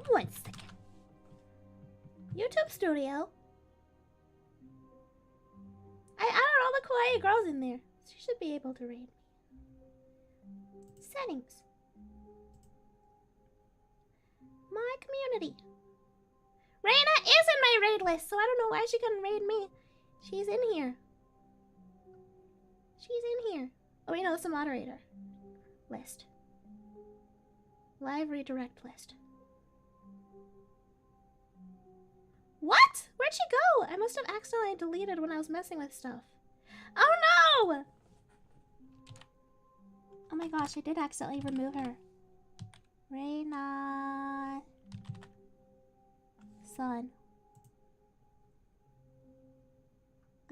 1 second. YouTube Studio. I added all the kawaii girls in there. She should be able to raid me. Settings. My community. Raina is in my raid list, so I don't know why she couldn't raid me. She's in here. She's in here. Oh, wait, no, it's a moderator. List. Live redirect list. What? Where'd she go? I must have accidentally deleted when I was messing with stuff. Oh no! Oh my gosh, I did accidentally remove her. Reina. Son.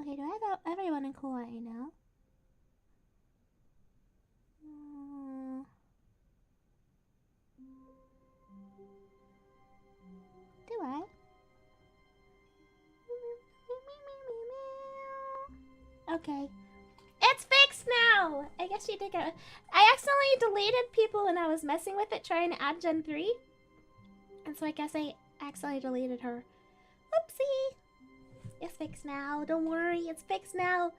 Okay, do I have everyone in Kauai now? Do I? Okay. It's fixed now! I guess she did get it. I accidentally deleted people when I was messing with it trying to add Gen 3. And so I guess I accidentally deleted her. Oopsie! It's fixed now. Don't worry, it's fixed now.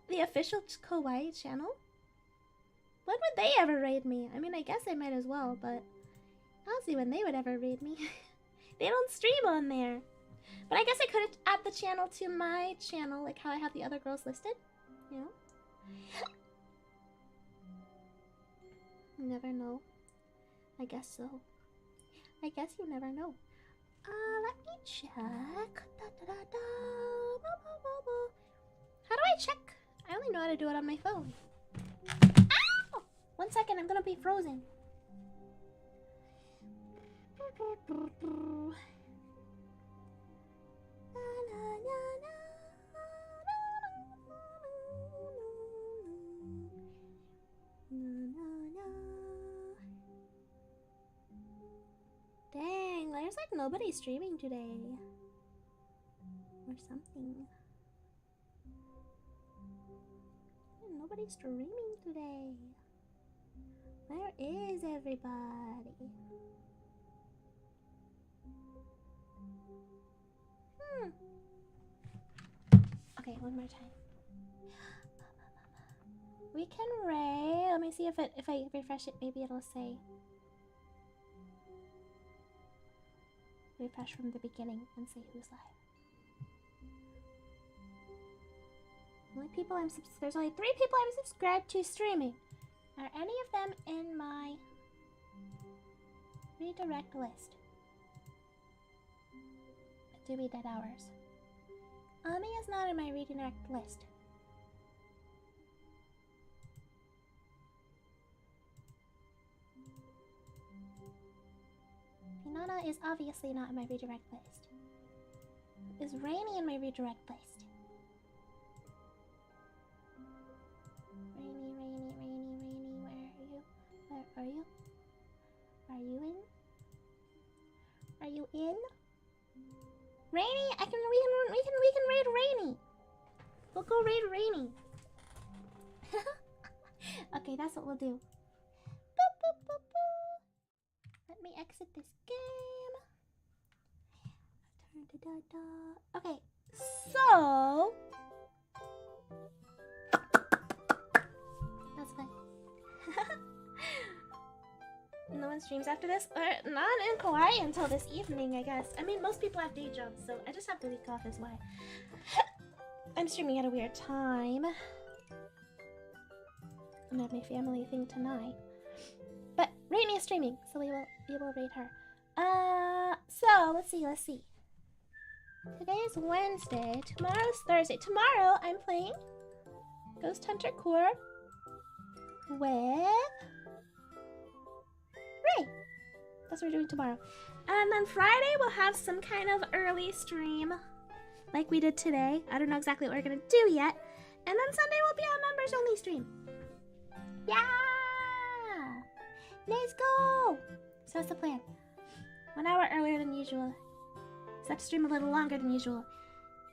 The official Kauai channel? When would they ever raid me? I mean, I guess I might as well, but I'll see when they would ever raid me. They don't stream on there. But I guess I could add the channel to my channel, like how I have the other girls listed. You know? You never know. I guess so. I guess you never know. Let me check. How do I check? I only know how to do it on my phone. Ow! 1 second, I'm gonna be frozen. Dang, there's like nobody streaming today. Or something. Nobody's streaming today. Where is everybody? Okay, one more time. We can raid. Let me see if I refresh it, maybe it'll say. Refresh from the beginning and see who's live. There's only 3 people I'm subscribed to streaming. Are any of them in my redirect list? To be dead hours. Ami is not in my redirect list. Pinana is obviously not in my redirect list. Is Rainy in my redirect list? Rainy, where are you? Where are you? Are you in? Are you in? Rainy, we can raid Rainy. We'll go raid Rainy. Okay, that's what we'll do. Boop, boop, boop, boop. Let me exit this game. Okay, so that's fine. No one streams after this? Not in Kauai until this evening, I guess. I mean, most people have day jobs, so I just have the week off is why. I'm streaming at a weird time. I'm at my family thing tonight. But Rainy is streaming, so we will raid her. So let's see. Today is Wednesday. Tomorrow's Thursday. Tomorrow I'm playing Ghost Hunter Core with Ray. That's what we're doing tomorrow. And then Friday we'll have some kind of early stream like we did today. I don't know exactly what we're gonna do yet. And then Sunday will be a members only stream. Yeah! Let's go! So what's the plan? 1 hour earlier than usual. Is that to stream a little longer than usual?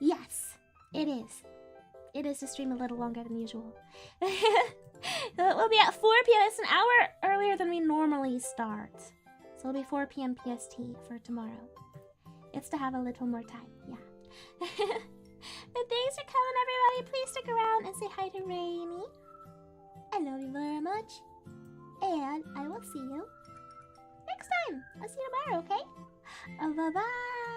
Yes, it is. It is to stream a little longer than usual. We'll be at 4 p.m. It's an hour earlier than we normally start. So it'll be 4 p.m. PST for tomorrow. It's to have a little more time, yeah. But thanks for coming, everybody. Please stick around and say hi to Rainy. I love you very much. And I will see you next time. I'll see you tomorrow, okay? Bye-bye.